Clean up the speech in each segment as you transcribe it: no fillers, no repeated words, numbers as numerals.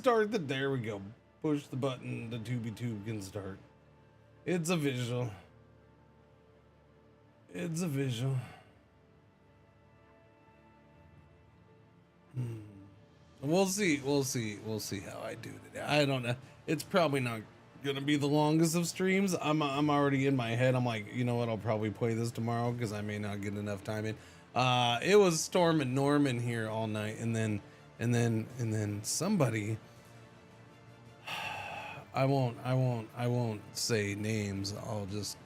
start the, there we go. Push the button, the tubey tube can start. It's a visual. It's a visual. We'll see how I do today. I don't know. It's probably not gonna be the longest of streams. I'm already in my head. I'm like, you know what? I'll probably play this tomorrow because I may not get enough time in. It was Storm and Norman here all night, and then somebody. I won't say names. I'll just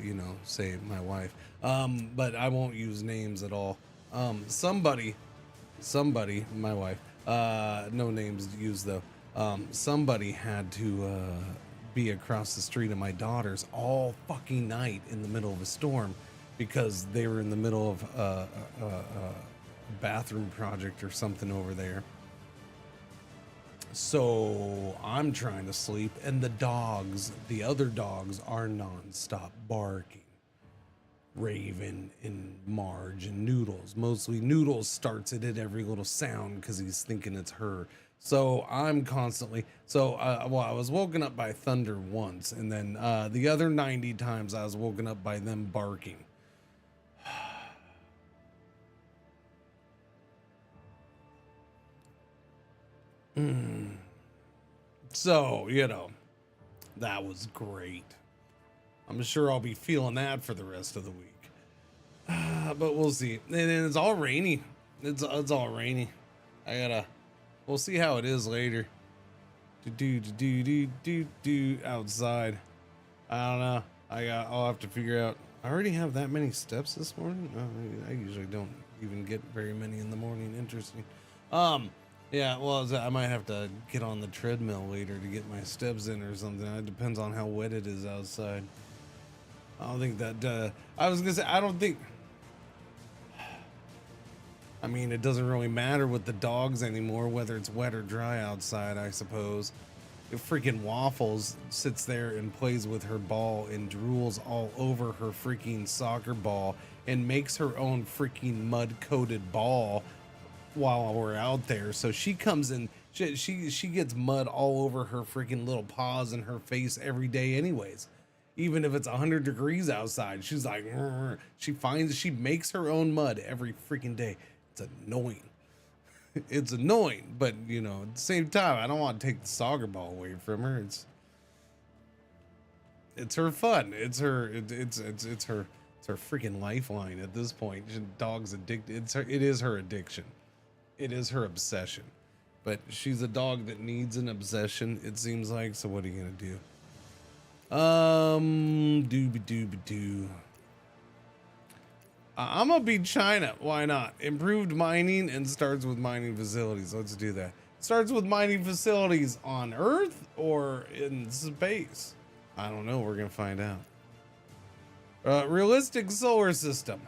you know, say my wife. But I won't use names at all. Somebody, my wife. No names used though. Somebody had to be across the street of my daughter's all fucking night in the middle of a storm because they were in the middle of a bathroom project or something over there. So I'm trying to sleep, and the other dogs are nonstop barking. Raven and Marge and Noodles. Mostly Noodles starts it at every little sound because he's thinking it's her. So I'm constantly, well, I was woken up by thunder once, and then the other 90 times I was woken up by them barking. So, you know, that was great. I'm sure I'll be feeling that for the rest of the week. But we'll see. And it's all rainy. It's all rainy. We'll see how it is later. Do outside. I don't know. I'll have to figure out. I already have that many steps this morning. I usually don't even get very many in the morning. Interesting. Yeah, well, I might have to get on the treadmill later to get my steps in or something. It depends on how wet it is outside. I don't think that, I was gonna say, I don't think, I mean, it doesn't really matter with the dogs anymore, whether it's wet or dry outside, I suppose. If freaking Waffles sits there and plays with her ball and drools all over her freaking soccer ball and makes her own freaking mud-coated ball while we're out there. So she comes in, she gets mud all over her freaking little paws and her face every day anyways. Even if it's 100 degrees outside, she's like, she makes her own mud every freaking day. It's annoying. It's annoying, but you know, at the same time, I don't want to take the soccer ball away from her. It's her fun. It's her freaking lifeline at this point. Dog's addicted. It is her addiction. It is her obsession. But she's a dog that needs an obsession, it seems like. So what are you gonna do? Dooby-dooby-doo. I'm gonna be China. Why not? Improved mining and starts with mining facilities. Let's do that. Starts with mining facilities on Earth or in space? I don't know. We're gonna find out. Realistic solar system.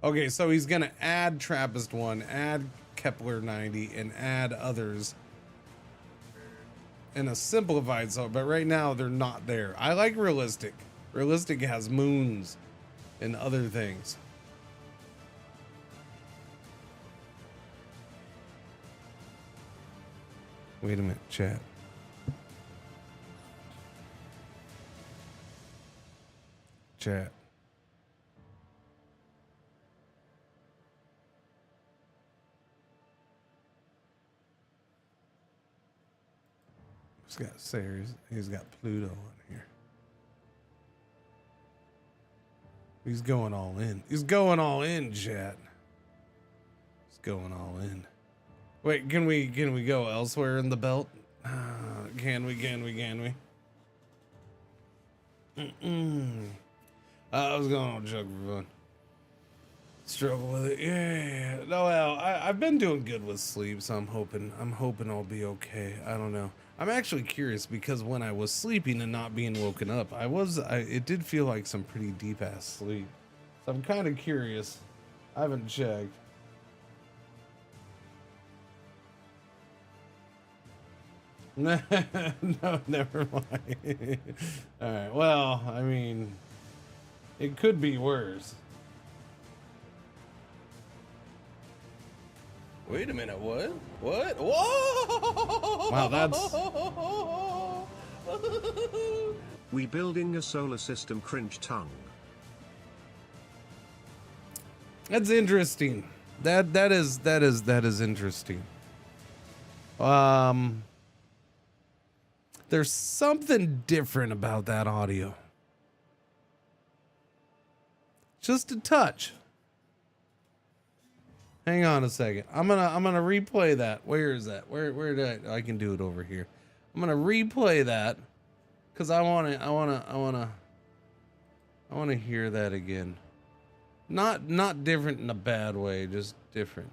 Okay, so he's gonna add TRAPPIST-1, add Kepler 90, and add others in a simplified solar, but right now they're not there. I like realistic. Realistic has moons and other things. Wait a minute, chat. Chat. He's got Ceres. He's got Pluto on here. He's going all in. He's going all in, chat. He's going all in. Wait, can we go elsewhere in the belt? Can we? I was going on Jug for fun. Struggle with it. Yeah. No, well, I've been doing good with sleep, so I'm hoping I'll be okay. I don't know. I'm actually curious because when I was sleeping and not being woken up, it did feel like some pretty deep ass sleep. So I'm kind of curious. I haven't checked. No, never mind. All right. Well, I mean, it could be worse. Wait a minute, what? What? Whoa! Wow, that's... We building a solar system cringe tongue. That's interesting. That is interesting. There's something different about that audio. Just a touch. Hang on a second. I'm gonna replay that. Where is that? Where did I can do it over here. I'm gonna replay that because I wanna hear that again. Not different in a bad way, just different.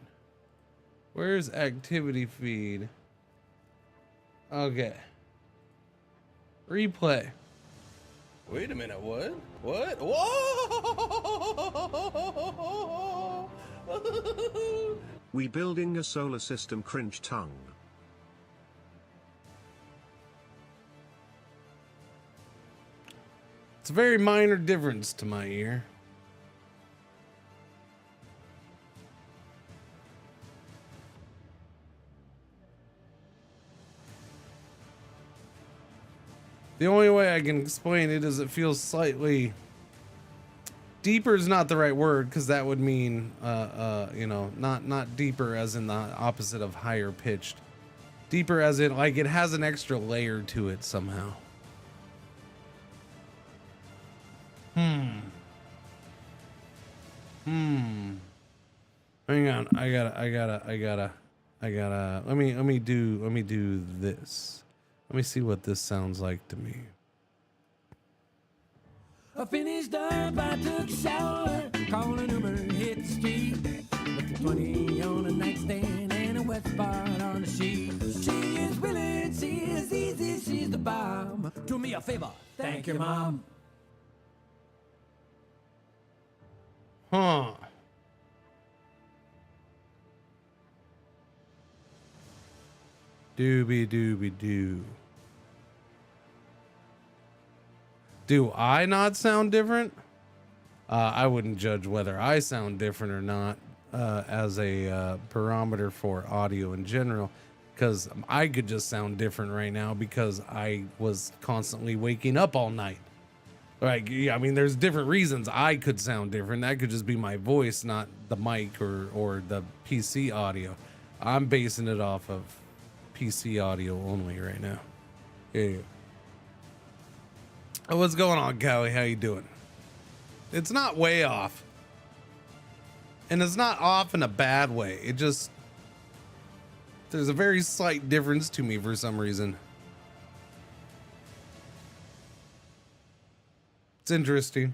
Where's activity feed? Okay. Replay. Wait a minute, what? What? Whoa! We building a solar system cringe tongue. It's a very minor difference to my ear. The only way I can explain it is it feels slightly deeper is not the right word, because that would mean you know, not deeper as in the opposite of higher pitched. Deeper as in like it has an extra layer to it somehow. Hang on, I gotta let me do this. Let me see what this sounds like to me. I finished up, I took a shower, called an Uber, hit the street. Left the 20 on a nightstand and a wet spot on the sheet. She is willing, she is easy, she's the bomb. Do me a favor, thank you, Mom. Huh. Doobie doobie doo. Do I not sound different? I wouldn't judge whether I sound different or not as a parameter for audio in general, because I could just sound different right now because I was constantly waking up all night. Like, yeah, I mean, there's different reasons I could sound different. That could just be my voice, not the mic or the PC audio. I'm basing it off of PC audio only right now. Yeah. Oh, what's going on, Callie? How you doing? It's not way off. And it's not off in a bad way. It just... There's a very slight difference to me for some reason. It's interesting.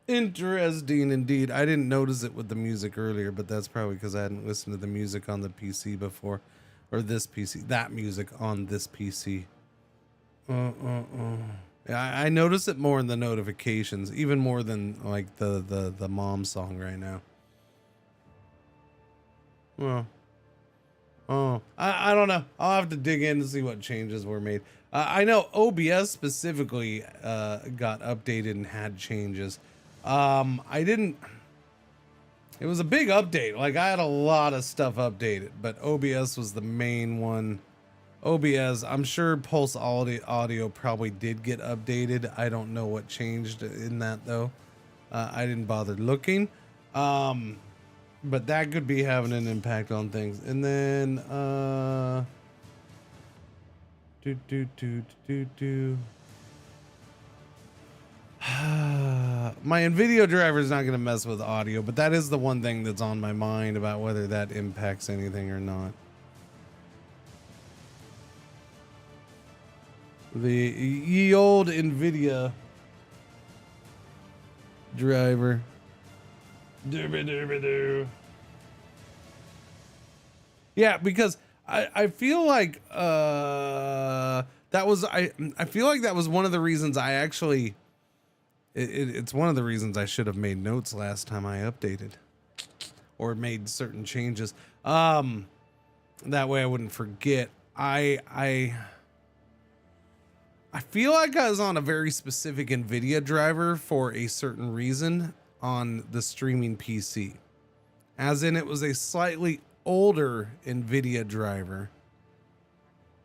Interesting indeed. I didn't notice it with the music earlier, but that's probably because I hadn't listened to the music on the PC before. Or this PC. That music on this PC. Yeah, I notice it more in the notifications, even more than like the mom song right now. Well, I don't know. I'll have to dig in to see what changes were made. I know OBS specifically got updated and had changes. I didn't. It was a big update. Like I had a lot of stuff updated, but OBS was the main one. OBS, I'm sure Pulse Audio probably did get updated. I don't know what changed in that though. I didn't bother looking. But that could be having an impact on things. And then my NVIDIA driver is not going to mess with audio, but that is the one thing that's on my mind about whether that impacts anything or not. The ye old NVIDIA driver. Yeah, because I feel like that was I feel like that was one of the reasons I actually it's one of the reasons I should have made notes last time I updated or made certain changes. That way I wouldn't forget. I feel like I was on a very specific NVIDIA driver for a certain reason on the streaming PC. as in it was a slightly older NVIDIA driver.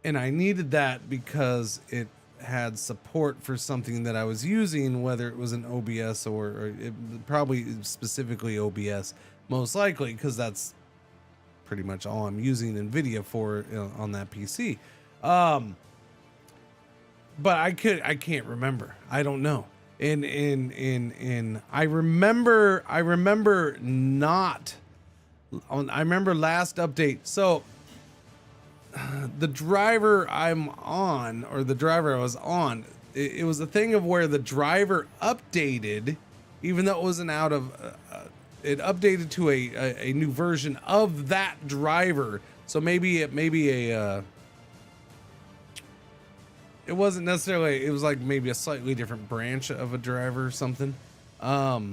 And I needed that because it had support for something that I was using, whether it was an OBS or probably specifically OBS, most likely, because that's pretty much all I'm using NVIDIA for on that PC. But I can't remember. I don't know. I remember last update. So the driver I'm on, or the driver I was on, it was a thing of where the driver updated, even though it wasn't out of, it updated to a new version of that driver. So maybe it wasn't necessarily, it was like maybe a slightly different branch of a driver or something. But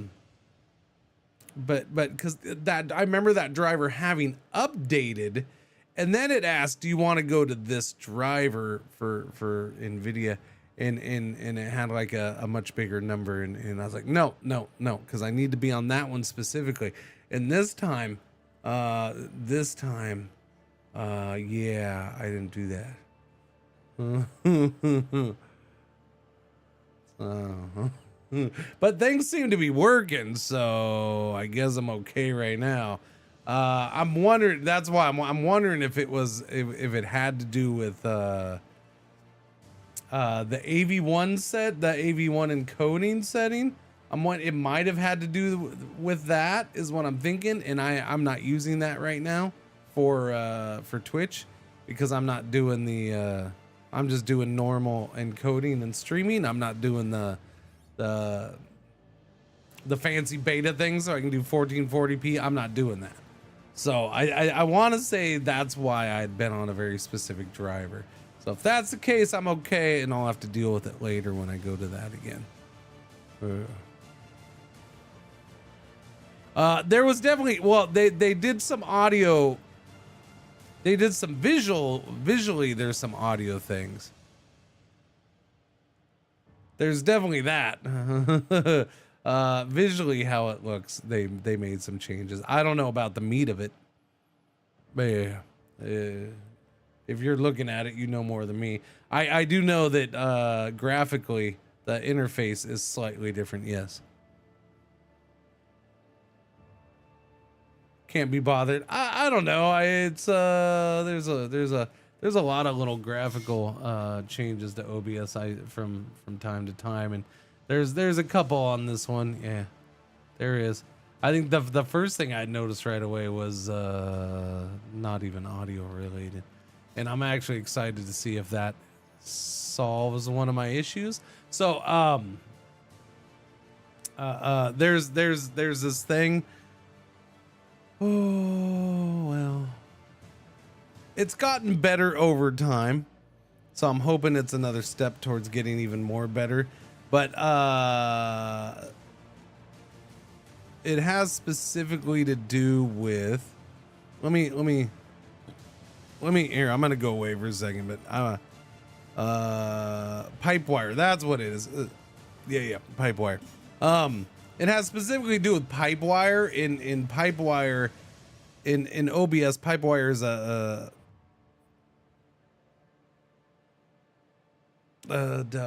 because that, I remember that driver having updated, and then it asked, do you want to go to this driver for NVIDIA? And it had like a much bigger number. And I was like, no, because I need to be on that one specifically. And this time, yeah, I didn't do that. But things seem to be working, so I guess I'm okay right now. I'm wondering, that's why I'm wondering if it was, if it had to do with the AV1 set, the AV1 encoding setting. It might have had to do with that, is what I'm thinking. And I'm not using that right now for Twitch, because I'm not doing the I'm just doing normal encoding and streaming. I'm not doing the fancy beta thing, so I can do 1440p. I'm not doing that. So I want to say that's why I'd been on a very specific driver. So if that's the case, I'm okay, and I'll have to deal with it later when I go to that again. There was definitely, well, they did some audio. They did some visually, there's some audio things. There's definitely that. Visually how it looks, they made some changes. I don't know about the meat of it, but yeah, if you're looking at it, you know more than me. I do know that graphically the interface is slightly different. Yes. Can't be bothered. I don't know. It's there's a lot of little graphical changes to OBS from time to time, and there's a couple on this one. Yeah, there is. I think the first thing I noticed right away was not even audio related, and I'm actually excited to see if that solves one of my issues. So there's this thing. Oh, well, it's gotten better over time, so I'm hoping it's another step towards getting even more better. But it has specifically to do with, let me here, I'm gonna go away for a second, but Pipewire, that's what it is. Yeah, Pipewire. It has specifically to do with Pipewire. In Pipewire, in OBS, Pipewire is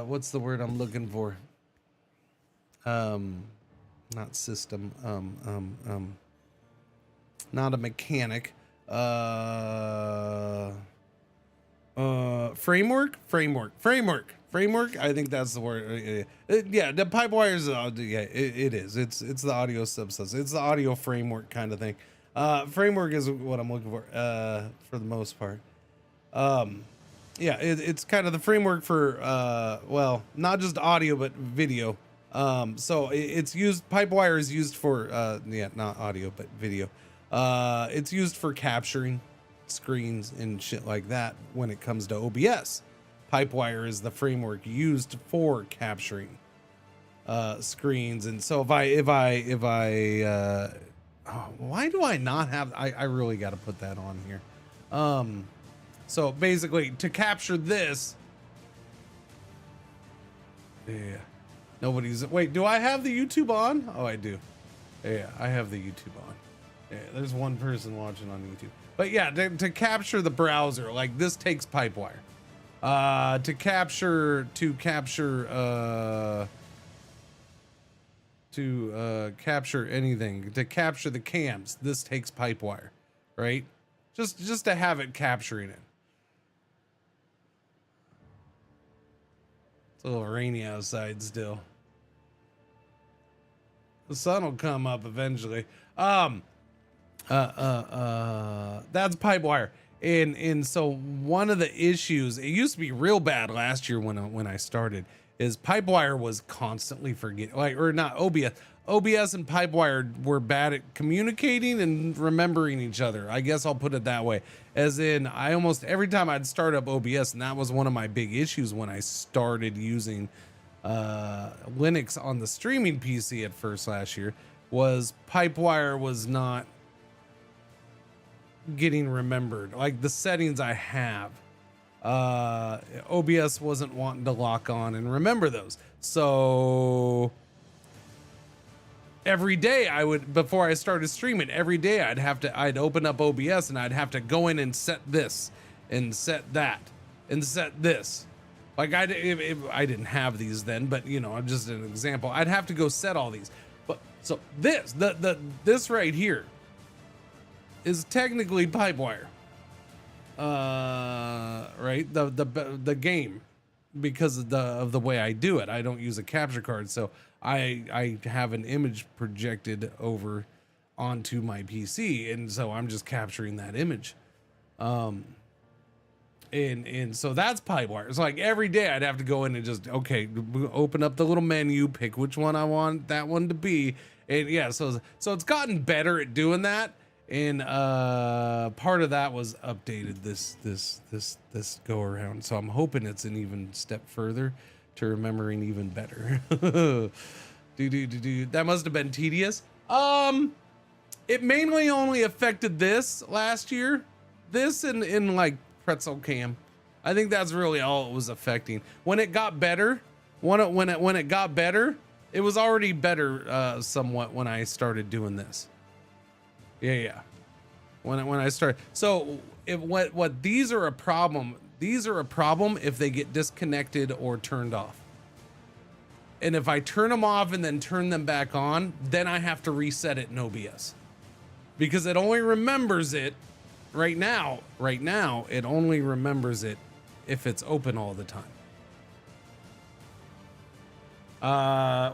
what's the word I'm looking for? Not system. Not a mechanic. Framework. I think that's the word. Yeah, the Pipewire is. Yeah, it is. It's the audio subsystem. It's the audio framework kind of thing. Framework is what I'm looking for the most part. Yeah, it's kind of the framework for well, not just audio but video. So it's used. Pipewire is used for yeah, not audio but video. It's used for capturing screens and shit like that when it comes to OBS. Pipewire is the framework used for capturing screens. And so if I why do I not have, I really got to put that on here. So basically to capture this, yeah, nobody's, wait, do I have the YouTube on? Oh, I do. Yeah, I have the YouTube on. Yeah, there's one person watching on YouTube. But yeah, to capture the browser, like this takes Pipewire. To capture anything, to capture the cams, this takes Pipewire, right? Just to have it capturing it. It's a little rainy outside still. The sun will come up eventually. That's Pipewire. And so one of the issues, it used to be real bad last year when I started, is Pipewire was constantly forgetting, like, or not OBS. OBS and Pipewire were bad at communicating and remembering each other. I guess I'll put it that way. As in, I almost every time I'd start up OBS, and that was one of my big issues when I started using Linux on the streaming PC at first last year, was Pipewire was not getting remembered. Like the settings I have, OBS wasn't wanting to lock on and remember those. So every day I would, before I started streaming, every day I'd open up OBS and I'd have to go in and set this and set that and set this. Like I didn't have these then, but you know, I'm just an example. I'd have to go set all these. But so this, this right here is technically Pipewire. Right? The game, because of the way I do it. I don't use a capture card, so I have an image projected over onto my PC, and so I'm just capturing that image. And so that's Pipewire. It's like every day I'd have to go in and just, okay, open up the little menu, pick which one I want that one to be. And yeah, so it's gotten better at doing that. And part of that was updated this go around. So I'm hoping it's an even step further to remembering even better. That must have been tedious. It mainly only affected this last year. This in like Pretzel Cam. I think that's really all it was affecting. When it got better, when it got better, it was already better somewhat when I started doing this. Yeah. When I started, so what these are a problem. These are a problem if they get disconnected or turned off. And if I turn them off and then turn them back on, then I have to reset it in OBS, because it only remembers it right now. It only remembers it if it's open all the time.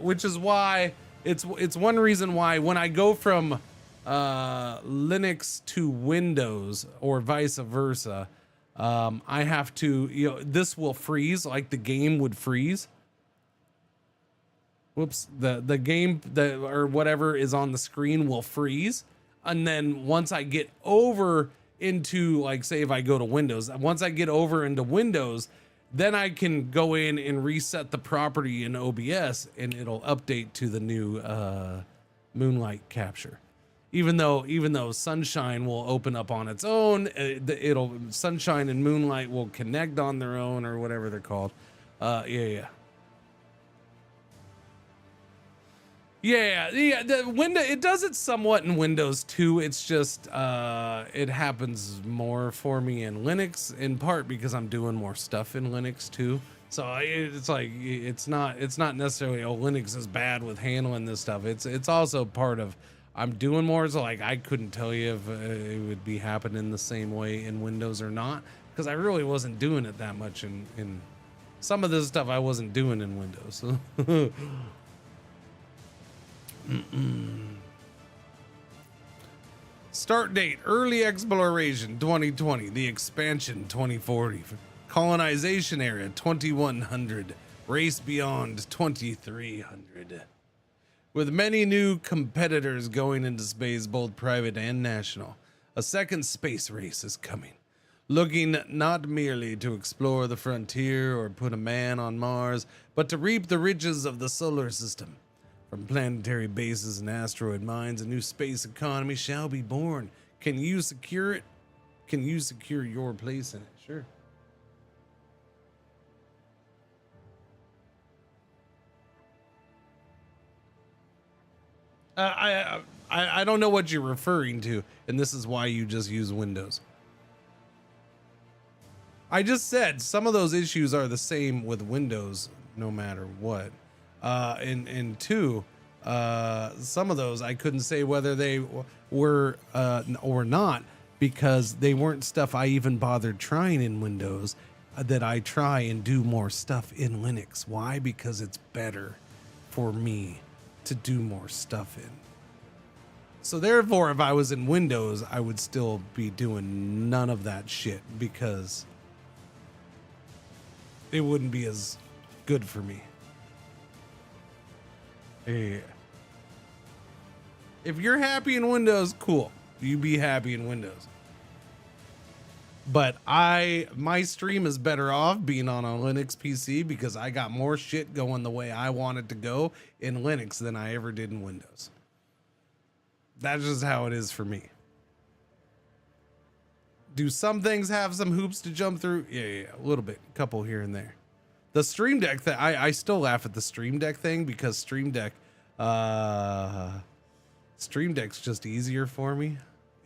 Which is why it's one reason why when I go from Linux to Windows or vice versa, I have to, you know, this will freeze, like the game would freeze. Whoops, the game or whatever is on the screen will freeze. And then once I get over into, like, say if I go to Windows, once I get over into Windows, then I can go in and reset the property in OBS and it'll update to the new Moonlight capture. Even though Sunshine will open up on its own, Sunshine and Moonlight will connect on their own, or whatever they're called. The window, it does it somewhat in Windows too. It's just it happens more for me in Linux, in part because I'm doing more stuff in Linux too. So it's like it's not necessarily, oh, Linux is bad with handling this stuff. It's also part of, I'm doing more. So like I couldn't tell you if it would be happening the same way in Windows or not, because I really wasn't doing it that much in some of this stuff. I wasn't doing in Windows. Start date: early exploration 2020, the expansion 2040, colonization area 2100, race beyond 2300. With many new competitors going into space, both private and national, a second space race is coming, looking not merely to explore the frontier or put a man on Mars, but to reap the riches of the solar system. From planetary bases and asteroid mines, a new space economy shall be born. Can you secure it? Can you secure your place in it? Sure. I don't know what you're referring to, and this is why you just use Windows. I just said some of those issues are the same with Windows, no matter what. And two, some of those I couldn't say whether they were or not, because they weren't stuff I even bothered trying in Windows, that I try and do more stuff in Linux. Why? Because it's better for me to do more stuff in. So therefore, if I was in Windows, I would still be doing none of that shit, because it wouldn't be as good for me. Yeah. If you're happy in Windows, cool. You be happy in Windows. But my stream is better off being on a Linux PC, because I got more shit going the way I want it to go in Linux than I ever did in Windows. That's just how it is for me. Do some things have some hoops to jump through? Yeah, a little bit, a couple here and there. The Stream Deck thing, I still laugh at the Stream Deck thing, because Stream Deck's just easier for me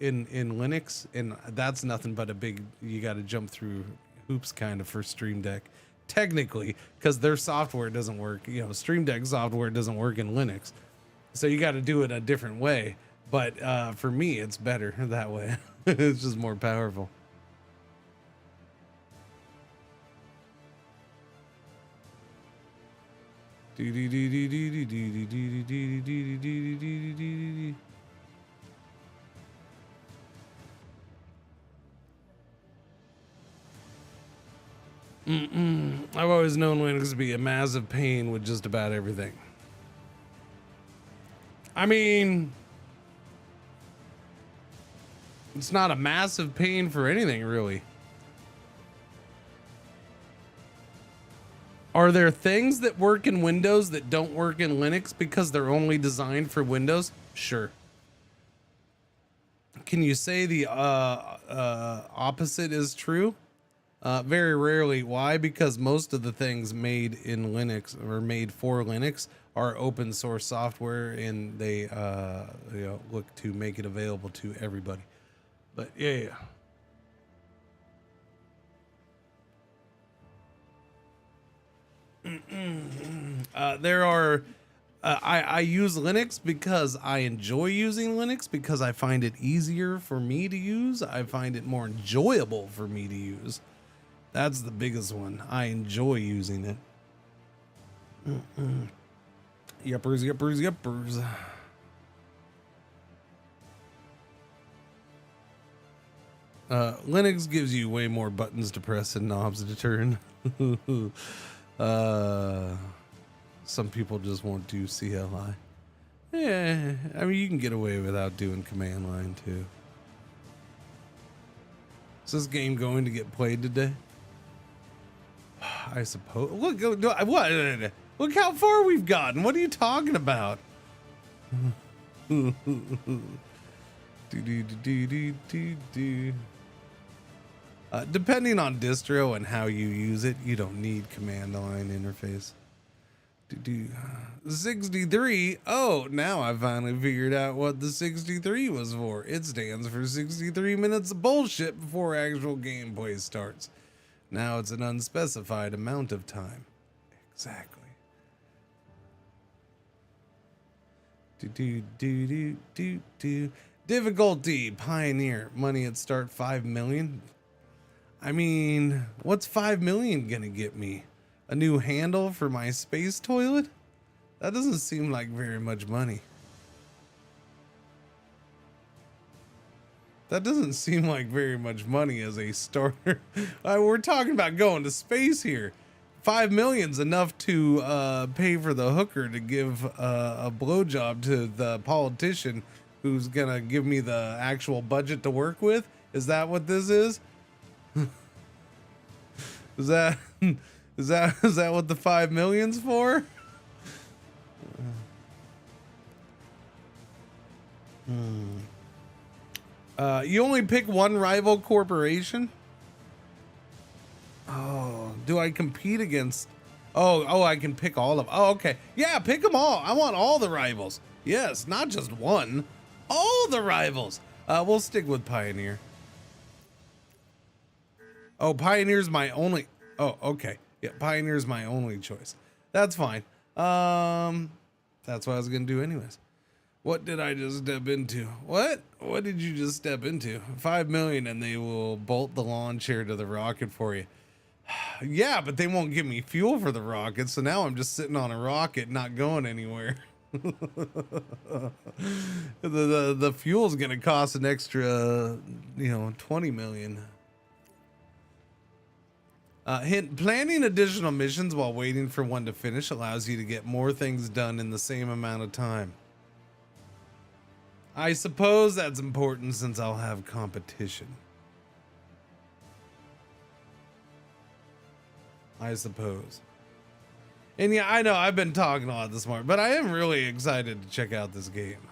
in Linux, and that's nothing but a big, you got to jump through hoops kind of for Stream Deck, technically, because their software doesn't work. You know, Stream Deck software doesn't work in Linux, so you got to do it a different way. But for me, it's better that way. It's just more powerful. I've always known Linux to be a massive pain with just about everything. I mean, it's not a massive pain for anything, really. Are there things that work in Windows that don't work in Linux because they're only designed for Windows? Sure. Can you say the opposite is true? Very rarely. Why? Because most of the things made in Linux or made for Linux are open source software, and they look to make it available to everybody. But yeah. There are I use Linux because I enjoy using Linux, because I find it easier for me to use. I find it more enjoyable for me to use. That's the biggest one. I enjoy using it. Yuppers, yuppers, yuppers. Linux gives you way more buttons to press and knobs to turn. Some people just won't do CLI. Yeah, I mean, you can get away without doing command line too. Is this game going to get played today? I suppose. Look, what? Look how far we've gotten. What are you talking about? Depending on distro and how you use it, you don't need command line interface. 63. Oh, now I finally figured out what the 63 was for. It stands for 63 minutes of bullshit before actual gameplay starts. Now it's an unspecified amount of time. Exactly. Difficulty, Pioneer. Money at start 5 million. I mean, what's 5 million gonna get me? A new handle for my space toilet? That doesn't seem like very much money. That doesn't seem like very much money as a starter. We're talking about going to space here. 5 million's enough to pay for the hooker to give a blowjob to the politician who's gonna give me the actual budget to work with. Is that what this is? Is that what the 5 million's for? You only pick one rival corporation? Oh, do I compete against? Oh, I can pick all of them. Oh, okay. Yeah, pick them all. I want all the rivals. Yes, not just one. all the rivals. We'll stick with Pioneer. Oh, Pioneer's my only. Oh, okay. Yeah, Pioneer's my only choice. That's fine. That's what I was gonna do anyways. What did I just step into? What? What did you just step into? 5 million and they will bolt the lawn chair to the rocket for you. Yeah, but they won't give me fuel for the rocket, so now I'm just sitting on a rocket, not going anywhere. The fuel's gonna cost an extra, 20 million. Hint, planning additional missions while waiting for one to finish allows you to get more things done in the same amount of time. I suppose that's important since I'll have competition. I suppose. And yeah, I know I've been talking a lot this morning, but I am really excited to check out this game.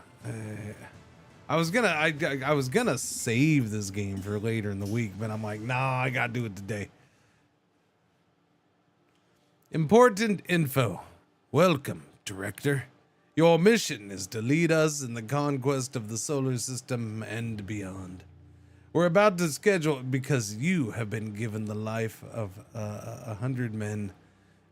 I was gonna save this game for later in the week, but I'm like, nah, I gotta do it today. Important info. Welcome, Director. Your mission is to lead us in the conquest of the solar system and beyond. We're about to schedule, because you have been given the life of 100 men,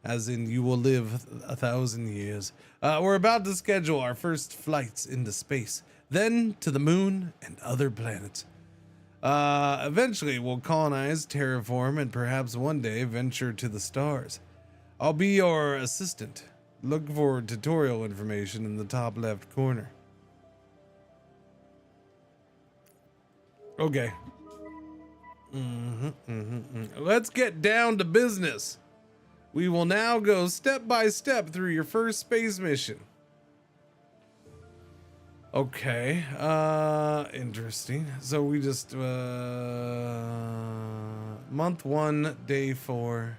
as in you will live 1,000 years. We're about to schedule our first flights into space, then to the moon and other planets. Eventually we'll colonize, terraform, and perhaps one day venture to the stars. I'll be your assistant. Look for tutorial information in the top left corner. Okay. Let's get down to business. We will now go step by step through your first space mission. Okay. Interesting. So we just month 1, day 4.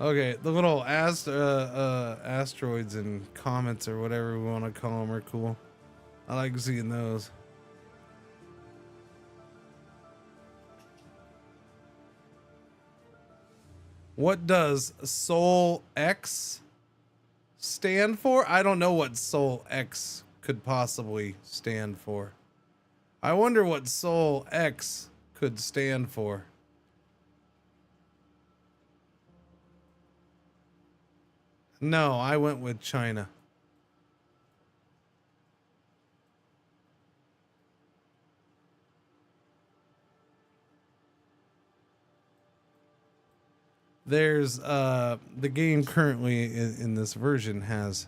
Okay, the little asteroids and comets or whatever we want to call them are cool. I like seeing those. What does Sol X stand for? I don't know what Sol X could possibly stand for. I wonder what Sol X could stand for. No, I went with China. There's the game currently in this version has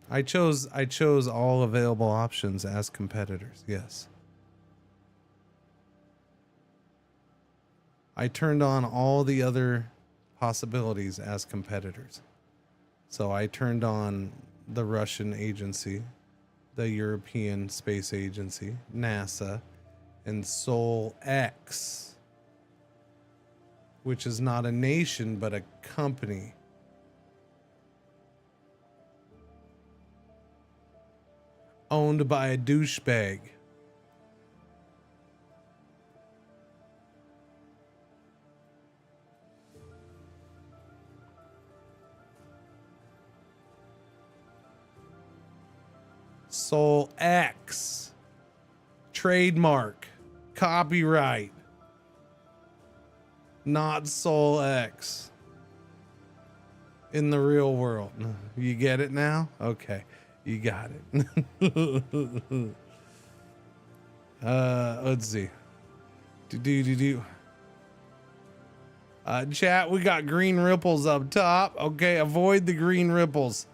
I chose all available options as competitors. Yes. I turned on all the other possibilities as competitors. So I turned on the Russian agency, the European Space Agency, NASA, and Sol X, which is not a nation but a company. Owned by a douchebag. Sol X. Trademark. Copyright. Not Sol X. In the real world. You get it now? Okay. You got it. Let's see. Chat, we got green ripples up top. Okay, avoid the green ripples.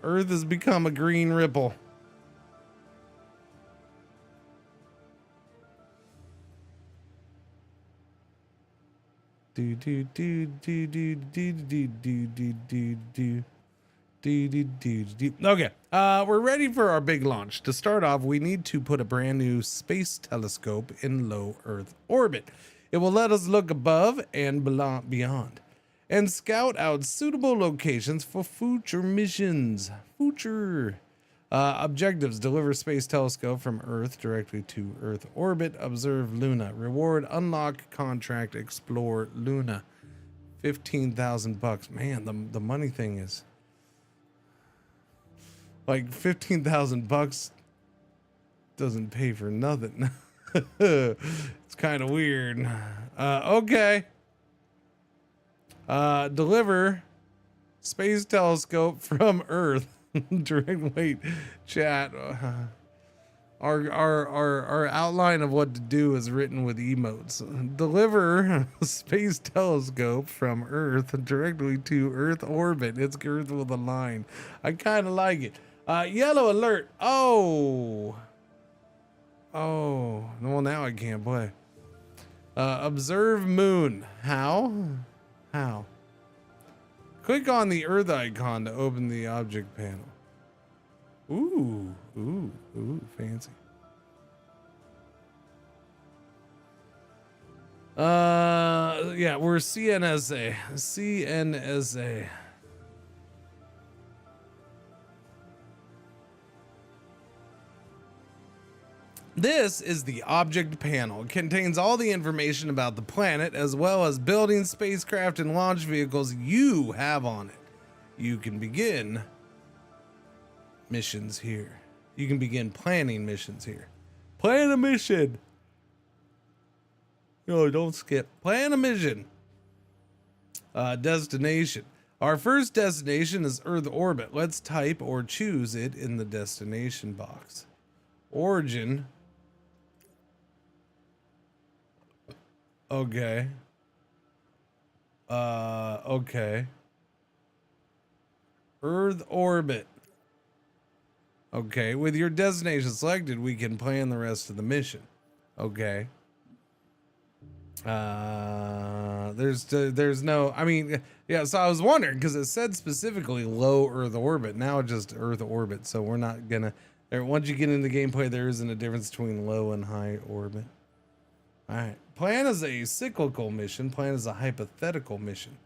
Earth has become a green ripple. Okay, we're ready for our big launch. To start off, we need to put a brand new space telescope in low Earth orbit. It will let us look above and beyond. and scout out suitable locations for future missions. Objectives: deliver space telescope from Earth directly to Earth orbit. Observe Luna. Reward: unlock contract. Explore Luna. $15,000. Man, the money thing is like $15,000 doesn't pay for nothing. It's kind of weird. Okay. Deliver space telescope from Earth. Direct wait chat. Our outline of what to do is written with emotes. Deliver space telescope from Earth directly to Earth orbit. It's Earth with a line. I kind of like it. Yellow alert. Oh, well, now I can't play. Observe moon. How? Click on the Earth icon to open the object panel. Ooh, fancy. Yeah, we're CNSA. This is the object panel. It contains all the information about the planet, as well as buildings, spacecraft, and launch vehicles you have on it. You can begin missions here. You can begin planning missions here. Plan a mission. No, don't skip. Plan a mission. Destination. Our first destination is Earth orbit. Let's type or choose it in the destination box. Origin. Okay. Okay. Earth orbit. Okay, with your destination selected, we can plan the rest of the mission. Okay. There's no, I mean, yeah, so I was wondering, because it said specifically low Earth orbit. Now just Earth orbit, so we're not gonna, once you get into gameplay, there isn't a difference between low and high orbit. All right. Plan is a cyclical mission. Plan is a hypothetical mission.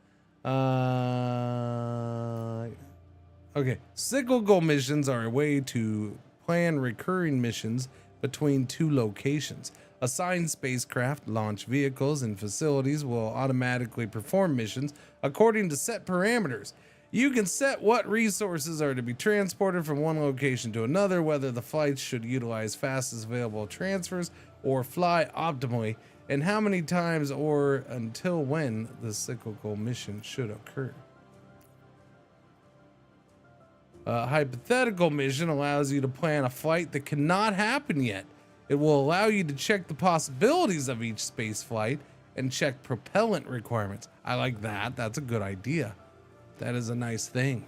Okay. Cyclical missions are a way to plan recurring missions between two locations. Assigned spacecraft, launch vehicles, and facilities will automatically perform missions according to set parameters. You can set what resources are to be transported from one location to another, whether the flights should utilize fastest available transfers or fly optimally, and how many times or until when the cyclical mission should occur. A hypothetical mission allows you to plan a flight that cannot happen yet. It will allow you to check the possibilities of each space flight and check propellant requirements. I like that. That's a good idea. That is a nice thing.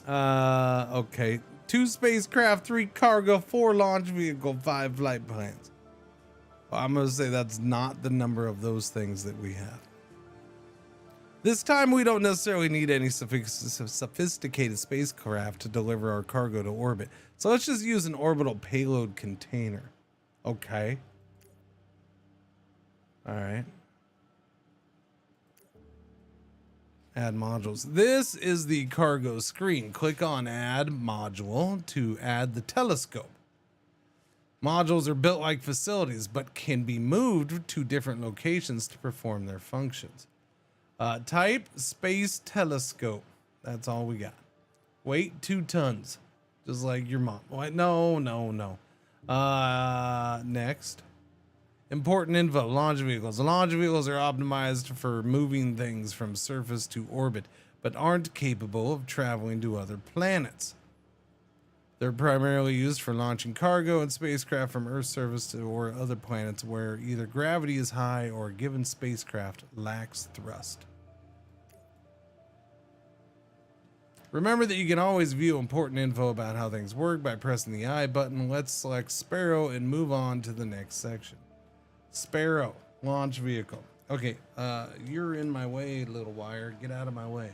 Okay. 2 spacecraft, 3 cargo, 4 launch vehicle, 5 flight plans. Well, I'm going to say that's not the number of those things that we have. This time we don't necessarily need any sophisticated spacecraft to deliver our cargo to orbit. So let's just use an orbital payload container. Okay. All right. Add modules. This is the cargo screen. Click on add module to add the telescope. Modules are built like facilities, but can be moved to different locations to perform their functions. Type space telescope. That's all we got. Weight 2 tons. Just like your mom. What? No. Next. Important info. Launch vehicles. Launch vehicles are optimized for moving things from surface to orbit, but aren't capable of traveling to other planets. They're primarily used for launching cargo and spacecraft from Earth's surface to or other planets where either gravity is high or a given spacecraft lacks thrust. Remember that you can always view important info about how things work by pressing the I button. Let's select Sparrow and move on to the next section. Sparrow, launch vehicle. Okay, you're in my way, little wire. Get out of my way.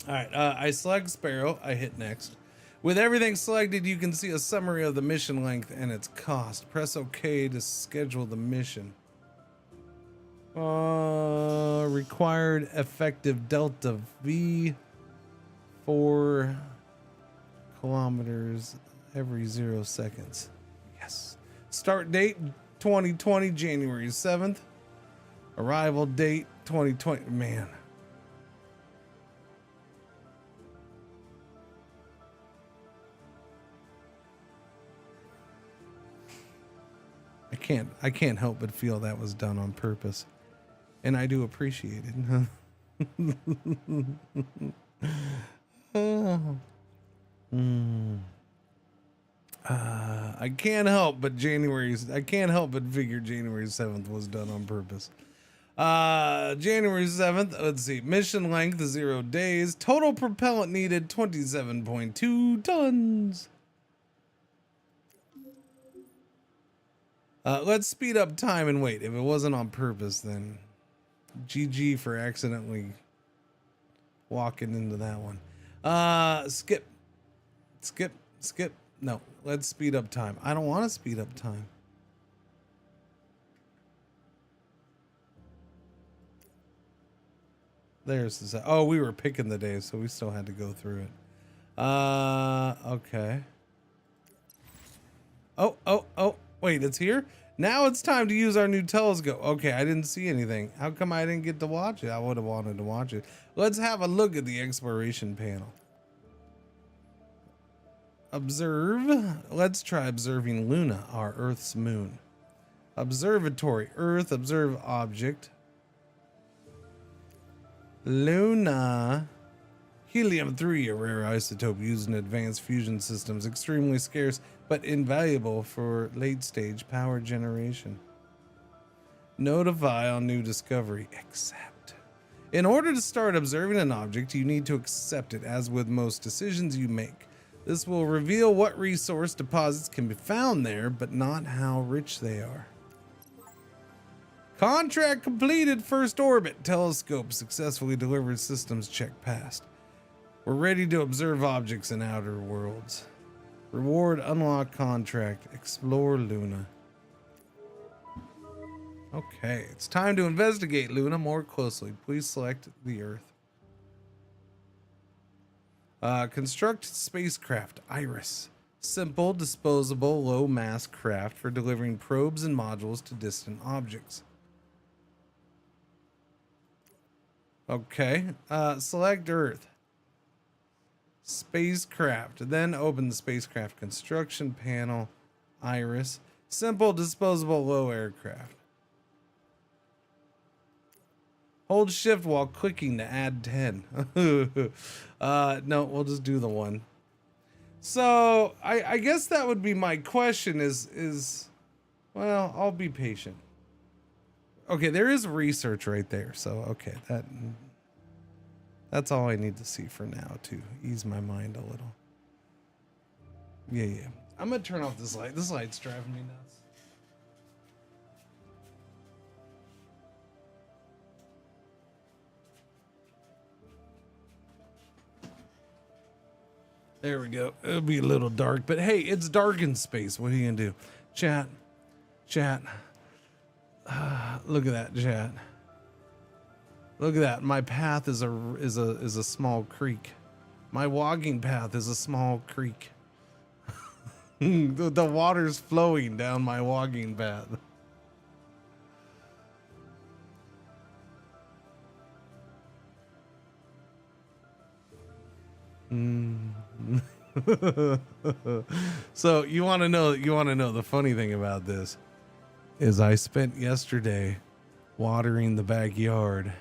All right, I select Sparrow. I hit next. With everything selected, you can see a summary of the mission length and its cost. Press OK to schedule the mission. Required effective delta V 4 kilometers every 0 seconds. Yes. Start date 2020 January 7th. Arrival date 2020. Man. I can't help but feel that was done on purpose. And I do appreciate it. I can't help but figure January 7th was done on purpose. January 7th, let's see. Mission length 0 days. Total propellant needed 27.2 tons. Let's speed up time and wait. If it wasn't on purpose, then GG for accidentally walking into that one. Skip. No, let's speed up time. I don't want to speed up time. There's the, oh, we were picking the days, so we still had to go through it. Okay. Oh, wait, it's here? Now it's time to use our new telescope. Okay, I didn't see anything. How come I didn't get to watch it? I would have wanted to watch it. Let's have a look at the exploration panel. Observe. Let's try observing Luna, our Earth's moon. Observatory. Earth. Observe object. Luna. Helium-3, a rare isotope used in advanced fusion systems, extremely scarce but invaluable for late-stage power generation. Notify on new discovery. Accept. In order to start observing an object, you need to accept it, as with most decisions you make. This will reveal what resource deposits can be found there, but not how rich they are. Contract completed. First orbit. Telescope successfully delivered. Systems check passed. We're ready to observe objects in outer worlds. Reward unlock contract. Explore Luna. Okay, it's time to investigate Luna more closely. Please select the Earth. Construct spacecraft. Iris. Simple, disposable, low-mass craft for delivering probes and modules to distant objects. Okay, select Earth. Spacecraft. Then open the spacecraft construction panel. Iris. Simple, disposable, low aircraft. Hold shift while clicking to add 10. No, we'll just do the one. So I guess that would be my question is, well, I'll be patient. Okay, there is research right there. So, okay, that's all I need to see for now to ease my mind a little. Yeah. I'm going to turn off this light. This light's driving me nuts. There we go. It'll be a little dark, but hey, it's dark in space. What are you going to do? Chat. Look at that, chat. Look at that. My path is a small creek. My walking path is a small creek. The water's flowing down my walking path. So you want to know the funny thing about this is I spent yesterday watering the backyard.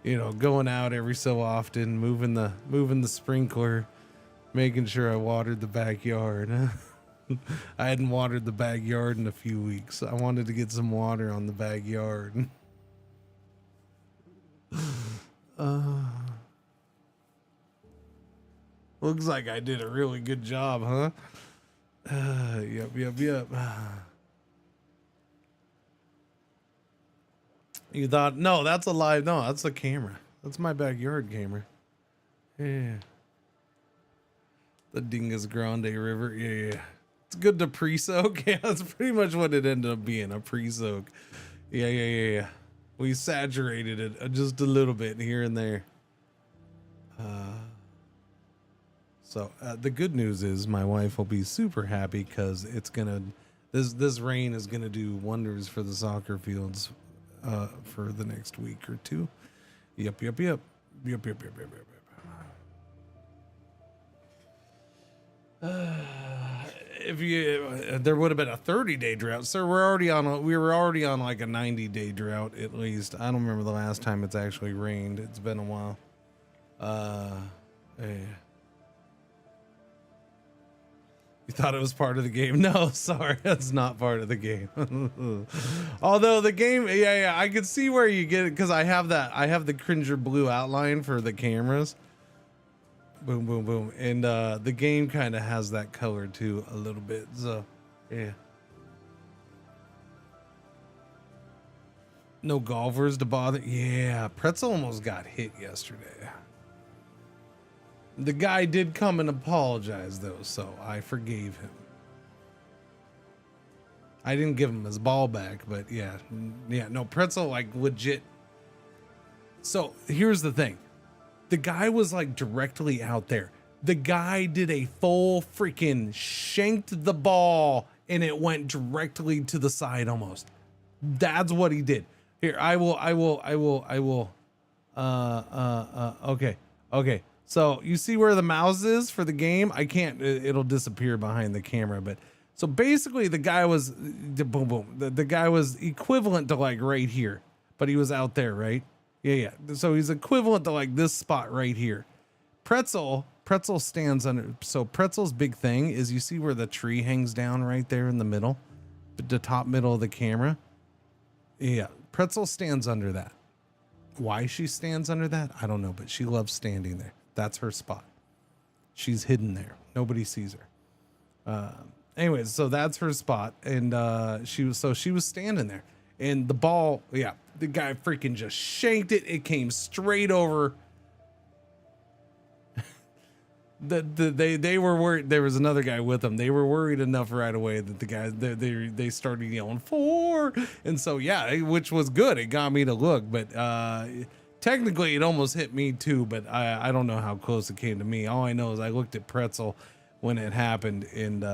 You know, going out every so often, moving the sprinkler, making sure I watered the backyard. I hadn't watered the backyard in a few weeks. I wanted to get some water on the backyard. Looks like I did a really good job, huh? Yep. You thought, no, that's a live, no, that's the camera. That's my backyard camera. Yeah. The Dingus Grande River. Yeah. It's good to pre-soak. Yeah, that's pretty much what it ended up being, a pre-soak. Yeah. We saturated it just a little bit here and there. So the good news is my wife will be super happy because it's gonna, this rain is gonna do wonders for the soccer fields for the next week or two. Yep. If you, there would have been a 30-day drought, sir. We were already on like a 90-day drought at least. I don't remember the last time it's actually rained. It's been a while. Yeah. You thought it was part of the game? No, sorry, that's not part of the game. Although the game, yeah, I could see where you get it because I have the Cringer blue outline for the cameras. Boom, and the game kind of has that color too a little bit. So, yeah. No golfers to bother. Yeah, Pretzel almost got hit yesterday. The guy did come and apologize though, so I forgave him. I didn't give him his ball back, but yeah, no, Pretzel like legit. So here's the thing. The guy was like directly out there. The guy did a full freaking shanked the ball and it went directly to the side almost. That's what he did. Here, I will. Okay. So you see where the mouse is for the game? I can't, it'll disappear behind the camera, but so basically the guy was the guy was equivalent to like right here, but he was out there, right? Yeah. So he's equivalent to like this spot right here. Pretzel stands under. So Pretzel's big thing is you see where the tree hangs down right there in the middle, the top middle of the camera. Yeah. Pretzel stands under that. Why she stands under that, I don't know, but she loves standing there. That's her spot. She's hidden there. Nobody sees her. Anyways, so that's her spot. And she was standing there. And the ball, yeah, the guy freaking just shanked it. It came straight over. They were worried. There was another guy with them. They were worried enough right away that the guys they started yelling 4, and so yeah, which was good. It got me to look, but technically it almost hit me too. But I don't know how close it came to me. All I know is I looked at Pretzel when it happened, and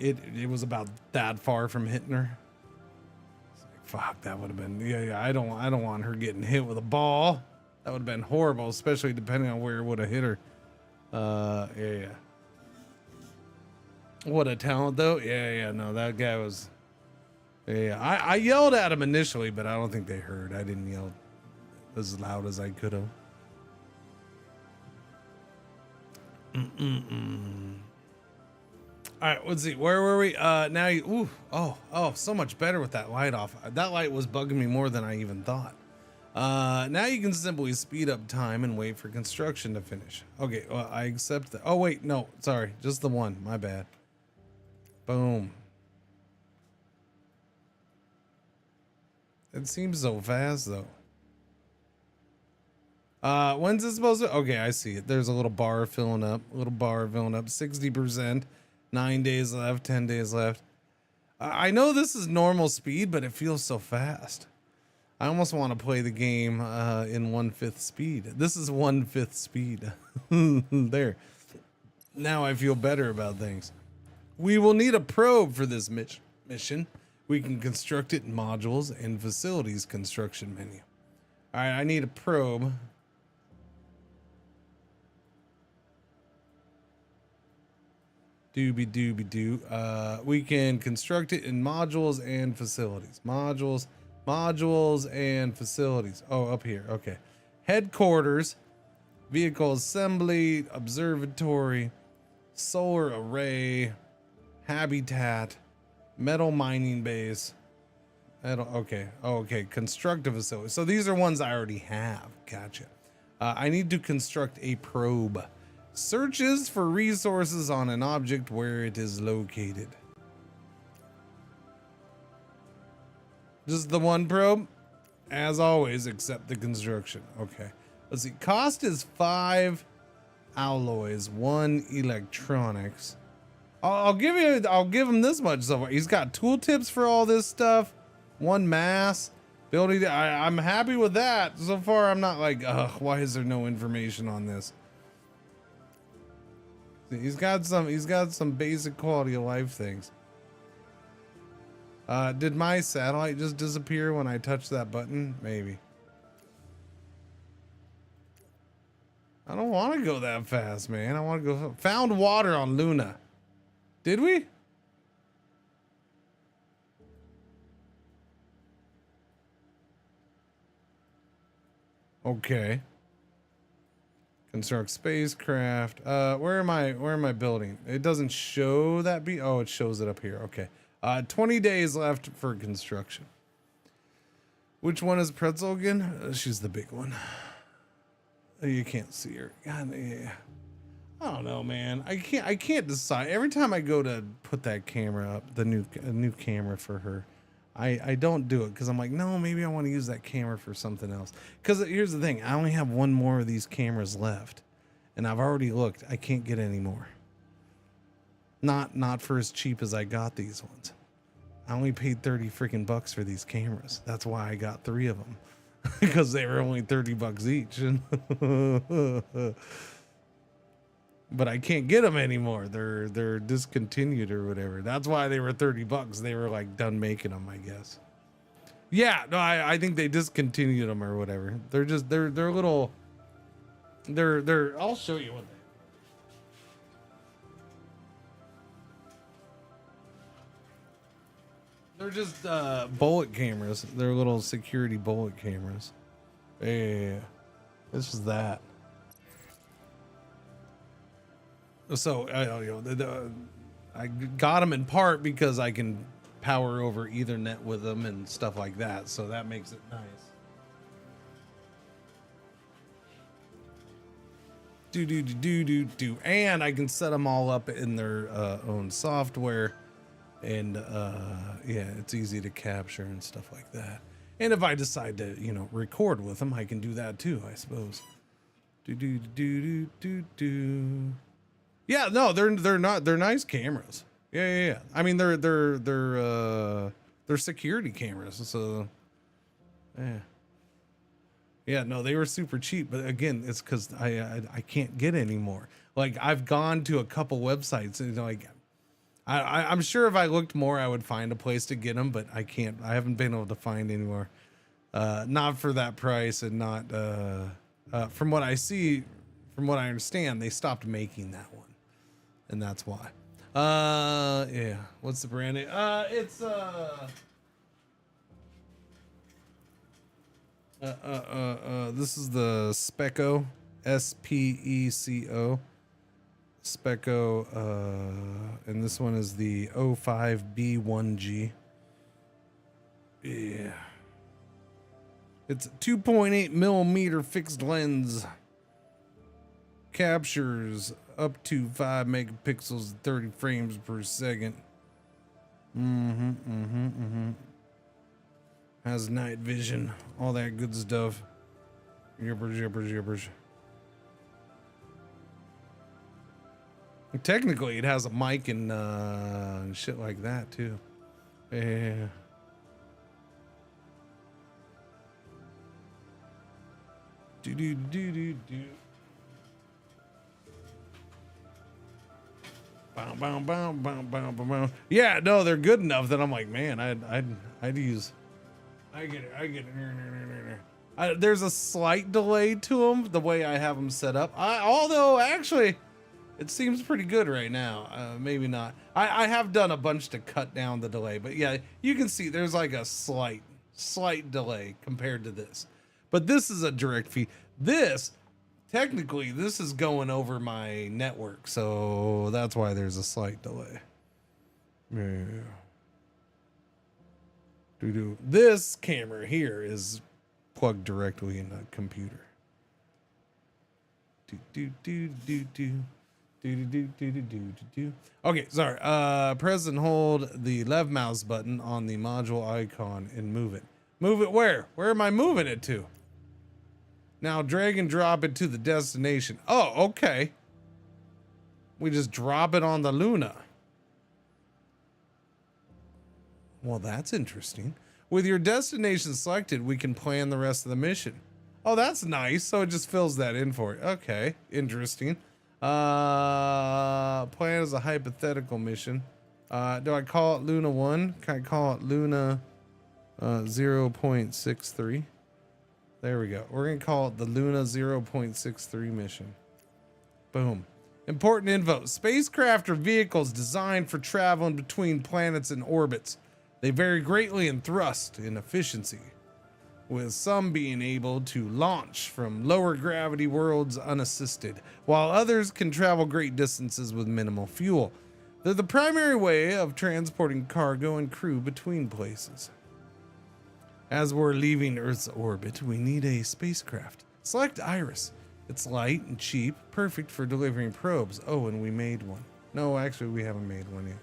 it was about that far from hitting her. It's like, fuck, that would have been yeah. I don't want her getting hit with a ball. That would have been horrible, especially depending on where it would have hit her. Yeah. What a talent though. Yeah. No, that guy was, yeah. I yelled at him initially, but I don't think they heard. I didn't yell as loud as I could have. All right, let's see. Where were we? Now you, so much better with that light off. That light was bugging me more than I even thought. Now you can simply speed up time and wait for construction to finish. Okay, well, I accept that. Oh, wait, no, sorry. Just the one. My bad. Boom. It seems so fast, though. When's it supposed to? Okay, I see it. There's a little bar filling up. 60%. 9 days left. 10 days left. I know this is normal speed, but it feels so fast. I almost want to play the game in 1/5 speed. This is 1/5 speed. There. Now I feel better about things. We will need a probe for this mission. We can construct it in modules and facilities construction menu. All right, I need a probe. Doobie-doo. We can construct it in modules and facilities. Modules and facilities. Oh, up here. Okay. Headquarters, vehicle assembly, observatory, solar array, habitat, metal mining base. Okay. Oh, okay. Constructive facility. So these are ones I already have. Gotcha. I need to construct a probe. Searches for resources on an object where it is located. Just the one probe, as always, except the construction. Okay, let's see. Cost is 5. alloys, 1 electronics. I'll give him this much so far. He's got tooltips for all this stuff. 1 mass building. I'm happy with that so far. I'm not like, why is there no information on this? He's got some basic quality of life things. Did my satellite just disappear when I touched that button? Maybe. I don't want to go that fast, man. I want to go. Found water on Luna. Did we? Okay. Construct spacecraft. Where am I building? It doesn't show that oh, it shows it up here. Okay. 20 days left for construction. Which one is Pretzel again? She's the big one. You can't see her. God, yeah. I don't know, man. I can't decide. Every time I go to put that camera up, the new camera for her, I don't do it because I'm like, no, maybe I want to use that camera for something else. Because here's the thing, I only have 1 more of these cameras left, and I've already looked. I can't get any more. Not for as cheap as I got these ones. I only paid 30 freaking bucks for these cameras. That's why I got 3 of them. Because they were only 30 bucks each. But I can't get them anymore. They're discontinued or whatever. That's why they were 30 bucks. They were like done making them, I guess. Yeah, no, I think they discontinued them or whatever. They're just they're little. They're. I'll show you what they. They're just bullet cameras. They're little security bullet cameras. Yeah, this is that. So I got them in part because I can power over Ethernet with them and stuff like that. So that makes it nice. And I can set them all up in their own software. And yeah, it's easy to capture and stuff like that. And if I decide to, record with them, I can do that too, I suppose. Yeah, no, they're not. They're nice cameras. Yeah. I mean, they're security cameras. So, yeah. No, they were super cheap. But again, it's because I can't get any more. Like I've gone to a couple websites and like. I'm sure if I looked more, I would find a place to get them, but I can't. I haven't been able to find anywhere. Not for that price, and not from what I see, from what I understand, they stopped making that one, and that's why. Yeah. What's the brand name? It's this is the Speco, SPECO. Speco, and this one is the 05B1G. Yeah. It's a 2.8 millimeter fixed lens. Captures up to 5 megapixels, 30 frames per second. Has night vision, all that good stuff. Yippers. Technically, it has a mic and shit like that too. Yeah. Do. Bow. Yeah, no, they're good enough that I'm like, man, I'd use. I get it. There's a slight delay to them the way I have them set up. Although actually. It seems pretty good right now. Maybe not. I have done a bunch to cut down the delay, but yeah, you can see there's like a slight delay compared to this. But this is a direct feed. Technically, this is going over my network, so that's why there's a slight delay. Yeah. This camera here is plugged directly in the computer. Okay, sorry. Press and hold the left mouse button on the module icon and move it. Move it where? Where am I moving it to? Now drag and drop it to the destination. Oh, okay. We just drop it on the Luna. Well, that's interesting. With your destination selected, we can plan the rest of the mission. Oh, that's nice. So it just fills that in for it. Okay, interesting. Plan is a hypothetical mission. Do I call it Luna 1? Can I call it Luna 0.63? There we go. We're going to call it the Luna 0.63 mission. Boom. Important info. Spacecraft are vehicles designed for traveling between planets and orbits. They vary greatly in thrust and efficiency, with some being able to launch from lower gravity worlds unassisted, while others can travel great distances with minimal fuel. They're the primary way of transporting cargo and crew between places. As we're leaving Earth's orbit, we need a spacecraft. Select Iris. It's light and cheap, perfect for delivering probes. Oh, and we made one. No, actually, we haven't made one yet.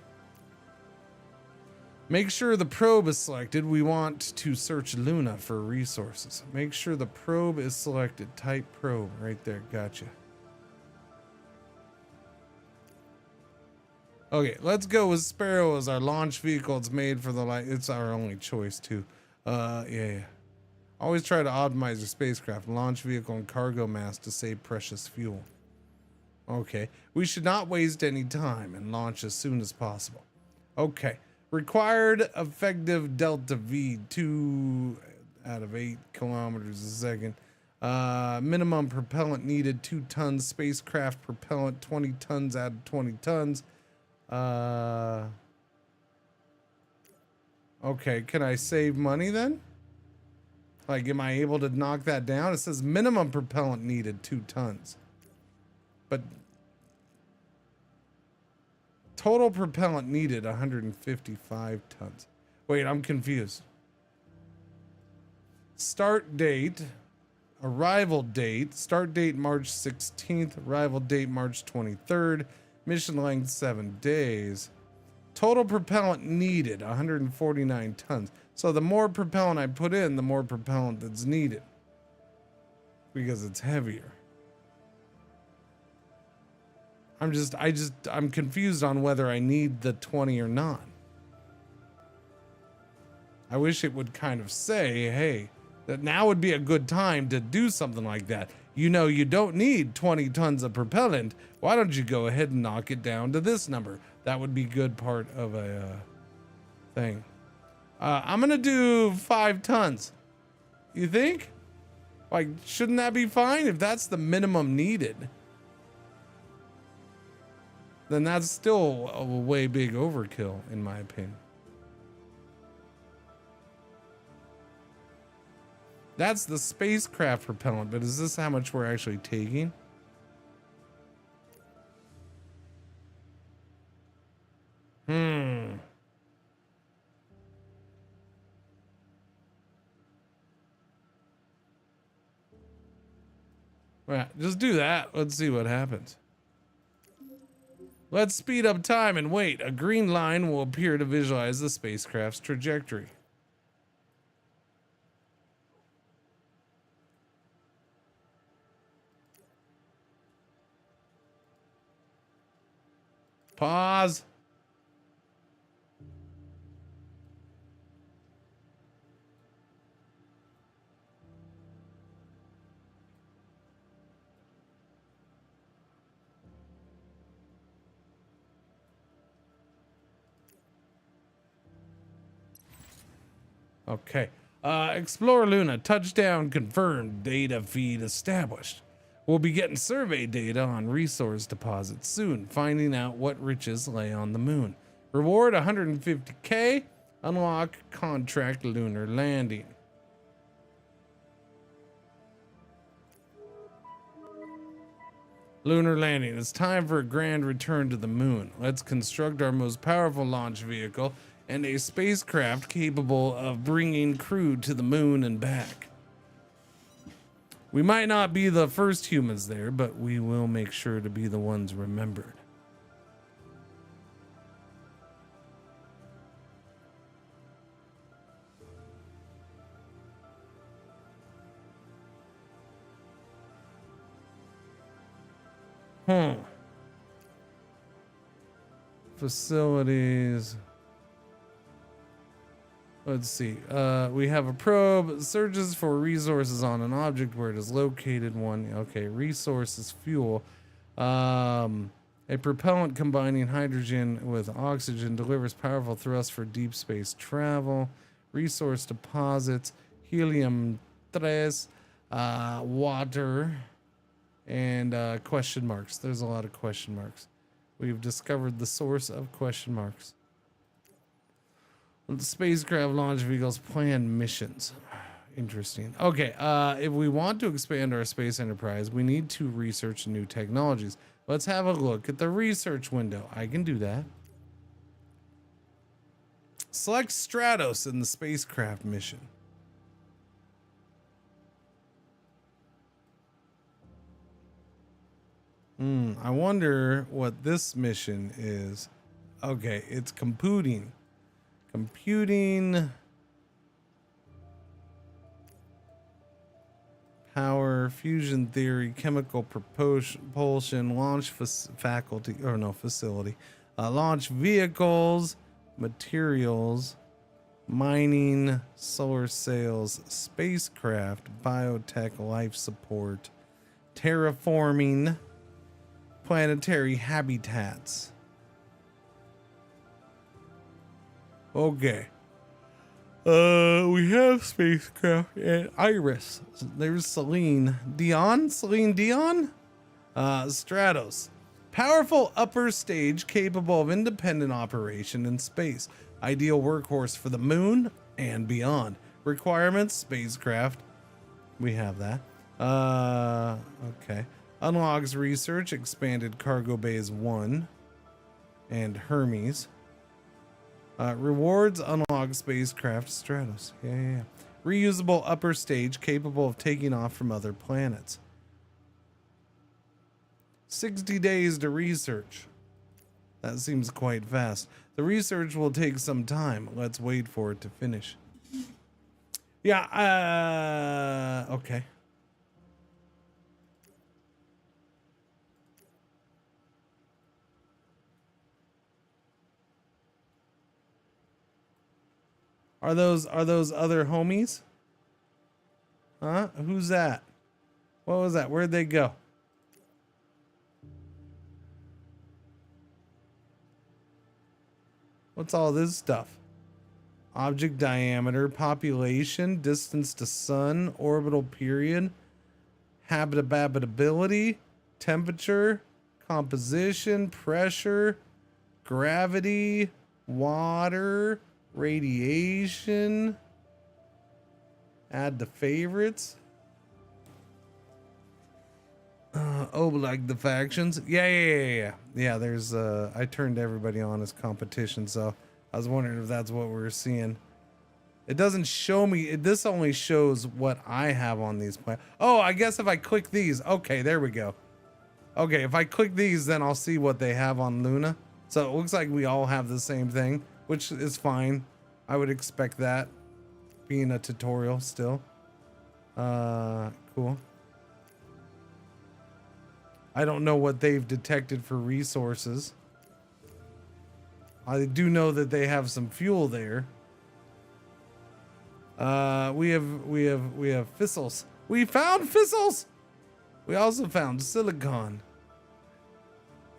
Make sure the probe is selected. We want to search Luna for resources. Make sure the probe is selected. Type probe right there. Gotcha. Okay, let's go with Sparrow as our launch vehicle. It's made for the light. It's our only choice too. Yeah. Always try to optimize your spacecraft, launch vehicle, and cargo mass to save precious fuel. Okay, we should not waste any time and launch as soon as possible. Okay. Required effective delta V 2 out of 8 kilometers a second. Minimum propellant needed 2 tons. Spacecraft propellant 20 tons out of 20 tons. Okay, can I save money then? Like, am I able to knock that down? It says minimum propellant needed 2 tons. But total propellant needed 155 tons. Wait, I'm confused. Start date, arrival date, start date March 16th, arrival date March 23rd, mission length 7 days. Total propellant needed 149 tons. So the more propellant I put in, the more propellant that's needed because it's heavier. I'm confused on whether I need the 20 or not. I wish it would kind of say, hey, that now would be a good time to do something like that. You know, you don't need 20 tons of propellant. Why don't you go ahead and knock it down to this number? That would be good part of a thing. I'm going to do 5 tons. You think? Like, shouldn't that be fine if that's the minimum needed? Then that's still a way big overkill, in my opinion. That's the spacecraft propellant, but is this how much we're actually taking? Well, just do that. Let's see what happens. Let's speed up time and wait. A green line will appear to visualize the spacecraft's trajectory. Pause. Okay. Explore Luna. Touchdown confirmed. Data feed established. We'll be getting survey data on resource deposits soon, finding out what riches lay on the moon. Reward 150K. Unlock contract lunar landing. Lunar landing. It's time for a grand return to the moon. Let's construct our most powerful launch vehicle and a spacecraft capable of bringing crew to the moon and back. We might not be the first humans there, but we will make sure to be the ones remembered. Facilities. Let's see. We have a probe. Searches for resources on an object where it is located. One. Okay. Resources. Fuel. A propellant combining hydrogen with oxygen delivers powerful thrust for deep space travel. Resource deposits. Helium 3. Water. And question marks. There's a lot of question marks. We've discovered the source of question marks. The spacecraft launch vehicles plan missions. Interesting. Okay, if we want to expand our space enterprise, we need to research new technologies. Let's have a look at the research window. I can do that. Select Stratos in the spacecraft mission. I wonder what this mission is. Okay, it's computing. Power, fusion theory, chemical propulsion, launch facility, launch vehicles, materials, mining, solar sails, spacecraft, biotech, life support, terraforming, planetary habitats. Okay. We have spacecraft and Iris. There's Celine Dion. Stratos. Powerful upper stage capable of independent operation in space. Ideal workhorse for the moon and beyond. Requirements, spacecraft. We have that. Okay. Unlocks research, expanded cargo bays 1 and Hermes. Rewards, unlock spacecraft Stratos. Yeah. Reusable upper stage capable of taking off from other planets. 60 days to research. That seems quite fast. The research will take some time. Let's wait for it to finish. Yeah, okay. Are those other homies? Huh? Who's that? What was that? Where'd they go? What's all this stuff? Object diameter, population, distance to sun, orbital period, habitability, temperature, composition, pressure, gravity, water, radiation. Add to favorites. Like the factions. Yeah. There's I turned everybody on as competition, so I was wondering if that's what we were seeing. It doesn't show me. This only shows what I have on these plans. Oh, I guess if I click these. Okay, there we go. Okay, if I click these, then I'll see what they have on Luna. So it looks like we all have the same thing, which is fine. I would expect that, being a tutorial still. Cool. I don't know what they've detected for resources. I do know that they have some fuel there. We have fissils. We found fissils. We also found silicon.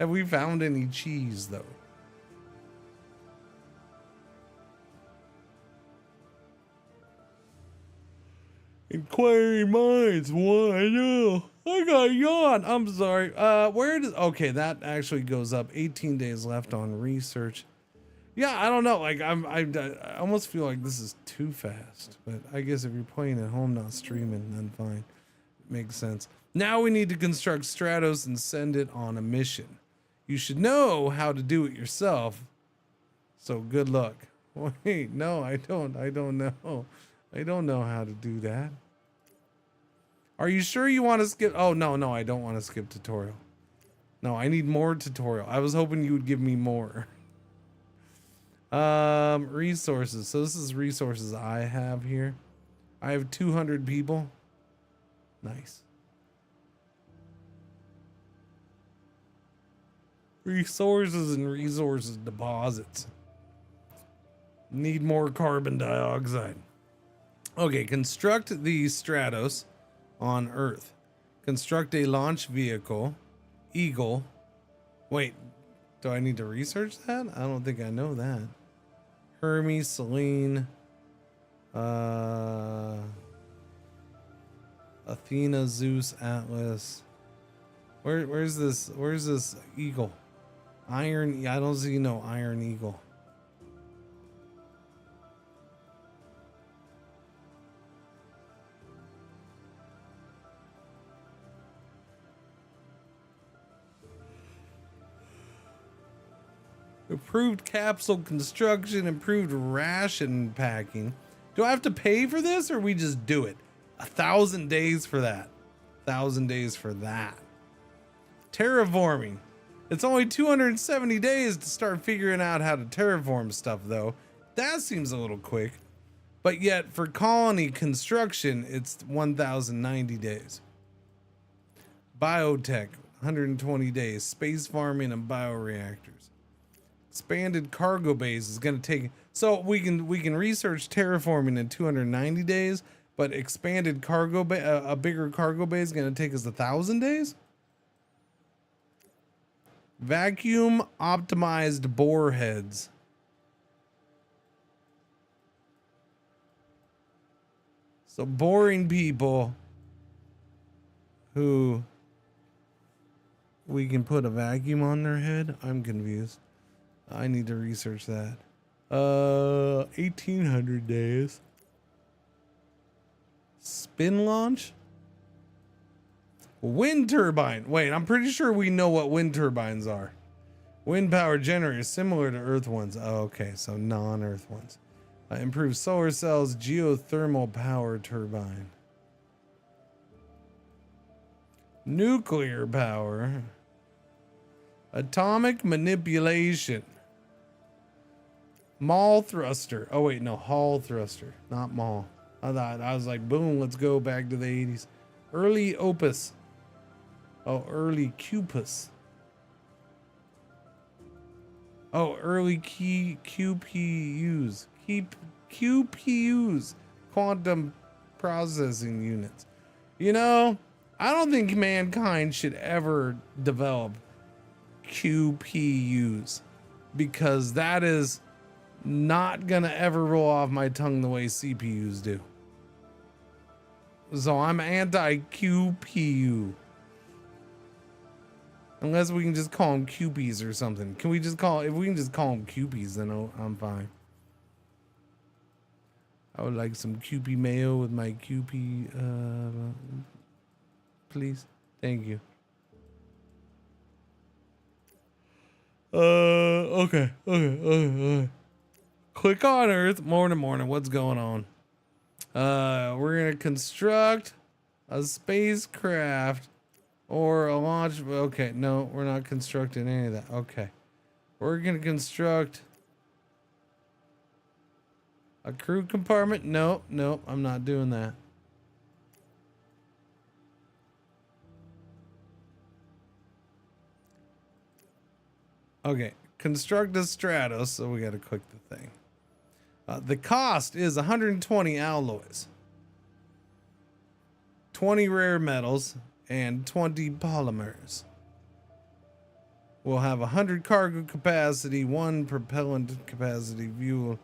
Have we found any cheese though? Inquiring minds, what I know. I got a yawn. I'm sorry. Where does, okay, that actually goes up. 18 days left on research. Yeah, I don't know. Like I almost feel like this is too fast, but I guess if you're playing at home, not streaming, then fine. Makes sense. Now we need to construct Stratos and send it on a mission. You should know how to do it yourself. So good luck. Wait, no, I don't know. I don't know how to do that. Are you sure you want to skip? Oh, no, I don't want to skip tutorial. No, I need more tutorial. I was hoping you would give me more. Resources. So this is resources I have here. I have 200 people. Nice. Resources and resources deposits. Need more carbon dioxide. Okay, construct the Stratos on Earth. Construct a launch vehicle. Eagle. Wait, do I need to research that? I don't think I know that. Hermes, Selene, Athena, Zeus, Atlas. Where's this eagle? Iron. I don't see no Iron Eagle. Improved capsule construction, improved ration packing. Do I have to pay for this or we just do it? 1,000 days for that. 1,000 days for that. Terraforming. It's only 270 days to start figuring out how to terraform stuff though. That seems a little quick. But yet for colony construction, it's 1,090 days. Biotech, 120 days. Space farming and bioreactors. Expanded cargo base is going to take, so we can research terraforming in 290 days, but expanded cargo a bigger cargo base is going to take us 1,000 days. Vacuum optimized bore heads. So boring people who we can put a vacuum on their head. I'm confused. I need to research that. 1,800 days. Spin launch? Wind turbine. Wait, I'm pretty sure we know what wind turbines are. Wind power generators similar to Earth ones. Oh, okay, so non-Earth ones. Improved solar cells, geothermal power turbine. Nuclear power. Atomic manipulation. Mall thruster. Oh wait, no, hall thruster, not mall. I was like, boom, let's go back to the 80s. Early opus. Oh, early cupus. Oh, early QPUs. QPUs. Quantum processing units. You know, I don't think mankind should ever develop QPUs because that is not gonna ever roll off my tongue the way CPUs do. So I'm anti-QPU. Unless we can just call them QPs or something. Can we just call, if we can just call them QPs, then I'm fine. I would like some QP mayo with my QP, please. Thank you. Okay. Click on Earth. Morning. What's going on? We're gonna construct a spacecraft or a launch. Okay, no, we're not constructing any of that. Okay, we're gonna construct a crew compartment. Nope, I'm not doing that. Okay, construct a Stratos. So we got to click the thing. The cost is 120 alloys, 20 rare metals, and 20 polymers. We'll have 100 cargo capacity, 1 propellant capacity, fuel.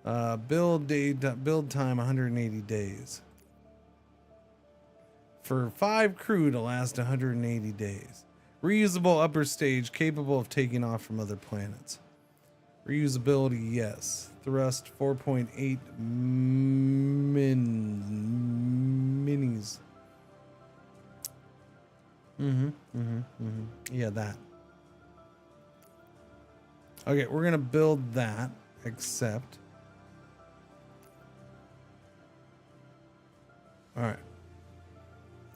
Build time 180 days. For 5 crew to last 180 days. Reusable upper stage capable of taking off from other planets. Reusability, yes. Thrust 4.8 minis. Yeah, that. Okay, we're gonna build that, accept. All right.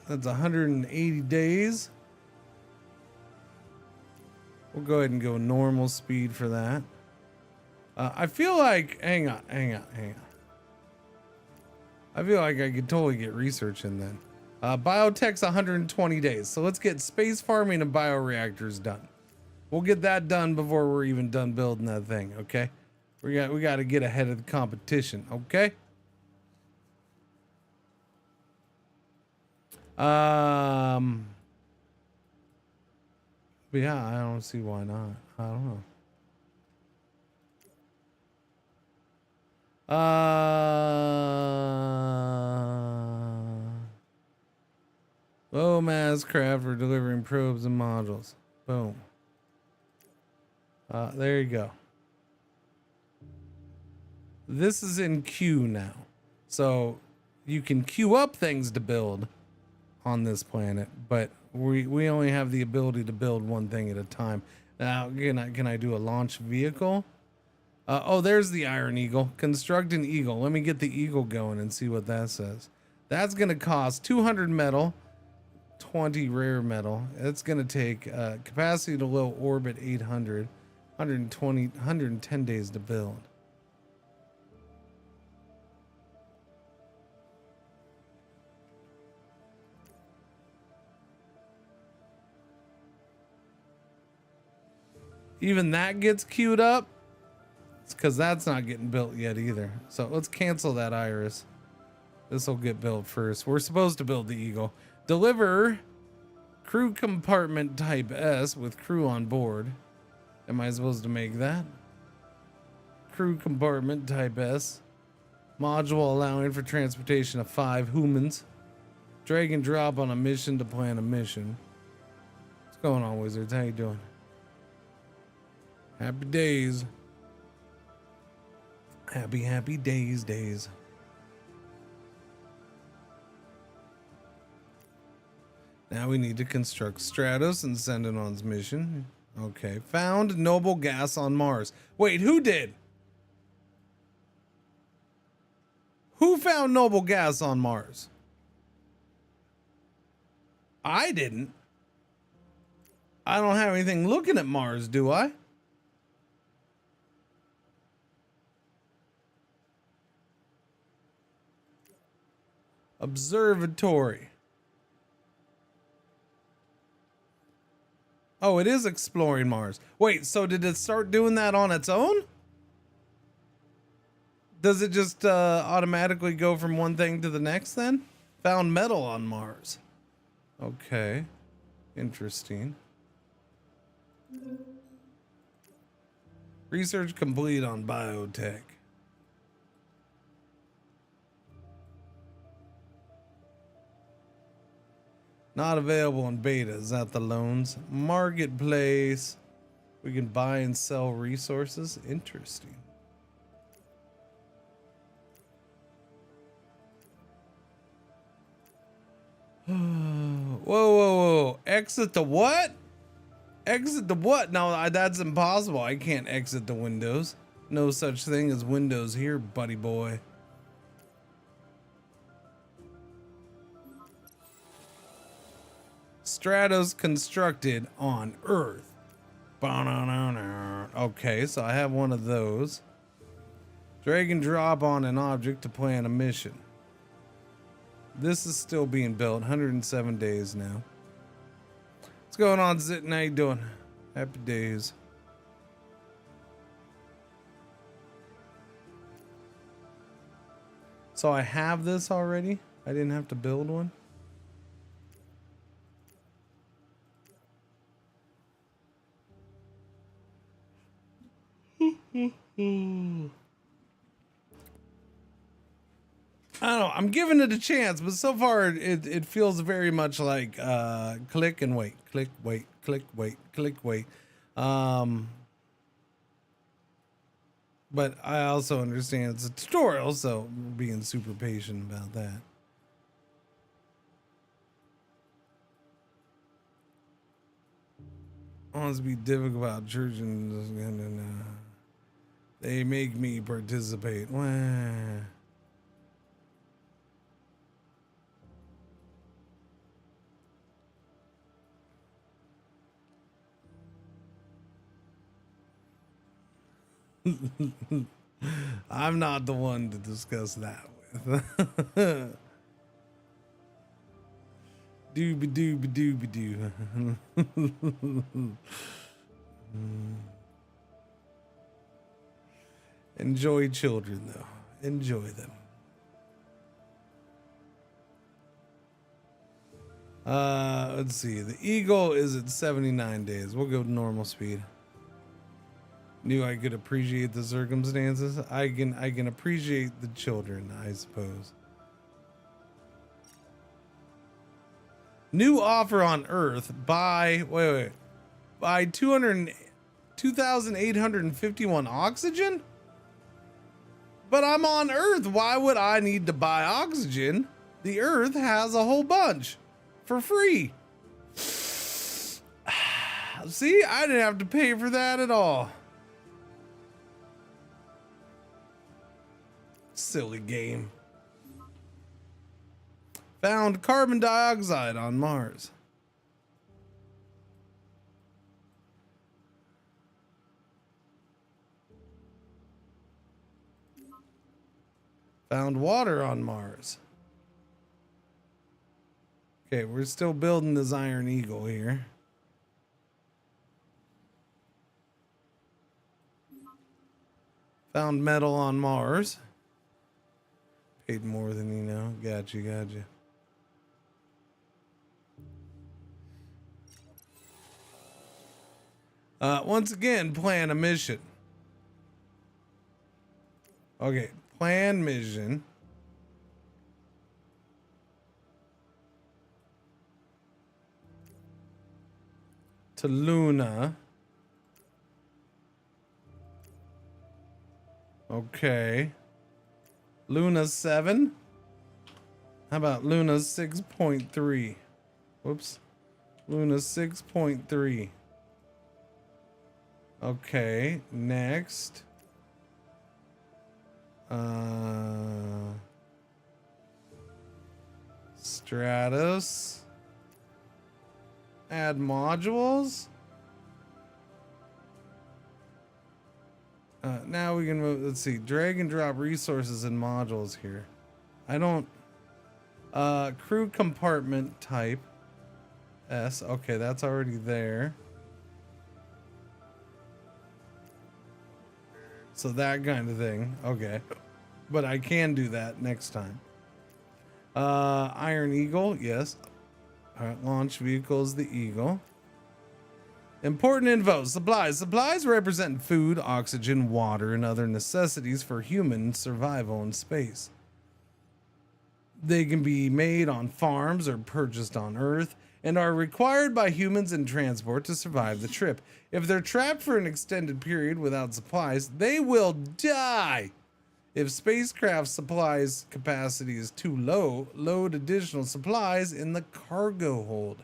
That's 180 days. We'll go ahead and go normal speed for that. I feel like, hang on. I feel like I could totally get research in then. Biotech's 120 days. So let's get space farming and bioreactors done. We'll get that done before we're even done building that thing, okay? We got to get ahead of the competition, okay? But yeah, I don't see why not. I don't know. Low mass craft for delivering probes and modules. Boom. There you go. This is in queue now. So you can queue up things to build on this planet, but we only have the ability to build one thing at a time. Now, can I do a launch vehicle? Oh, there's the Iron Eagle. Construct an Eagle. Let me get the Eagle going and see what that says. That's going to cost 200 metal, 20 rare metal. It's going to take capacity to low orbit 800, 120, 110 days to build. Even that gets queued up. It's because that's not getting built yet either. So let's cancel that Iris. This will get built first. We're supposed to build the Eagle. Deliver crew compartment type S with crew on board. Am I supposed to make that? Crew compartment type S. Module allowing for transportation of 5 humans. Drag and drop on a mission to plan a mission. What's going on, wizards? How you doing? Happy days. Happy days. Now we need to construct Stratos and send it on its mission. Okay. Found noble gas on Mars. Wait, who did? Who found noble gas on Mars? I didn't. I don't have anything looking at Mars, do I? Observatory. Oh, it is exploring Mars. Wait, so did it start doing that on its own? Does it just automatically go from one thing to the next then? Found metal on Mars. Okay. Interesting. Research complete on biotech. Not available in beta. Is that the loans? Marketplace. We can buy and sell resources. Interesting. Whoa. Exit the what? Exit the what? No, that's impossible. I can't exit the windows. No such thing as windows here, buddy boy. Stratos constructed on Earth. Okay, so I have one of those. Drag and drop on an object to plan a mission. This is still being built. 107 days now. What's going on, Zitten? How you doing? Happy days. So I have this already? I didn't have to build one? I don't know. I'm giving it a chance, but so far it feels very much like click and wait, click, wait, click, wait, click, wait. But I also understand it's a tutorial, so being super patient about that. Wants to be difficult about church and they make me participate. Wah. I'm not the one to discuss that with. Dooby dooby dooby doo. Enjoy children, though. Enjoy them. Let's see. The Eagle is at 79 days. We'll go normal speed. Knew I could appreciate the circumstances. I can appreciate the children, I suppose. New offer on Earth. Buy 2,851 oxygen? But I'm on Earth. Why would I need to buy oxygen? The Earth has a whole bunch for free. See, I didn't have to pay for that at all. Silly game. Found carbon dioxide on Mars. Found water on Mars. Okay, we're still building this Iron Eagle here. Found metal on Mars. Paid more than you know. Gotcha. Once again, plan a mission. Okay, plan mission. To Luna. Okay. Luna 7. How about Luna 6.3? Whoops. Luna 6.3. Okay, next. Stratos. Add modules. Now we can move, let's see, drag and drop resources and modules here. I don't, crew compartment type S. Okay, that's already there. So that kind of thing. Okay. But I can do that next time. Iron Eagle. Yes. All right. Launch vehicles, the Eagle. Important info. Supplies. Supplies represent food, oxygen, water, and other necessities for human survival in space. They can be made on farms or purchased on Earth and are required by humans in transport to survive the trip. If they're trapped for an extended period without supplies, they will die. If spacecraft supplies capacity is too low, load additional supplies in the cargo hold.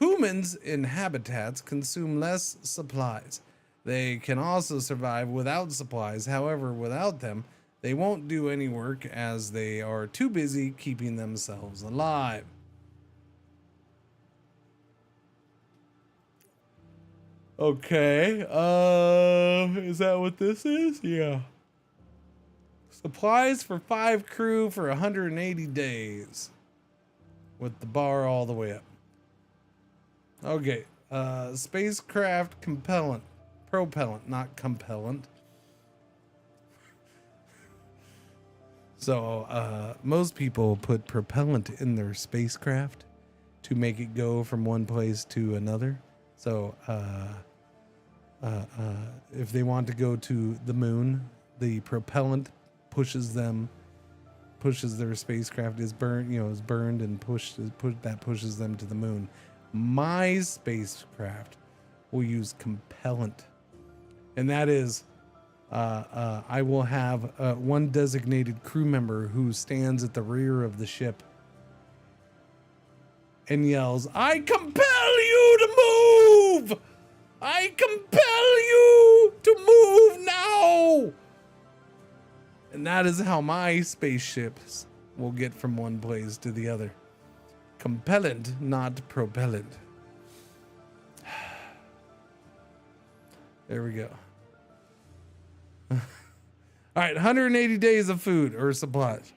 Humans in habitats consume less supplies. They can also survive without supplies. However, without them, they won't do any work as they are too busy keeping themselves alive. Okay, is that what this is? Yeah. Supplies for 5 crew for 180 days. With the bar all the way up. Okay, spacecraft propellant, not compellant. So, most people put propellant in their spacecraft to make it go from one place to another. So, if they want to go to the moon, the propellant pushes their spacecraft is burned and pushes them to the moon. My spacecraft will use compellant, and that is I will have one designated crew member who stands at the rear of the ship and yells, "I compel you to move! I compel you to move now!" And that is how my spaceships will get from one place to the other. Compellant, not propellant. There we go. All right, 180 days of food or supplies.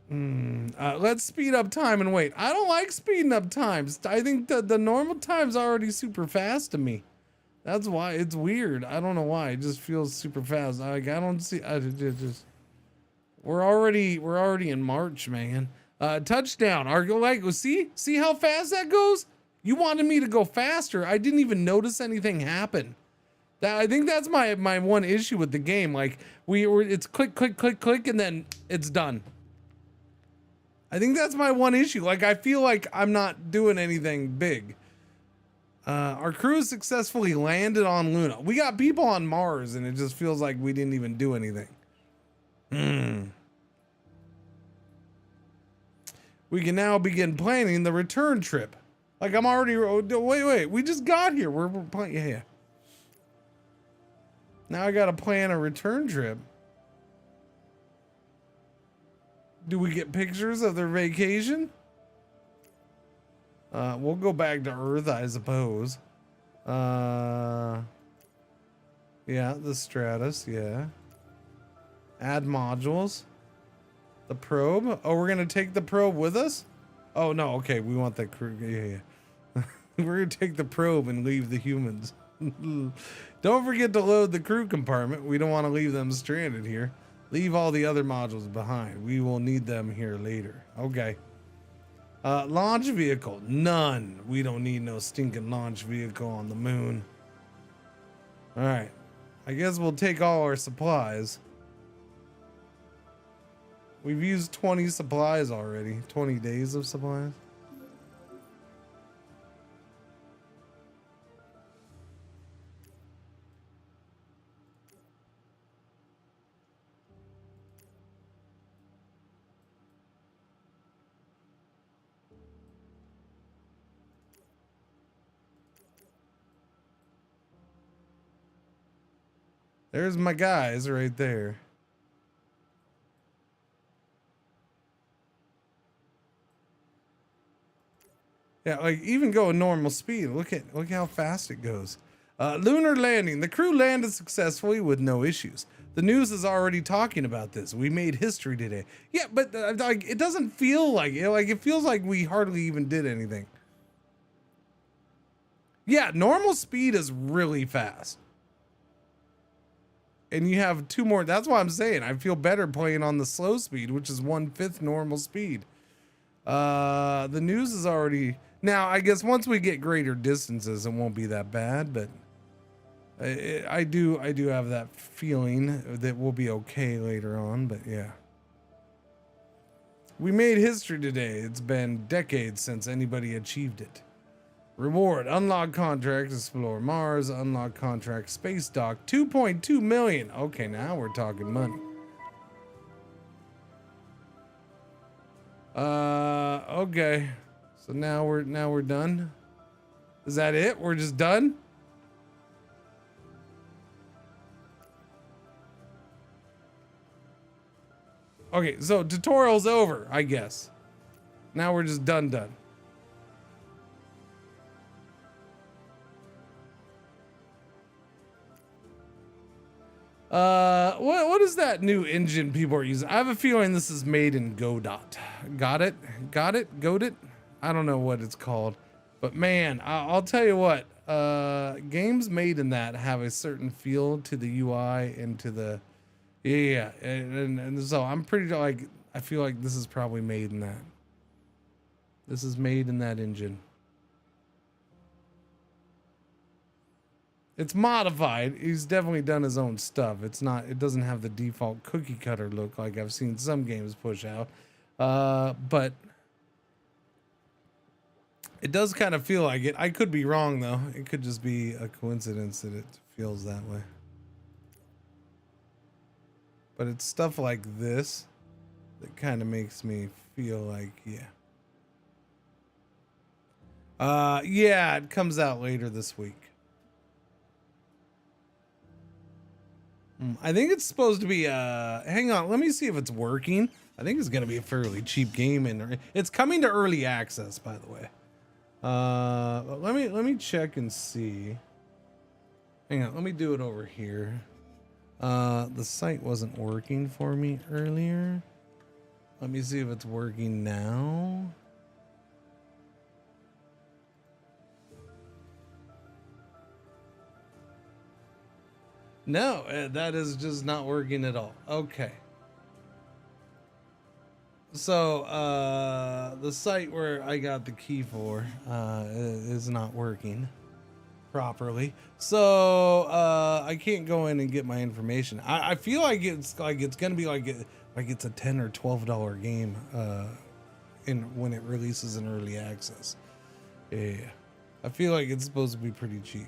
Let's speed up time and wait. I don't like speeding up times. I think the normal time's already super fast to me. That's why it's weird. I don't know why. It just feels super fast. Like I don't see. We're already in March, man. Touchdown. See how fast that goes? You wanted me to go faster. I didn't even notice anything happen. I think that's my one issue with the game. Like it's click, click, click, click, and then it's done. I think that's my one issue. Like I feel like I'm not doing anything big. Our crew successfully landed on Luna. We got people on Mars, and it just feels like we didn't even do anything. We can now begin planning the return trip. Like I'm already. Wait. We just got here. We're playing. Yeah. Now I gotta plan a return trip. Do we get pictures of their vacation? We'll go back to Earth, I suppose. Yeah, the Stratus, yeah. Add modules. The probe. Oh, we're gonna take the probe with us? Oh no, okay, we want the crew. Yeah. We're gonna take the probe and leave the humans. Don't forget to load the crew compartment. We don't want to leave them stranded here. Leave all the other modules behind. We will need them here later. Okay. Launch vehicle. None. We don't need no stinking launch vehicle on the moon. All right. I guess we'll take all our supplies. We've used 20 supplies already. 20 days of supplies. There's my guys right there. Yeah, like even going normal speed. Look how fast it goes. Lunar landing. The crew landed successfully with no issues. The news is already talking about this. We made history today. Yeah, but like it doesn't feel like it. Like it feels like we hardly even did anything. Yeah, normal speed is really fast. And you have two more. That's why I'm saying I feel better playing on the slow speed, which is 1/5 normal speed. The news is already now. I guess once we get greater distances, it won't be that bad. But I do have that feeling that we'll be okay later on. But yeah, we made history today. It's been decades since anybody achieved it. Reward, unlock contract, explore Mars, unlock contract, space dock, 2.2 million. Okay, now we're talking money. Okay. So now we're done. Is that it? We're just done? Okay, so tutorial's over, I guess. Now we're just done. What is that new engine people are using? I have a feeling this is made in Godot. Got it? I don't know what it's called, but man, I'll tell you what, games made in that have a certain feel to the UI and to the, yeah. And so I'm pretty like, I feel like this is probably made in that. This is made in that engine. It's modified. He's definitely done his own stuff. It doesn't have the default cookie cutter look like I've seen some games push out. But it does kind of feel like it. I could be wrong though. It could just be a coincidence that it feels that way. But it's stuff like this that kind of makes me feel like, yeah. Yeah, it comes out later this week. I think it's supposed to be hang on, let me see if it's working. I think it's gonna be a fairly cheap game, and it's coming to early access, by the way. Let me check and see. Hang on, let me do it over here. The site wasn't working for me earlier. Let me see if it's working now. No, that is just not working at all. Okay. So, the site where I got the key for, is not working properly. So, I can't go in and get my information. I feel like it's gonna be like it's a $10 or $12 game, when it releases in early access. Yeah. I feel like it's supposed to be pretty cheap,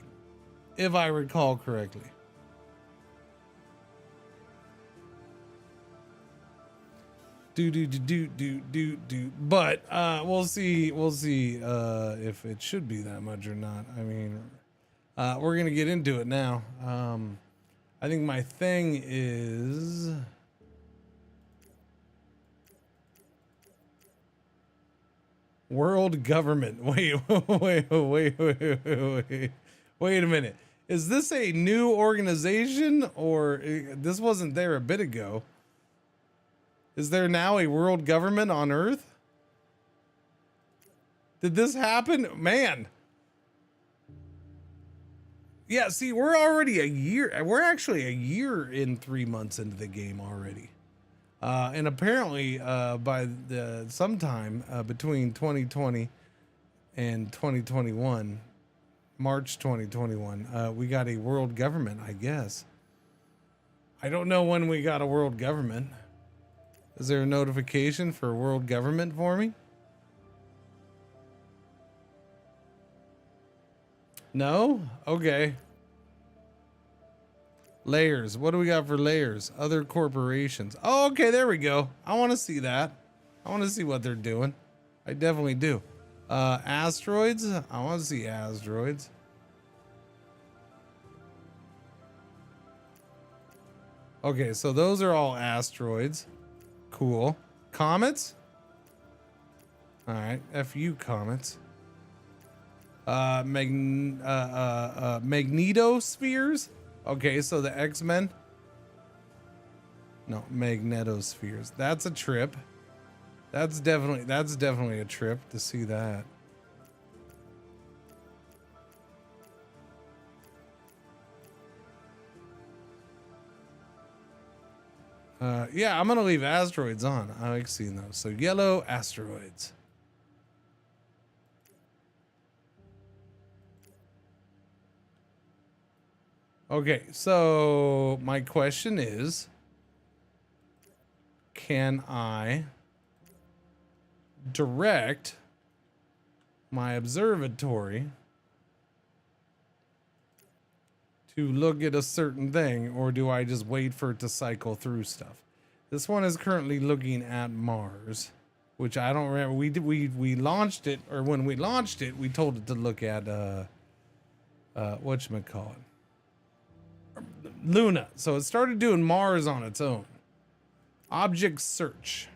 if I recall correctly. But we'll see if it should be that much or not. I mean, we're gonna get into it now. I think my thing is world government. Wait a minute. Is this a new organization, or this wasn't there a bit ago? Is there now a world government on Earth? Did this happen? Man. Yeah, see, we're already a year. We're actually a year and 3 months into the game already. And apparently, by the sometime between 2020 and 2021, March 2021, we got a world government, I guess. I don't know when we got a world government. Is there a notification for world government for me? No? Okay. Layers. What do we got for layers? Other corporations. Oh, okay, there we go. I want to see that. I want to see what they're doing. I definitely do. Asteroids. I want to see asteroids. Okay, so those are all asteroids. Cool. Comets? Alright, FU comets. Magnetospheres? Okay, so the X-Men? No, magnetospheres. That's a trip. That's definitely a trip to see that. Yeah, I'm gonna leave asteroids on. I like seeing those. So yellow asteroids. Okay, so my question is, can I direct my observatory to look at a certain thing, or do I just wait for it to cycle through stuff? This one is currently looking at Mars, which I don't remember. We launched it, or when we launched it, we told it to look at whatchamacallit? Luna. So it started doing Mars on its own. Object search.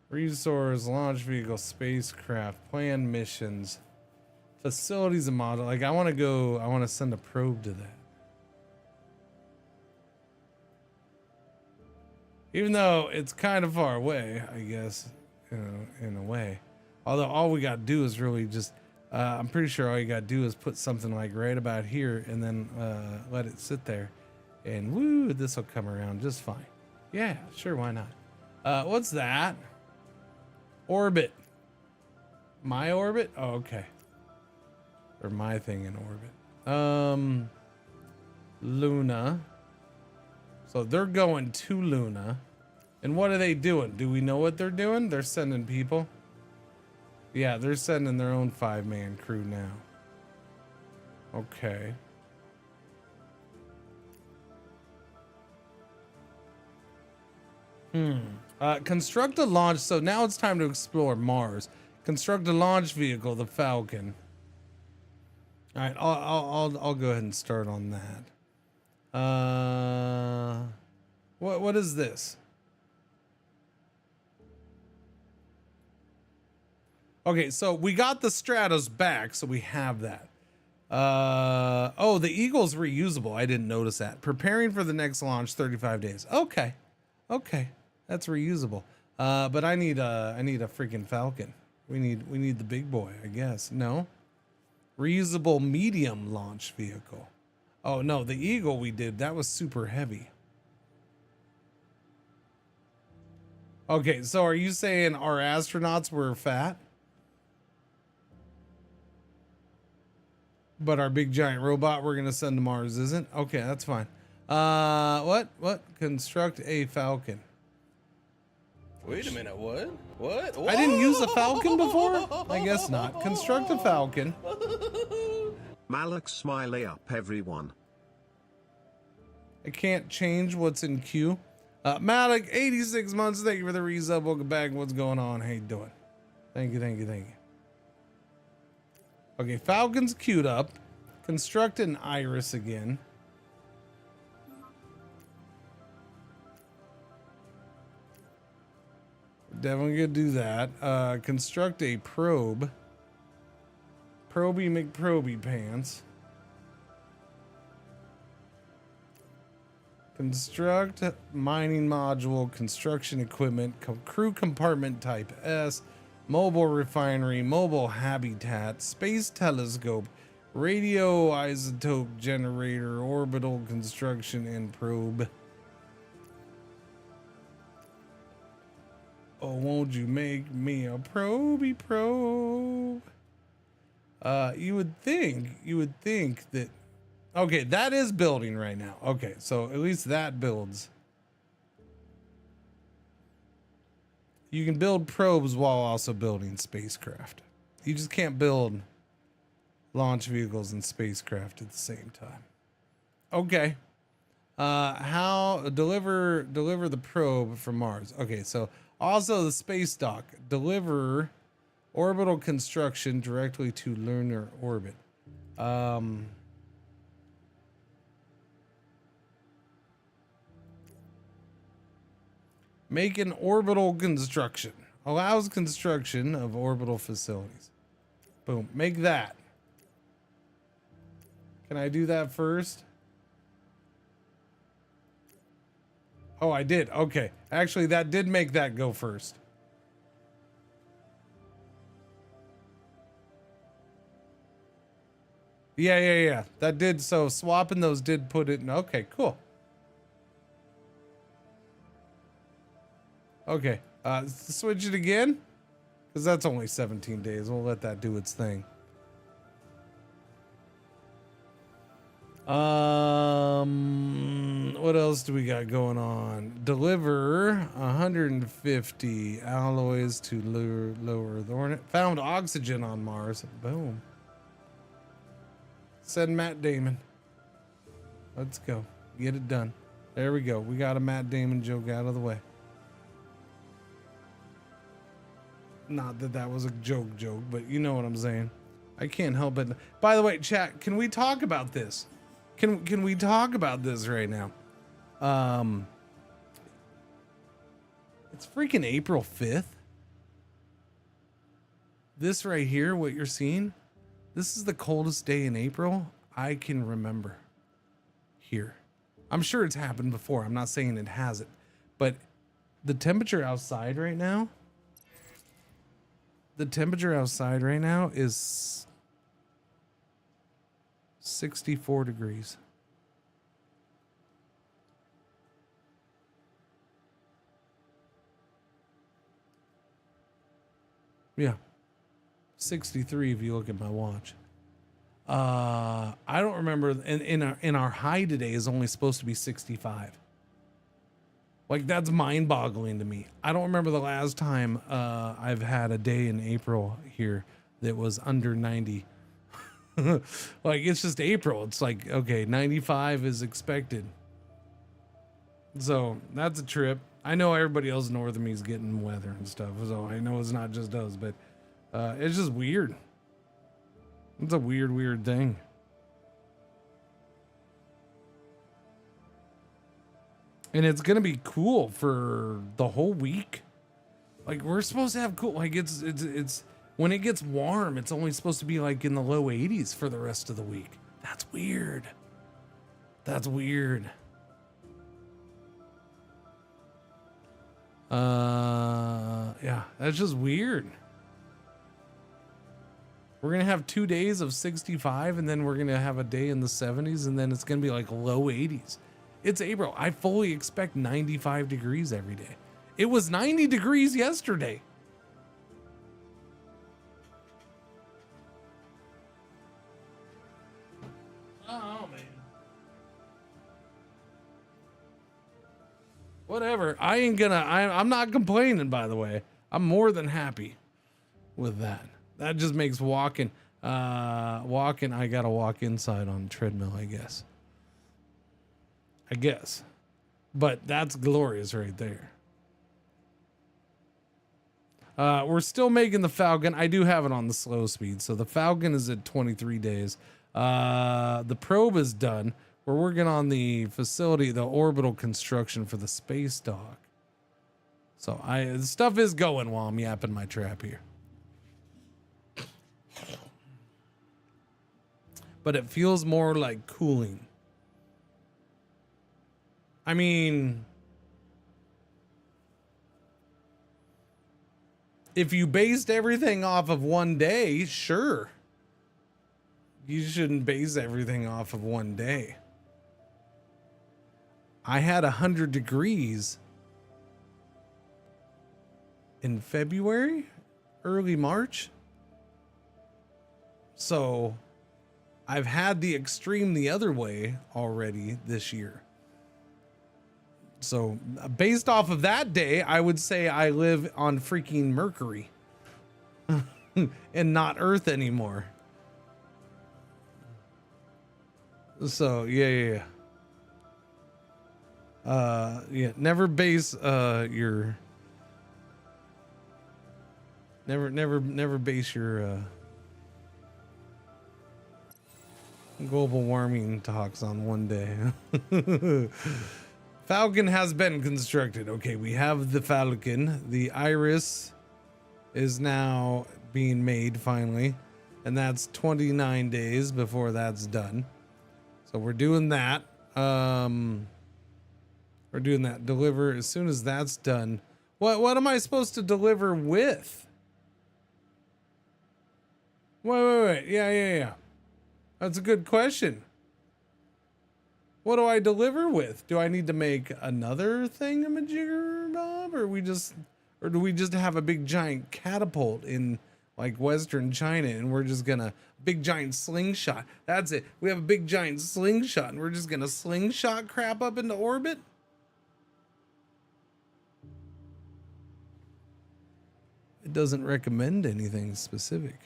Resource, launch vehicle, spacecraft, planned missions, facilities and model. Like I want to send a probe to that. Even though it's kind of far away, I guess, in a way. Although all we got to do is really just, I'm pretty sure all you got to do is put something like right about here and then let it sit there. And woo, this will come around just fine. Yeah, sure, why not? What's that? Orbit. My orbit? Oh, okay. Or my thing in orbit. Luna. So they're going to Luna. And what are they doing? Do we know what they're doing? They're sending people. Yeah, they're sending their own 5-man crew now. Okay. Construct a launch. So now it's time to explore Mars. Construct a launch vehicle, the Falcon. All right, I'll go ahead and start on that. What is this? Okay, so we got the Stratos back, so we have that. Oh, the Eagle's reusable. I didn't notice that. Preparing for the next launch, 35 days. Okay, that's reusable. But I need a freaking Falcon. We need the big boy, I guess. No? Reusable medium launch vehicle. Oh no, the Eagle we did, that was super heavy. Okay, so are you saying our astronauts were fat? But our big giant robot we're gonna send to Mars isn't? Okay, that's fine. What? Construct a Falcon. Wait a minute, what? What? I didn't use a Falcon before? I guess not. Construct a Falcon. Malak smiley up everyone. I can't change what's in queue. Malik, 86 months. Thank you for the resub. Welcome back. What's going on? How you doing? Thank you. Okay, Falcon's queued up. Construct an iris again. Definitely gonna do that. Construct a probe. Proby McProby pants. Construct mining module, construction equipment, crew compartment type S, mobile refinery, mobile habitat, space telescope, radioisotope generator, orbital construction, and probe. Oh, won't you make me a proby probe? You would think that. Okay, that is building right now. Okay, so at least that builds. You can build probes while also building spacecraft. You just can't build launch vehicles and spacecraft at the same time. Okay. How deliver the probe from Mars. Okay, so also the space dock. Deliver orbital construction directly to lunar orbit. Make an orbital construction. Allows construction of orbital facilities. Boom. Make that. Can I do that first? Oh, I did. Okay. Actually, that did make that go first. Yeah. That did. So swapping those did put it in. Okay, cool. Okay, switch it again, because that's only 17 days. We'll let that do its thing. What else do we got going on? Deliver 150 alloys to lower Earth orbit. Found oxygen on Mars. Boom. Send Matt Damon. Let's go. Get it done. There we go. We got a Matt Damon joke out of the way. Not that that was a joke, but you know what I'm saying. I can't help it. By the way, chat, can we talk about this? Can we talk about this right now? It's freaking April 5th. This right here, what you're seeing, this is the coldest day in April I can remember here. I'm sure it's happened before. I'm not saying it hasn't, but the temperature outside right now, is 64 degrees. Yeah. 63 if you look at my watch. I don't remember, in our high today is only supposed to be 65. Like, that's mind-boggling to me. I don't remember the last time I've had a day in April here that was under 90. Like, it's just April. It's like, okay, 95 is expected. So that's a trip. I know everybody else north of me is getting weather and stuff, so I know it's not just us, but it's just weird. It's a weird thing. And it's gonna be cool for the whole week. Like, we're supposed to have cool, like, it's when it gets warm, it's only supposed to be like in the low 80s for the rest of the week. That's weird. Yeah, that's just weird. We're going to have 2 days of 65, and then we're going to have a day in the 70s, and then it's going to be like low 80s. It's April. I fully expect 95 degrees every day. It was 90 degrees yesterday. Oh, man. Whatever. I'm not complaining, by the way. I'm more than happy with that. That just makes walking, I gotta walk inside on a treadmill, I guess. But that's glorious right there. We're still making the Falcon. I do have it on the slow speed. So the Falcon is at 23 days. The probe is done. We're working on the facility, the orbital construction for the space dock. So the stuff is going while I'm yapping my trap here. But it feels more like cooling. I mean, if you based everything off of one day, sure. You shouldn't base everything off of one day. I had 100 degrees in February, early March. So I've had the extreme the other way already this year. So based off of that day, I would say I live on freaking Mercury and not Earth anymore. So yeah. Never base never base your global warming talks on one day. Falcon has been constructed. Okay, we have the Falcon. The Iris is now being made finally, and that's 29 days before that's done. So we're doing that. We're doing that. Deliver as soon as that's done. What am I supposed to deliver with? Wait. Yeah. That's a good question. What do I deliver with? Do I need to make another thingamajigger, Bob? Or do we just have a big giant catapult in like Western China and we're just gonna big giant slingshot? That's it. We have a big giant slingshot and we're just gonna slingshot crap up into orbit? It doesn't recommend anything specific.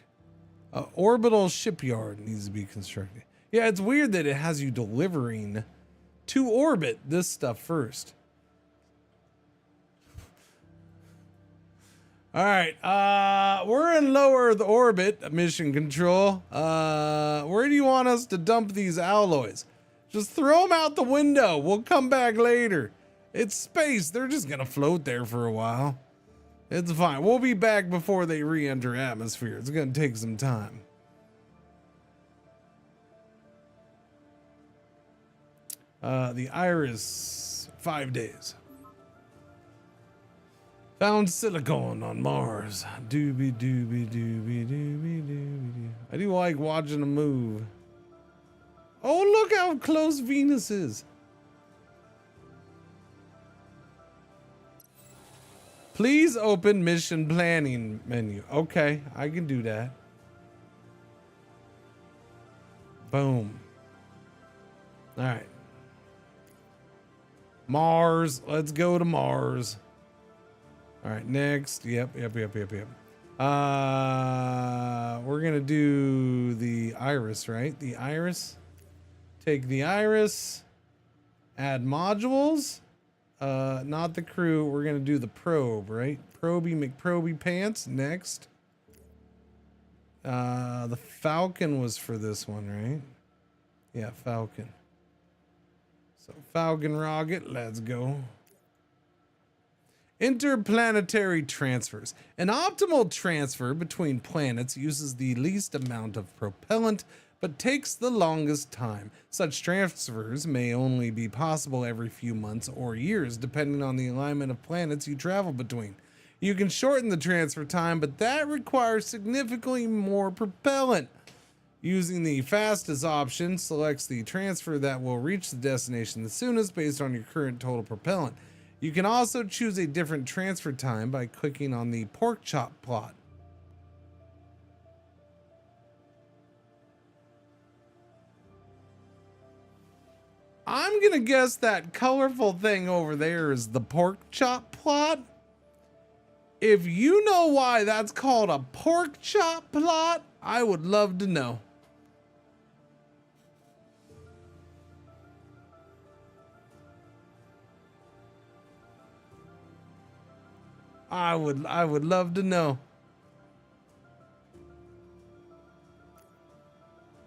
Orbital shipyard needs to be constructed. Yeah, it's weird that it has you delivering to orbit this stuff first. All right, we're in low Earth orbit, mission control. Where do you want us to dump these alloys? Just throw them out the window. We'll come back later. It's space. They're just gonna float there for a while. It's fine. We'll be back before they re-enter atmosphere. It's gonna take some time. The Iris, 5 days. Found silicon on Mars. Doobie. I do like watching them move. Oh, look how close Venus is. Please open mission planning menu. Okay, I can do that. Boom. All right. Mars. Let's go to Mars. All right, next. Yep. We're gonna do the Iris, right? The Iris. Take the Iris. Add modules. Not the crew. We're gonna do the probe, right? Proby McProby pants. Next. The Falcon was for this one, right? Yeah, Falcon. So Falcon rocket, let's go. Interplanetary transfers. An optimal transfer between planets uses the least amount of propellant, but takes the longest time. Such transfers may only be possible every few months or years, depending on the alignment of planets you travel between. You can shorten the transfer time, but that requires significantly more propellant. Using the fastest option selects the transfer that will reach the destination the soonest based on your current total propellant. You can also choose a different transfer time by clicking on the pork chop plot. I'm gonna guess that colorful thing over there is the pork chop plot. If you know why that's called a pork chop plot, I would love to know. I would love to know.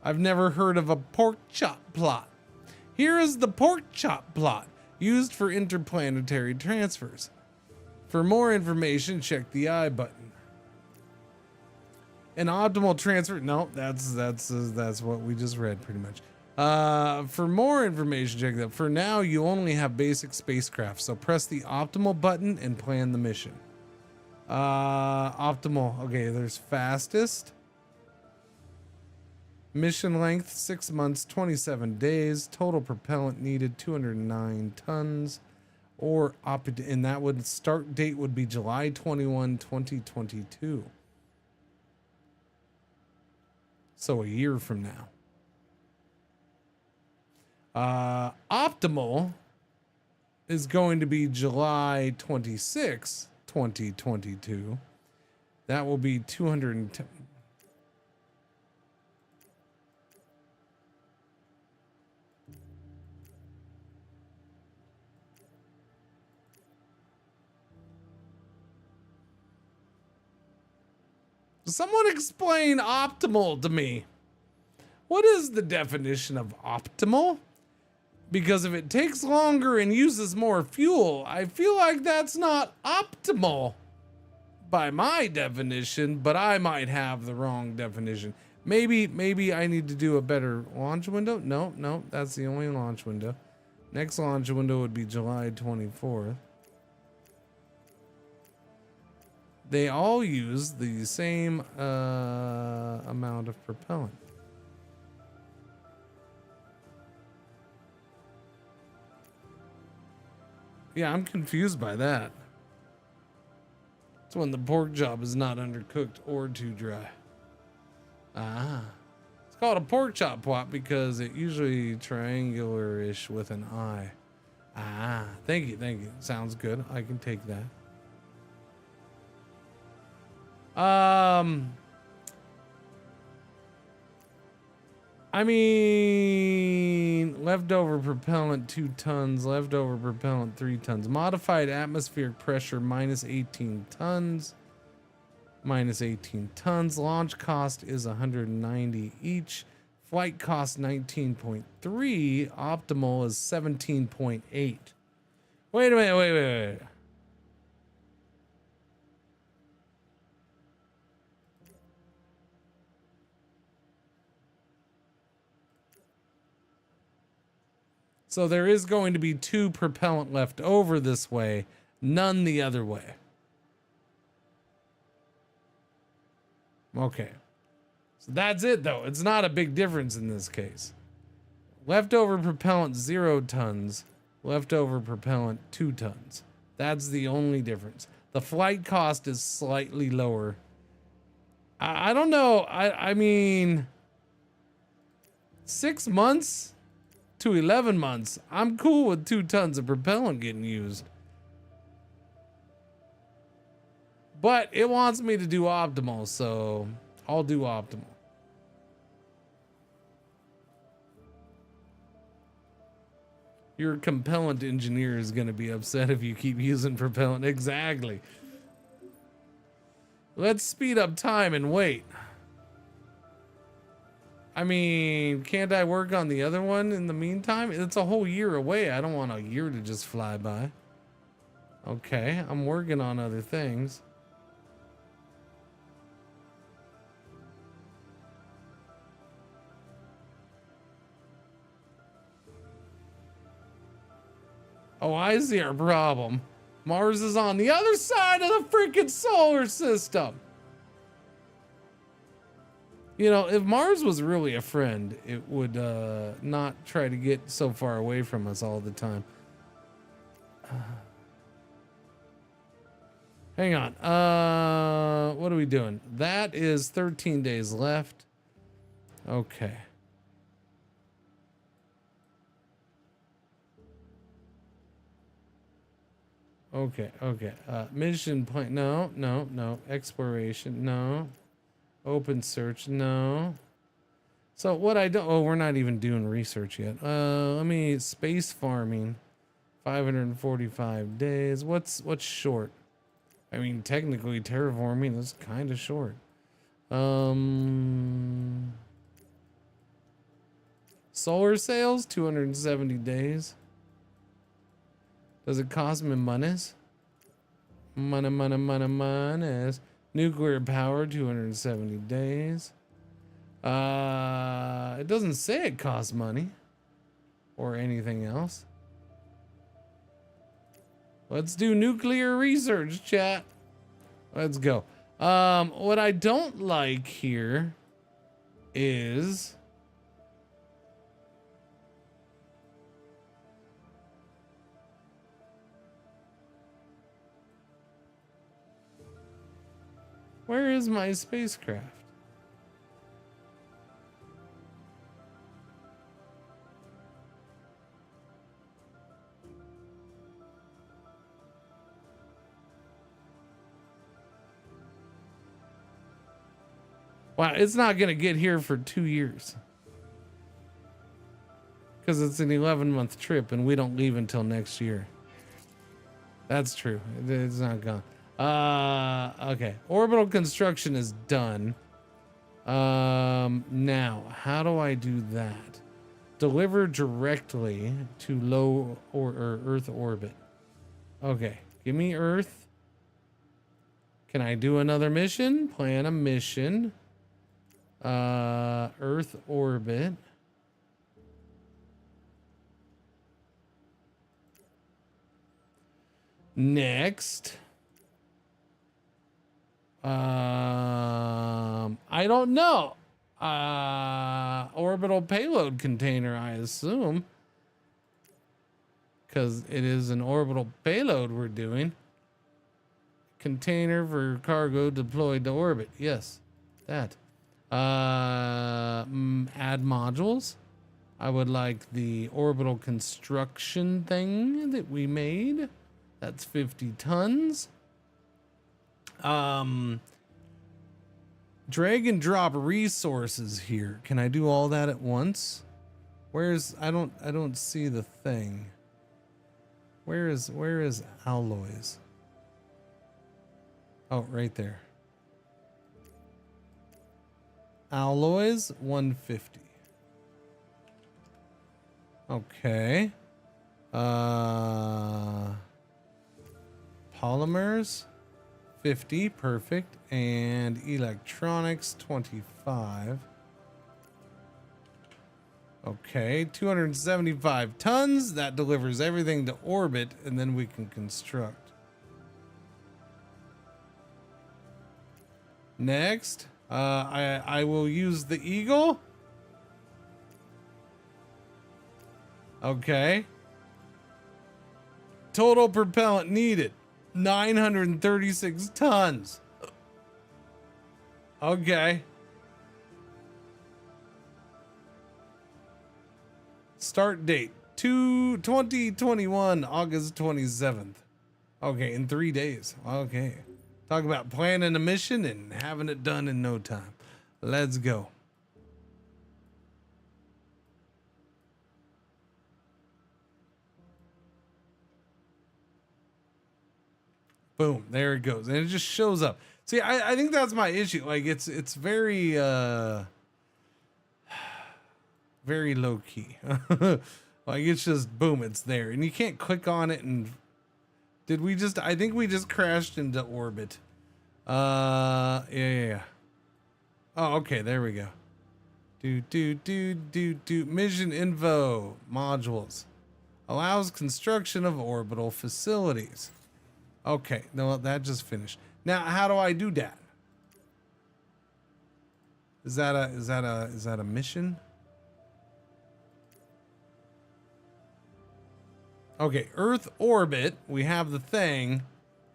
I've never heard of a pork chop plot. Here is the pork chop plot used for interplanetary transfers. For more information, check the I button. An optimal transfer. No, that's what we just read pretty much. For more information, check that. For now, you only have basic spacecraft, so press the optimal button and plan the mission. Optimal. Okay, there's fastest. Mission length 6 months, 27 days. Total propellant needed 209 tons. And that would start date would be July 21, 2022. So a year from now. Optimal is going to be July 26, 2022. That will be 210. Someone explain optimal to me. What is the definition of optimal? Because if it takes longer and uses more fuel, I feel like that's not optimal by my definition, but I might have the wrong definition. Maybe I need to do a better launch window. No, that's the only launch window. Next launch window would be July 24th. They all use the same amount of propellant. Yeah, I'm confused by that. It's when the pork chop is not undercooked or too dry. It's called a pork chop plot because it usually triangular-ish with an eye. Thank you. Sounds good. I can take that. I mean, leftover propellant 2 tons, leftover propellant 3 tons, modified atmospheric pressure minus 18 tons, minus 18 tons. Launch cost is 190 each. Flight cost 19.3. Optimal is 17.8. Wait a minute. Wait. So there is going to be 2 propellant left over this way, none the other way. Okay. So that's it though. It's not a big difference in this case. Leftover propellant 0 tons, leftover propellant 2 tons. That's the only difference. The flight cost is slightly lower. I don't know. I mean, 6 months to 11 months. I'm cool with 2 tons of propellant getting used. But it wants me to do optimal, so I'll do optimal. Your compellant engineer is going to be upset if you keep using propellant. Exactly. Let's speed up time and wait. I mean, can't I work on the other one in the meantime? It's a whole year away. I don't want a year to just fly by. Okay, I'm working on other things. Oh, I see our problem. Mars is on the other side of the freaking solar system. You know, if Mars was really a friend, it would not try to get so far away from us all the time. Hang on. What are we doing? That is 13 days left. Okay. Okay. Mission point. No. Exploration. No. Open search. No. So what I do? Oh, we're not even doing research yet. Let me space farming. 545 days. What's short? I mean, technically terraforming is kind of short. Solar sails, 270 days. Does it cost me monies? Monies. Nuclear power, 270 days. It doesn't say it costs money or anything else. Let's do nuclear research, chat. Let's go. What I don't like here is where is my spacecraft? Wow, it's not going to get here for 2 years. Because it's an 11-month trip and we don't leave until next year. That's true. It's not gone. Okay. Orbital construction is done. Now, how do I do that? Deliver directly to low or Earth orbit. Okay. Give me Earth. Can I do another mission? Plan a mission. Earth orbit. Next. I don't know. Orbital payload container, I assume. Because it is an orbital payload we're doing. Container for cargo deployed to orbit. Yes, that. Add modules. I would like the orbital construction thing that we made. That's 50 tons. Drag and drop resources here. Can I do all that at once? Where's I don't see the thing. Where is alloys? Oh, right there. Alloys 150. Okay. Polymers 50, perfect. And electronics 25. Okay, 275 tons. That delivers everything to orbit, and then we can construct. Next, I will use the Eagle. Okay. Total propellant needed 936 tons. Okay. Start date 2021 August 27th. Okay, in 3 days. Okay. Talk about planning a mission and having it done in no time. Let's go. Boom, there it goes. And it just shows up. See, I think that's my issue. Like it's very very low key. Like it's just boom, it's there. And you can't click on it and I think we just crashed into orbit. Yeah. Oh, okay, there we go. Mission info modules. Allows construction of orbital facilities. Okay, no, that just finished. Now, how do I do that? Is that a mission? Okay, Earth orbit. We have the thing.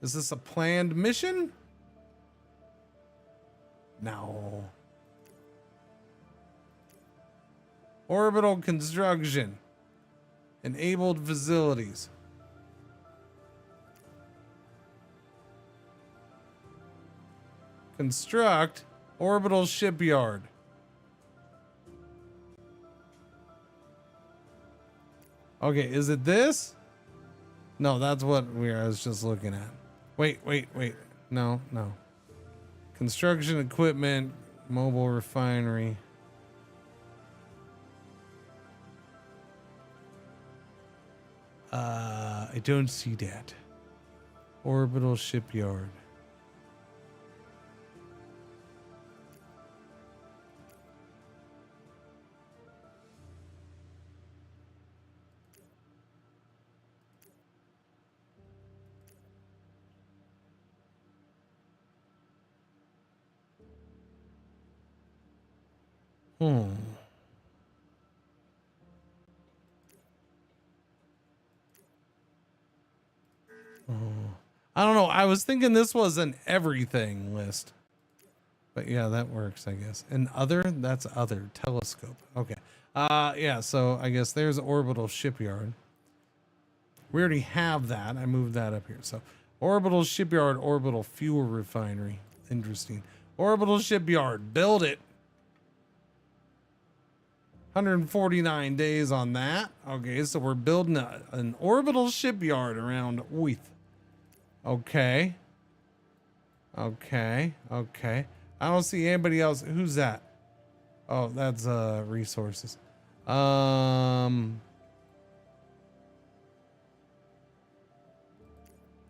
Is this a planned mission? No. Orbital construction. Enabled facilities. Construct orbital shipyard. Okay, is it this? No, that's what I was just looking at. Wait. No. Construction equipment, mobile refinery. I don't see that. Orbital shipyard. I don't know. I was thinking this was an everything list. But yeah, that works, I guess. And other, that's other. Telescope. Okay. Yeah, so I guess there's orbital shipyard. We already have that. I moved that up here. So orbital shipyard, orbital fuel refinery. Interesting. Orbital shipyard. Build it. 149 days on that. Okay, so we're building an orbital shipyard around Oith. Okay. I don't see anybody else. Who's that? Oh, that's resources.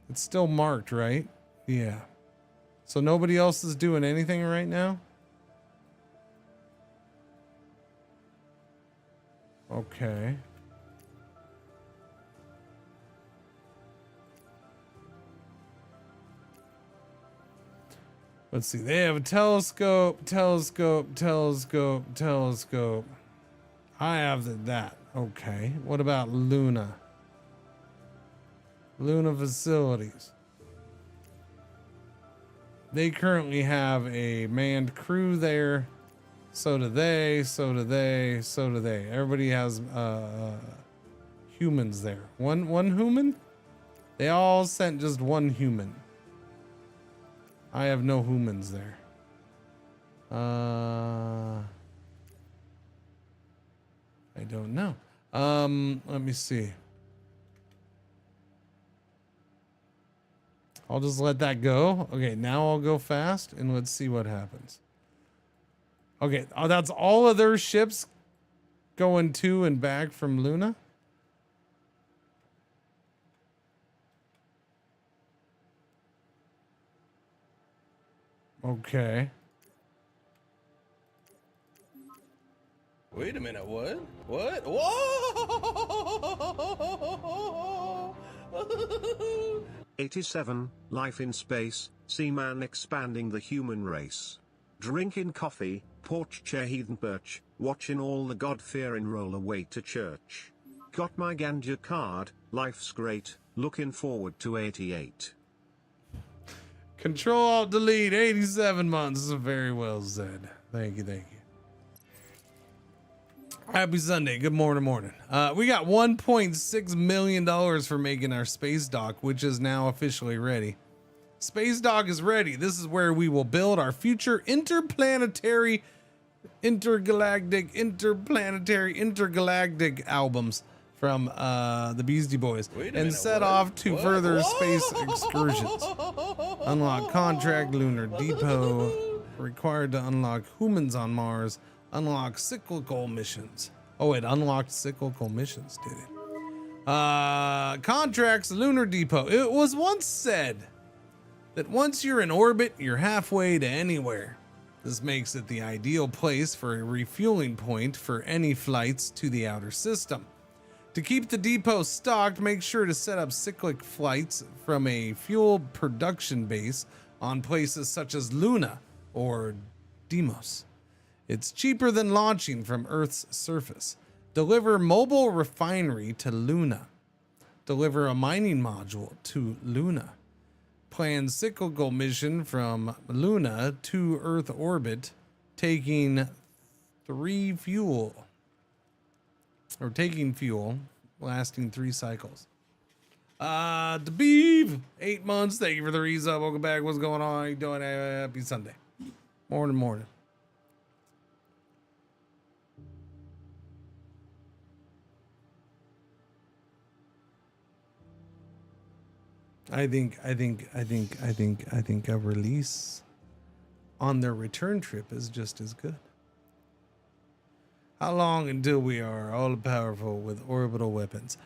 It's still marked, right? Yeah. So nobody else is doing anything right now? Okay. Let's see. They have a telescope. I have that. Okay. What about Luna? Luna facilities. They currently have a manned crew there. So do they. Everybody has humans there. One human? They all sent just one human. I have no humans there. I don't know. Let me see. I'll just let that go. Okay, now I'll go fast and let's see what happens. Okay, oh, that's all of their ships going to and back from Luna? Okay. Wait a minute, what? What? Whoa! 87, Life in Space, Seaman expanding the human race. Drinking coffee, porch chair heathen perch, watching all the God-fearing roll away to church. Got my ganja card, life's great, looking forward to 88. Control-Alt-Delete, 87 months. Very well said. Thank you. Happy Sunday. Good morning. We got $1.6 million for making our space dock, which is now officially ready. Space dock is ready. This is where we will build our future intergalactic albums from the Beastie Boys and set off to further space excursions. Unlock contract lunar depot required to unlock humans on Mars. Unlock cyclical missions. Oh, it unlocked cyclical missions, did it? Contracts lunar depot. It was once said that once you're in orbit, you're halfway to anywhere. This makes it the ideal place for a refueling point for any flights to the outer system. To keep the depot stocked, make sure to set up cyclic flights from a fuel production base on places such as Luna or Deimos. It's cheaper than launching from Earth's surface. Deliver mobile refinery to Luna. Deliver a mining module to Luna. Plan cyclical mission from Luna to Earth orbit, taking fuel, lasting 3 cycles. The Beeve, 8 months. Thank you for the resub. Welcome back. What's going on? How you doing? Happy Sunday. Morning. I think a release on their return trip is just as good. How long until we are all powerful with orbital weapons?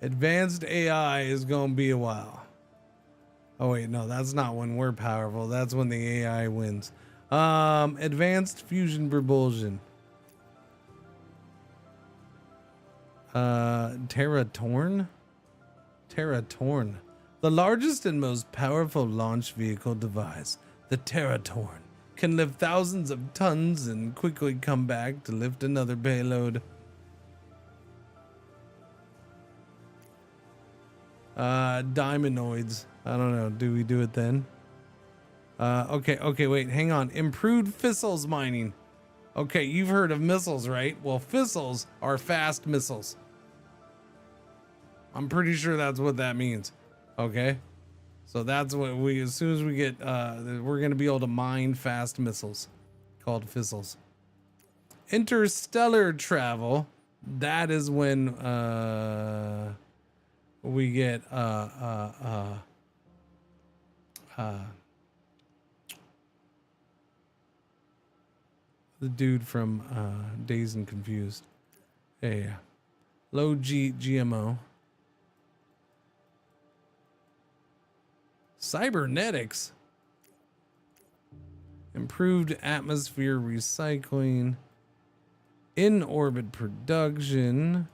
Advanced AI is going to be a while. Oh wait, no, that's not when we're powerful. That's when the AI wins. Advanced fusion propulsion. Terratorn. The largest and most powerful launch vehicle device, the Terratorn, can lift thousands of tons and quickly come back to lift another payload. Diamondoids. I don't know. Do we do it then? Okay, wait, hang on. Improved fissils mining. Okay, you've heard of missiles, right? Well, fissils are fast missiles. I'm pretty sure that's what that means. Okay. So that's what as soon as we get, we're going to be able to mine fast missiles called fissils. Interstellar travel. That is when, we get, the dude from Dazed and Confused. Yeah. Low GMO. Cybernetics. Improved atmosphere recycling. In-orbit production.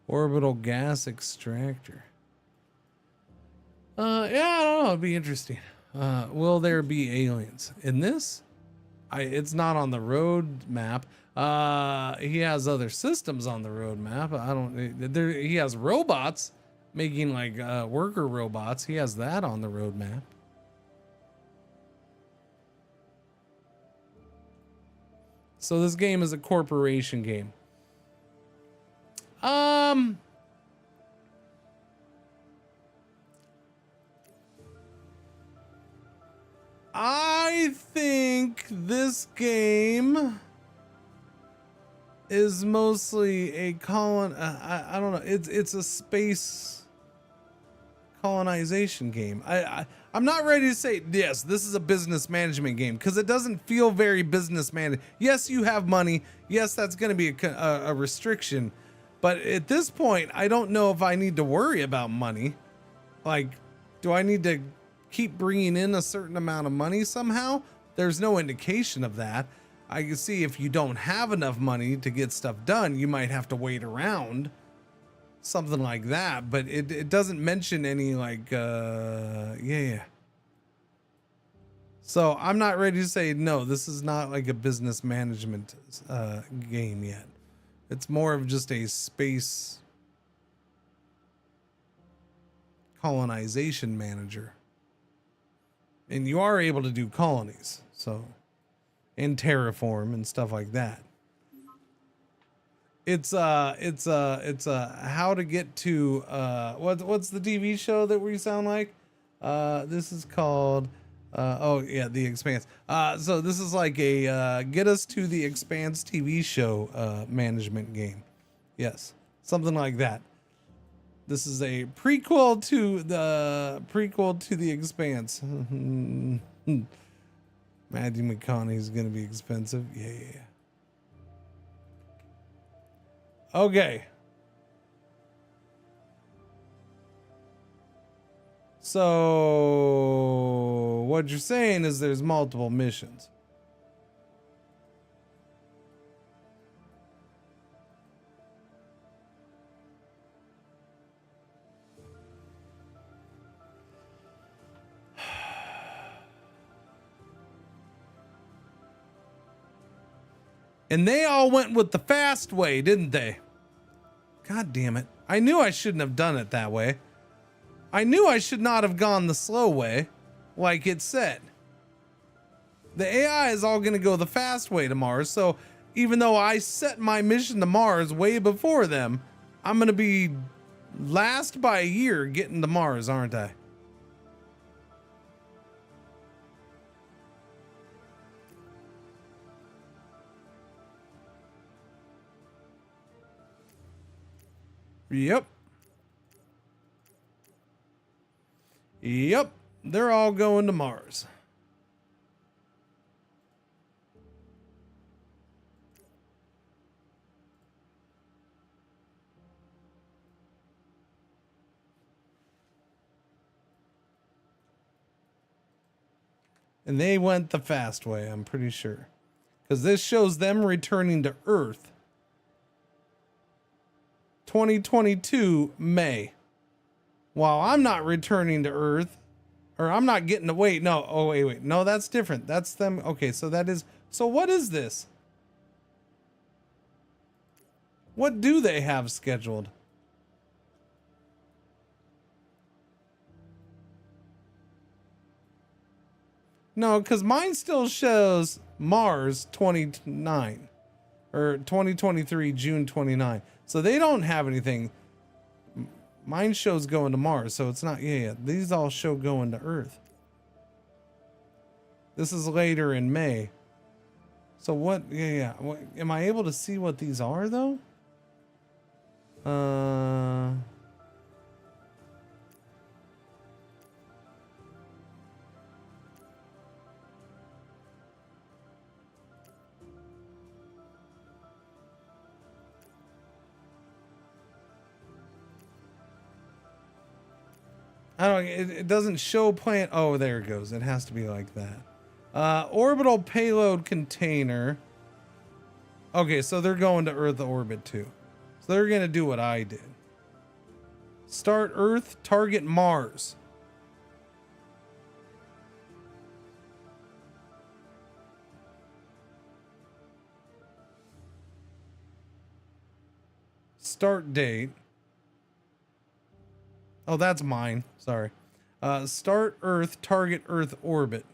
Orbital gas extractor. Yeah, I don't know. It'd be interesting. Will there be aliens in this? It's not on the road map. He has other systems on the road map. He has robots making like worker robots. He has that on the road map. So this game is a corporation game. I think this game is mostly a I don't know. It's a space colonization game. I'm not ready to say yes, this is a business management game because it doesn't feel very business managed. Yes, you have money. Yes, that's going to be a restriction. But at this point, I don't know if I need to worry about money. Like, do I need to keep bringing in a certain amount of money somehow? There's no indication of that. I can see if you don't have enough money to get stuff done, you might have to wait around. Something like that. But it doesn't mention any like, yeah. So I'm not ready to say, no, this is not like a business management game yet. It's more of just a space colonization manager. And you are able to do colonies, so, and terraform and stuff like that. It's how to get to what's the TV show that we sound like? This is called oh yeah, The Expanse. So this is like a get us to the Expanse TV show management game. Yes, something like that. This is a prequel to the Expanse. Matthew McConaughey's gonna be expensive. Yeah. Okay. So what you're saying is there's multiple missions. And they all went with the fast way, didn't they? God damn it. I knew I shouldn't have done it that way. I knew I should not have gone the slow way, like it said. The AI is all going to go the fast way to Mars, so even though I set my mission to Mars way before them, I'm going to be last by a year getting to Mars, aren't I? Yep. Yep. They're all going to Mars. And they went the fast way, I'm pretty sure. Because this shows them returning to Earth. 2022 May. While I'm not returning to Earth, or I'm not getting to wait. No, oh wait. No, that's different. That's them. Okay, so that is. So what is this? What do they have scheduled? No, because mine still shows Mars 29 or 2023 June 29. So they don't have anything. Mine shows going to Mars, so it's not. Yeah. These all show going to Earth. This is later in May. So what? Yeah. What, am I able to see what these are though? I don't. It doesn't show plan. Oh, there it goes. It has to be like that. Orbital payload container. Okay, so they're going to Earth orbit too. So they're gonna do what I did. Start Earth, target Mars. Start date. Oh, that's mine. Sorry. Start Earth, target Earth orbit.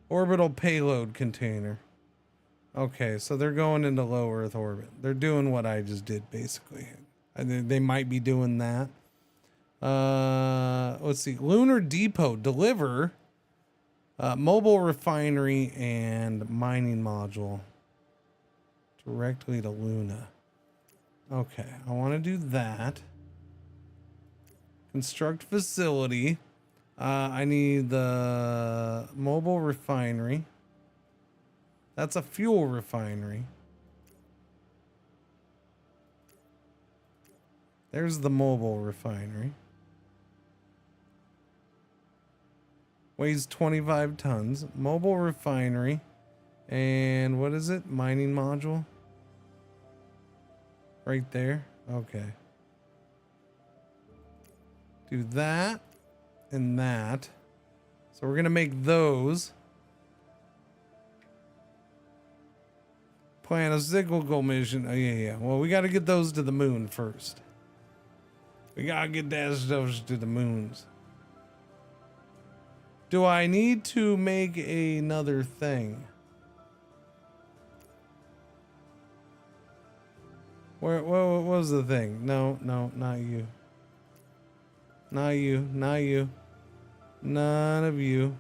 Orbital payload container. Okay, so they're going into low Earth orbit. They're doing what I just did, basically. They might be doing that. Let's see. Lunar Depot. Deliver. Mobile refinery and mining module. Directly to Luna. Okay, I want to do that. Construct facility. I need the mobile refinery. That's a fuel refinery. There's the mobile refinery. Weighs 25 tons. Mobile refinery. And what is it? Mining module. Right there. Okay. Do that and that. So we're going to make those. Plan a cyclical mission. Oh, yeah. Well, we got to get those to the moon first. We got to get that stuff to the moons. Do I need to make another thing? What was the thing? No, not you. Not you. Not you. None of you.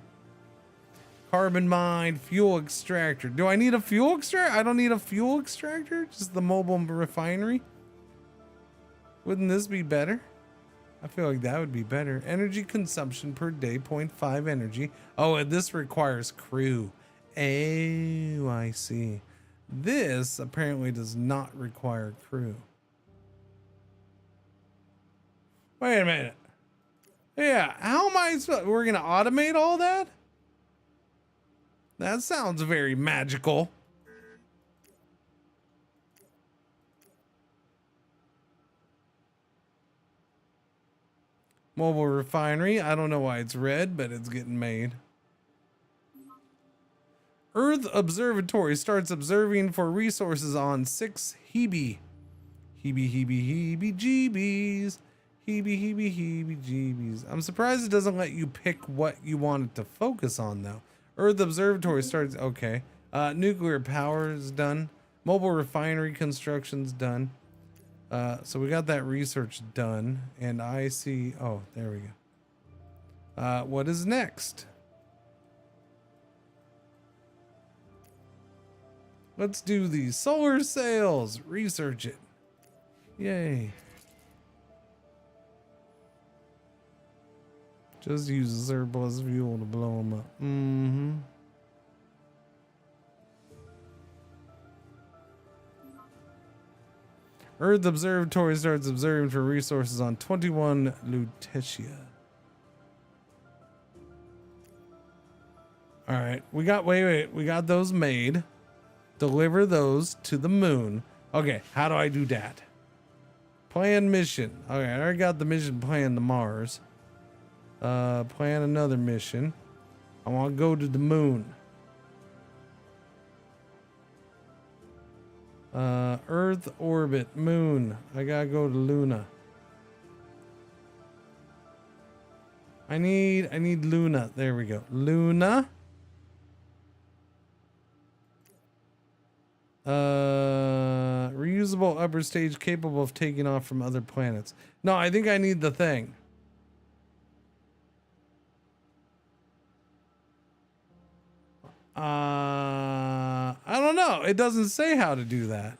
Carbon mine, fuel extractor. Do I need a fuel extractor? I don't need a fuel extractor. Just the mobile refinery. Wouldn't this be better? I feel like that would be better. Energy consumption per day, 0.5 energy. Oh, and this requires crew. Oh, I see. This apparently does not require crew. Wait a minute. Yeah, how am I supposed? We're gonna automate all that? That sounds very magical. Mobile refinery. I don't know why it's red, but it's getting made. Earth Observatory starts observing for resources on 6 Hebe. Heebie-jeebies. Heebie-jeebies. I'm surprised it doesn't let you pick what you want it to focus on, though. Earth Observatory starts... Okay. Nuclear power is done. Mobile refinery construction's done. So we got that research done. And I see... Oh, there we go. What is next? Let's do the solar sails. Research it. Yay. Just use the surplus fuel to blow them up. Mm-hmm. Earth Observatory starts observing for resources on 21 Lutetia. All right, we got, wait, we got those made. Deliver those to the moon. Okay, how do I do that? Plan mission. Okay, I already got the mission planned to Mars. Plan another mission. I want to go to the moon. Earth orbit, moon. I gotta go to Luna. I need Luna. There we go. Luna. Reusable upper stage capable of taking off from other planets. No, I think I need the thing. I don't know. It doesn't say how to do that.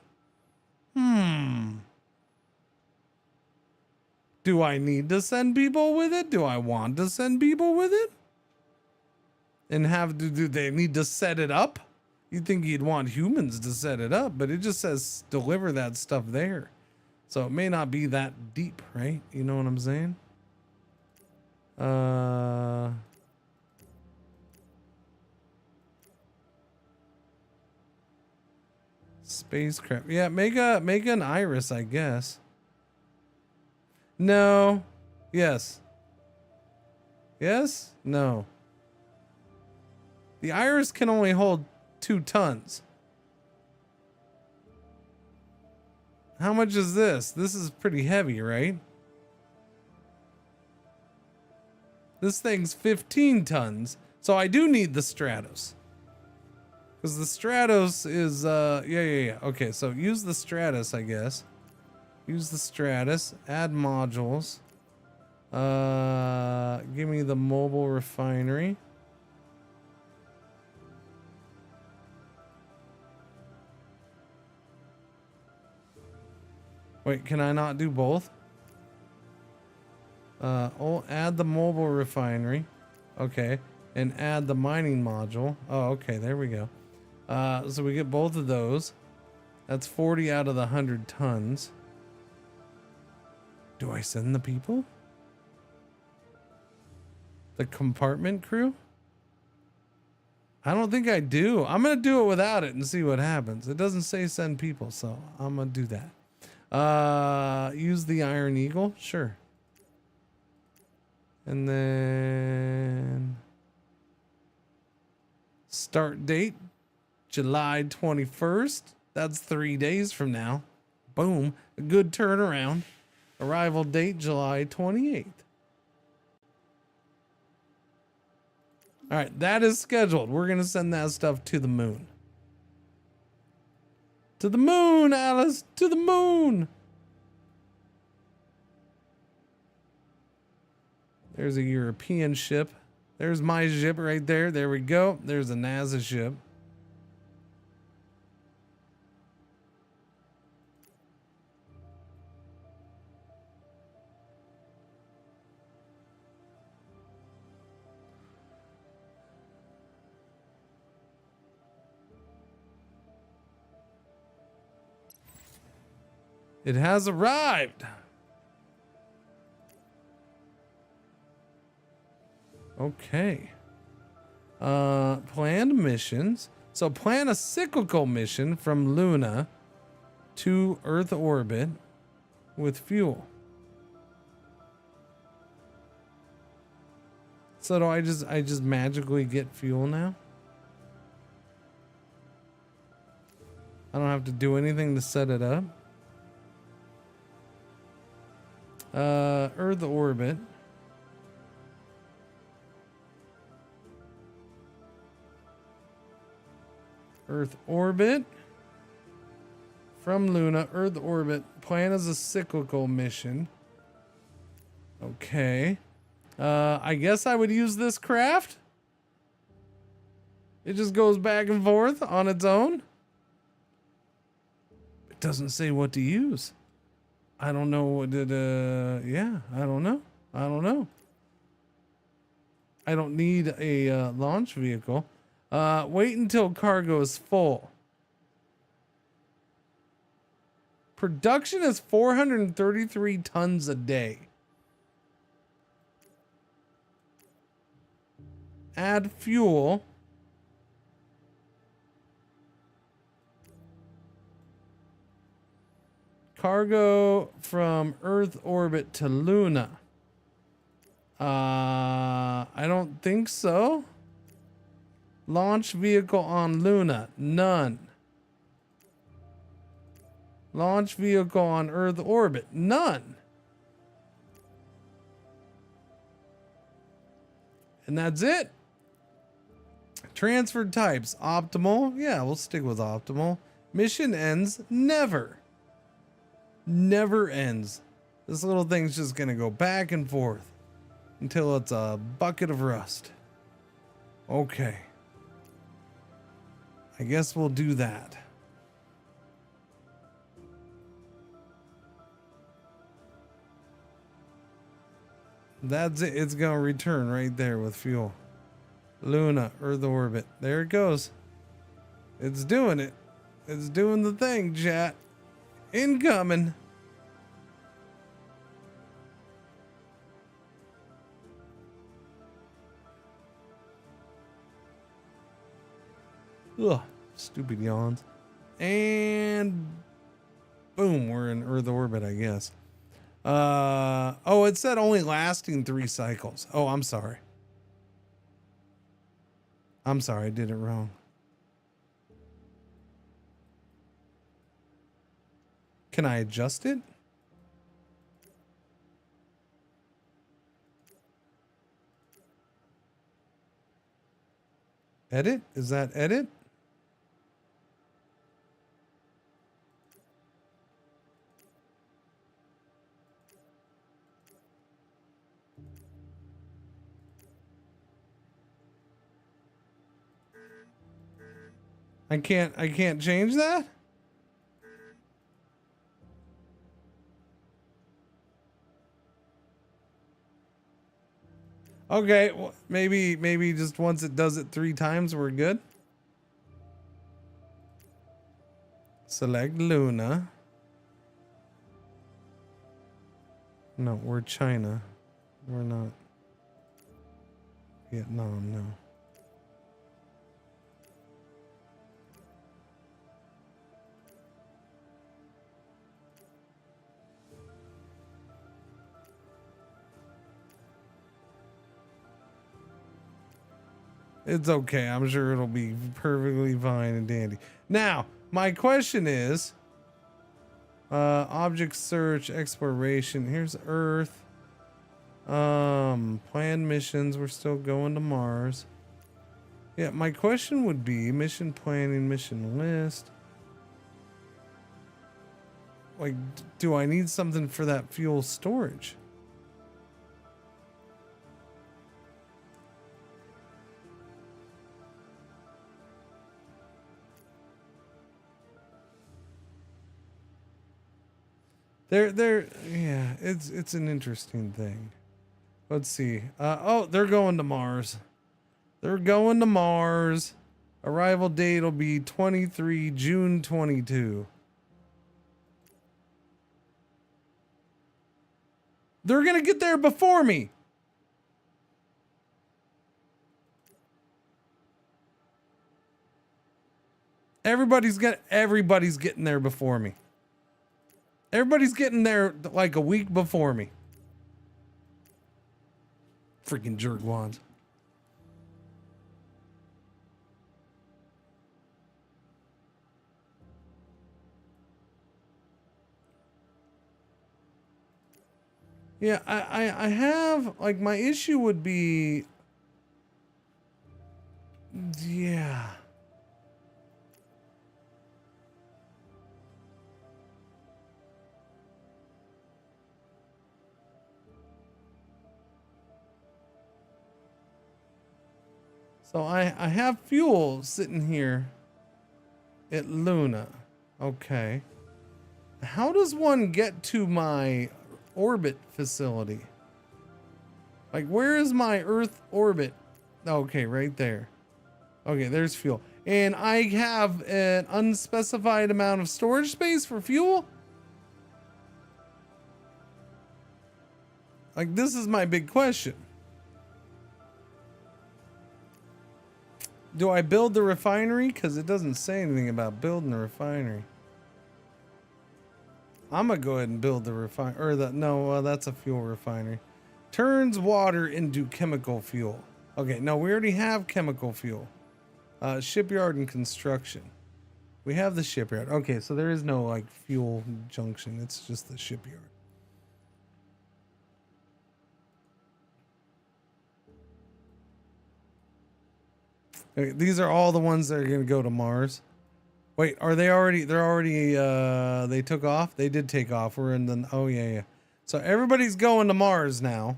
Do I need to send people with it? Do I want to send people with it? And do they need to set it up? You'd think you'd want humans to set it up, but it just says deliver that stuff there. So it may not be that deep, right? You know what I'm saying? Spacecraft. Yeah, make an iris, I guess. No. Yes. Yes? No. The iris can only hold 2 tons. How much is this? This is pretty heavy, right? This thing's 15 tons. So I do need the Stratos. Because the Stratos is, yeah. Okay, so use the Stratus, I guess. Use the Stratus. Add modules. Give me the mobile refinery. Wait, can I not do both? Add the mobile refinery. Okay. And add the mining module. Oh, okay. There we go. So we get both of those. That's 40 out of the 100 tons. Do I send the people? The compartment crew? I don't think I do. I'm going to do it without it and see what happens. It doesn't say send people, so I'm going to do that. Use the Iron Eagle. Sure. And then start date, July 21st. That's 3 days from now. Boom. A good turnaround. Arrival date, July 28th. All right, that is scheduled. We're going to send that stuff to the moon. To the moon, Alice. To the moon. There's a European ship. There's my ship right there. There we go. There's a NASA ship. It has arrived. Okay. Planned missions. So plan a cyclical mission from Luna to Earth orbit with fuel. So do I just magically get fuel now? I don't have to do anything to set it up. Earth orbit. Earth orbit. From Luna, Earth orbit. Plan as a cyclical mission. Okay. I guess I would use this craft. It just goes back and forth on its own. It doesn't say what to use. I don't know what it, yeah, I don't know. I don't know. I don't need a launch vehicle. Wait until cargo is full. Production is 433 tons a day. Add fuel. Cargo from Earth orbit to Luna. I don't think so. Launch vehicle on Luna. None. Launch vehicle on Earth orbit. None. And that's it. Transfer types. Optimal. Yeah, we'll stick with optimal. Mission ends never. Never ends. This little thing's just gonna go back and forth until it's a bucket of rust. Okay. I guess we'll do that. That's it. It's gonna return right there with fuel. Luna, Earth orbit. There it goes. It's doing it. It's doing the thing, chat. Incoming. Ugh, stupid yawns. And boom, we're in Earth orbit, I guess. Oh, it said only lasting 3 cycles. Oh, I'm sorry. I'm sorry, I did it wrong. Can I adjust it? Edit? Is that edit? I can't change that? Okay, well, maybe just once it does it 3 times, we're good. Select Luna. No, we're China. We're not Vietnam, no. It's okay. I'm sure it'll be perfectly fine and dandy. Now, my question is, object search, exploration. Here's Earth. Planned missions. We're still going to Mars. Yeah, my question would be mission planning, mission list. Like, do I need something for that fuel storage? Yeah, it's an interesting thing. Let's see. Oh, they're going to Mars. They're going to Mars. Arrival date will be 23 June 22. They're gonna get there before me. Everybody's getting there before me. Everybody's getting there like a week before me. Freaking jerkwads. Yeah, I have, like, my issue would be, yeah. So I have fuel sitting here at Luna. Okay. How does one get to my orbit facility? Like, where is my Earth orbit? Okay, right there. Okay, there's fuel. And I have an unspecified amount of storage space for fuel? Like, this is my big question. Do I build the refinery? Because it doesn't say anything about building the refinery. I'm gonna go ahead and build the refinery, or that's a fuel refinery. Turns water into chemical fuel. Okay, no, we already have chemical fuel. Shipyard and construction. We have the shipyard. Okay, so there is no like fuel junction. It's just the shipyard. Okay, these are all the ones that are gonna go to Mars. Wait, are they already, they took off? They did take off. We're in the, oh yeah. So everybody's going to Mars now.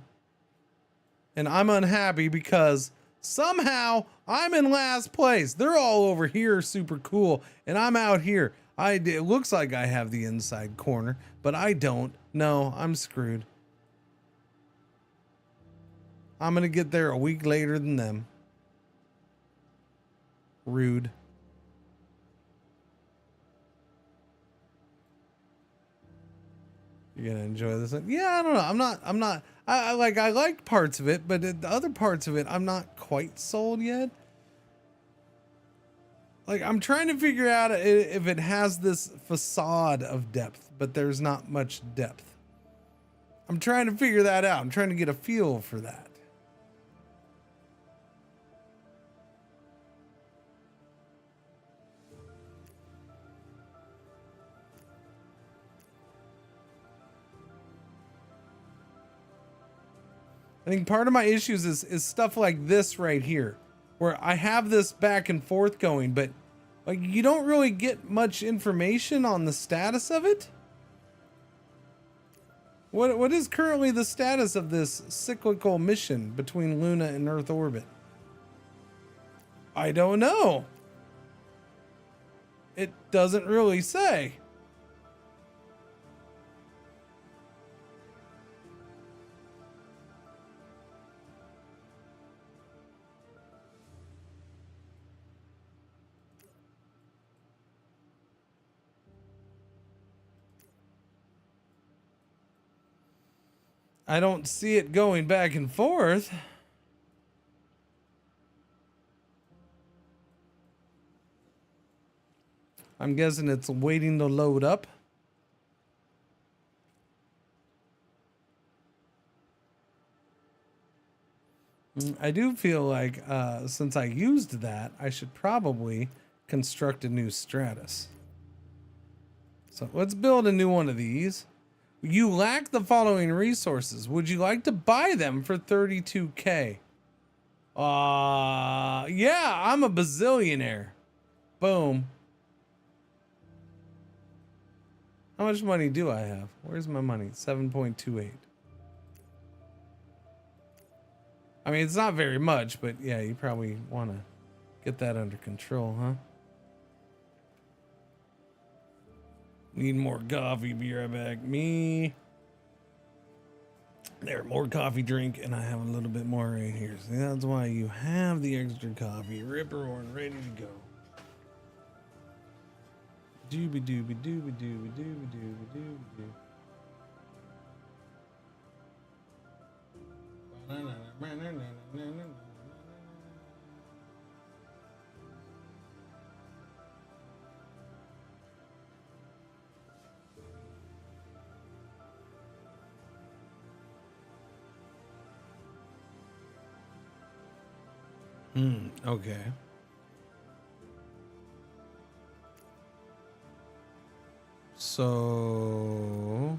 And I'm unhappy because somehow I'm in last place. They're all over here super cool. And I'm out here. It looks like I have the inside corner, but I don't. No, I'm screwed. I'm going to get there a week later than them. Rude. You're gonna enjoy this. Yeah, I don't know. I like parts of it, but the other parts of it, I'm not quite sold yet. Like, I'm trying to figure out if it has this facade of depth, but there's not much depth. I'm trying to figure that out. I'm trying to get a feel for that. I think part of my issues is stuff like this right here, where I have this back and forth going, but like you don't really get much information on the status of it. What is currently the status of this cyclical mission between Luna and Earth orbit? I don't know. It doesn't really say. I don't see it going back and forth. I'm guessing it's waiting to load up. I do feel like since I used that, I should probably construct a new Stratus. So let's build a new one of these. You lack the following resources. Would you like to buy them for 32K? Yeah, I'm a bazillionaire. Boom. How much money do I have? Where's my money? 7.28. I mean, it's not very much, but yeah, you probably want to get that under control, huh? Need more coffee, be right back. Me. There, more coffee drink, and I have a little bit more right here. So that's why you have the extra coffee. Ripper one ready to go. Dooby dooby dooby dooby dooby dooby dooby doo. Okay. So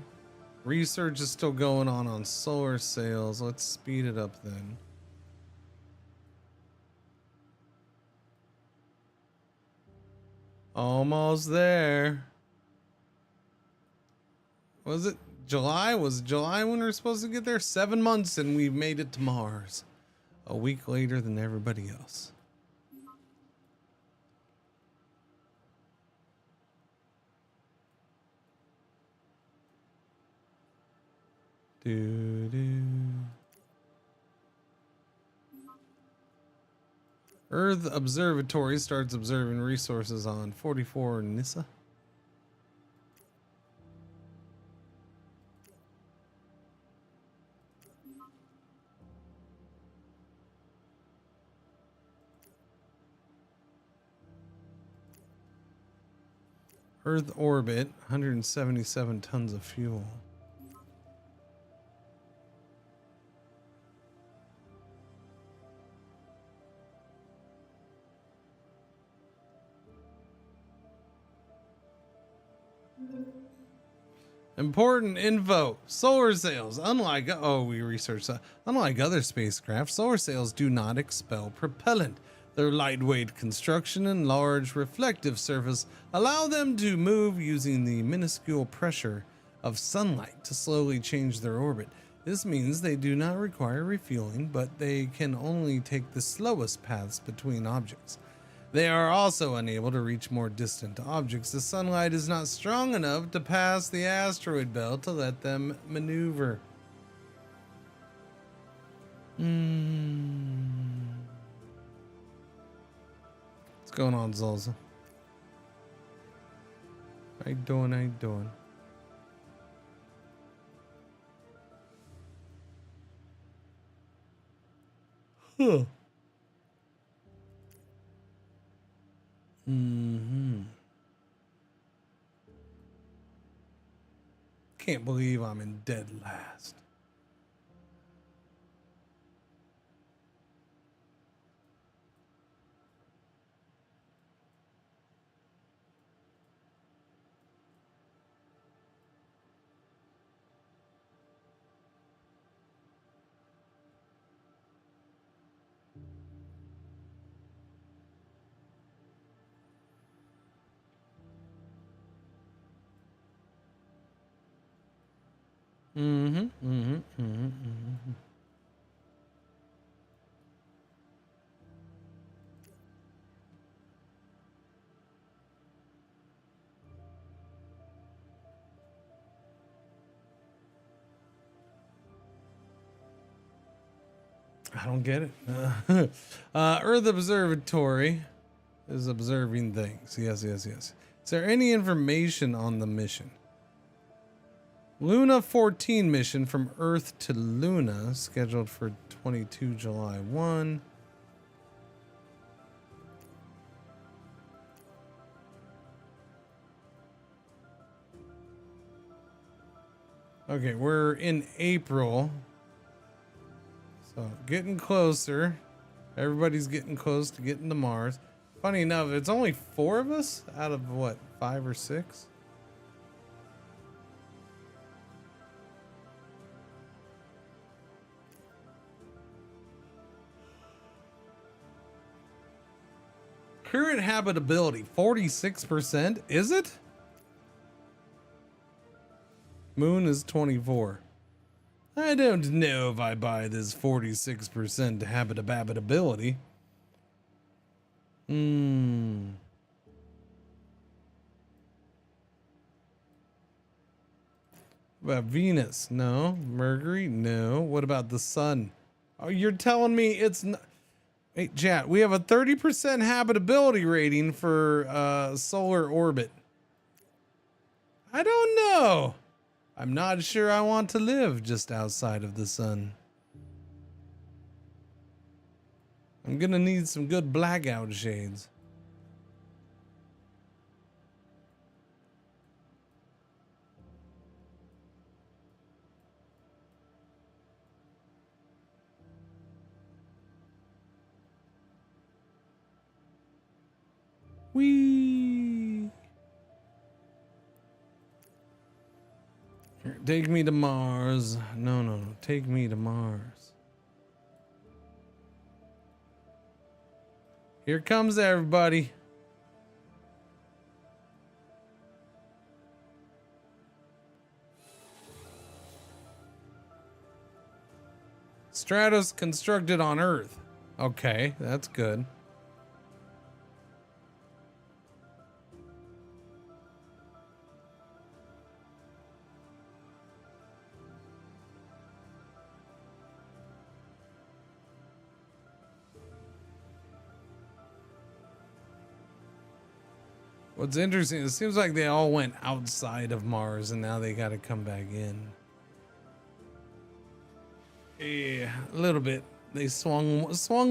research is still going on solar sails. Let's speed it up then. Almost there. Was it July? Was July when we were supposed to get there? 7 months and we've made it to Mars. A week later than everybody else. Earth Observatory starts observing resources on 44 Nissa. Earth orbit, 177 tons of fuel. Important info. Solar sails, unlike we researched that. Unlike other spacecraft, solar sails do not expel propellant. Their lightweight construction and large reflective surface allow them to move using the minuscule pressure of sunlight to slowly change their orbit. This means they do not require refueling, but they can only take the slowest paths between objects. They are also unable to reach more distant objects. The sunlight is not strong enough to pass the asteroid belt to let them maneuver. What's going on, Zolza? How you doing? How you doing? Huh. Can't believe I'm in dead last. I don't get it. Earth Observatory is observing things. Yes. Is there any information on the mission? Luna 14 mission from Earth to Luna, scheduled for 22 July 1. Okay, we're in April. So getting closer. Everybody's getting close to getting to Mars. Funny enough, it's only 4 of us out of what, 5 or 6? Current habitability, 46%. Is it? Moon is 24. I don't know if I buy this 46% habitability. About Venus? No. Mercury? No. What about the sun? Oh, you're telling me it's not. Hey, chat, we have a 30% habitability rating for solar orbit. I don't know. I'm not sure I want to live just outside of the sun. I'm gonna need some good blackout shades. Whee! Here, take me to Mars. No, no, no. Take me to Mars. Here comes everybody. Stratus constructed on Earth. Okay, that's good. What's interesting, it seems like they all went outside of Mars and now they got to come back in. Yeah, a little bit. They swung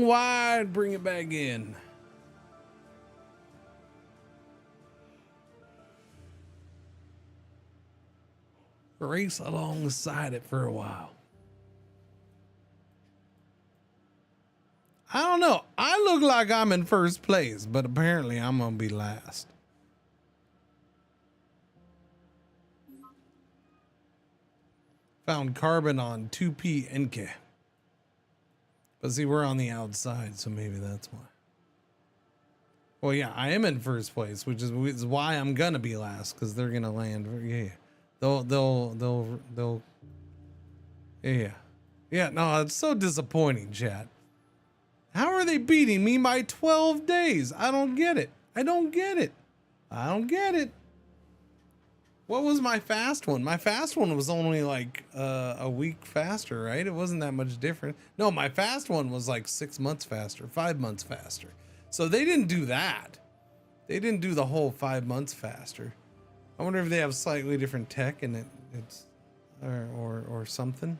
wide, bring it back in. Race alongside it for a while. I don't know. I look like I'm in first place, but apparently I'm gonna be last. Found carbon on 2P Enke. But see, we're on the outside, so maybe that's why. Well, yeah, I am in first place, which is why I'm gonna be last, because they're gonna land. Yeah, they'll. Yeah. No, it's so disappointing, chat. How are they beating me by 12 days? I don't get it. I don't get it. What was my fast one? My fast one was only like a week faster, right? It wasn't that much different. No, my fast one was like 6 months faster, 5 months faster. So they didn't do that. They didn't do the whole 5 months faster. I wonder if they have slightly different tech and it's or something.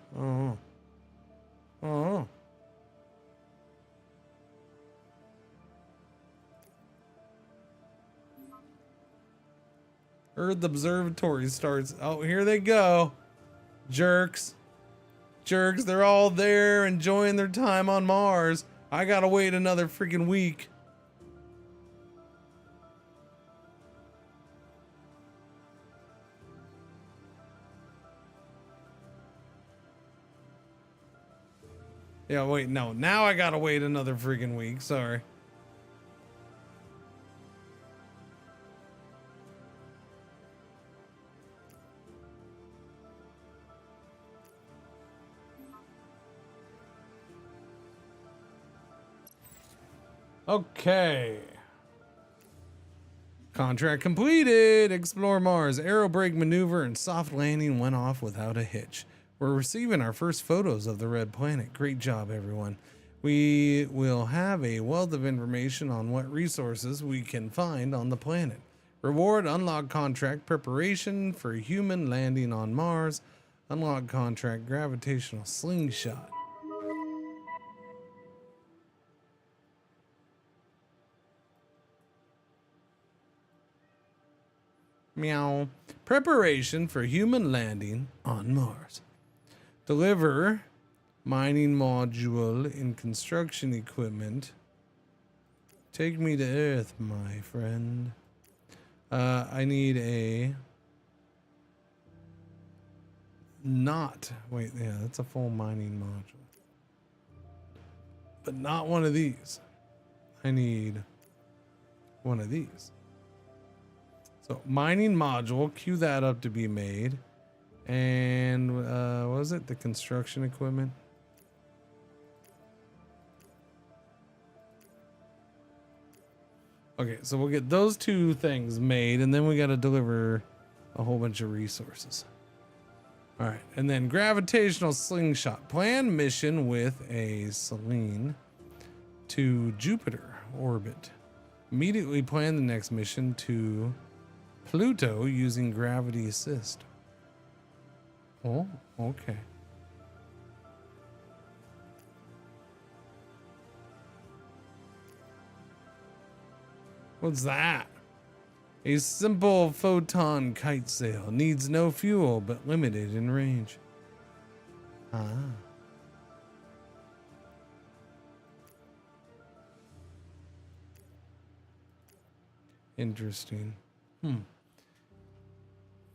Oh. Earth Observatory starts. Oh, here they go. Jerks. They're all there enjoying their time on Mars. I gotta wait another freaking week. Yeah, wait, no. Now I gotta wait another freaking week. Sorry. Okay. Contract completed. Explore Mars. Aero brake maneuver and soft landing went off without a hitch. We're receiving our first photos of the red planet. Great job, everyone. We will have a wealth of information on what resources we can find on the planet. Reward unlock contract preparation for human landing on Mars. Unlock contract gravitational slingshot. Meow. Preparation for human landing on Mars. Deliver mining module in construction equipment. Take me to Earth, my friend. I need a wait, yeah, that's a full mining module. But not one of these. I need one of these. So mining module, cue that up to be made. And what was it? The construction equipment. Okay, so we'll get those two things made, and then we got to deliver a whole bunch of resources. All right, and then gravitational slingshot. Plan mission with a Selene to Jupiter orbit. Immediately plan the next mission to Pluto using gravity assist. Oh, okay. What's that? A simple photon kite sail. Needs no fuel, but limited in range. Ah. Interesting.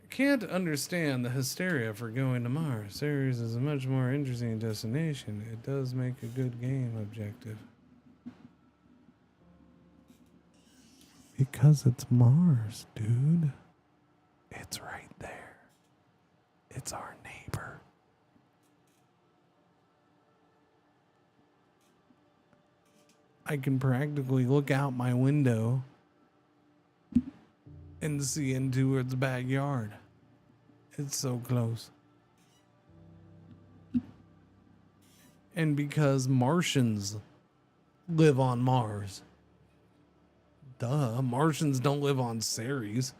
Can't understand the hysteria for going to Mars. Ceres is a much more interesting destination. It does make a good game objective. Because it's Mars, dude. It's right there. It's our neighbor. I can practically look out my window and see into its backyard. It's so close. And because Martians live on Mars. Duh, Martians don't live on Ceres.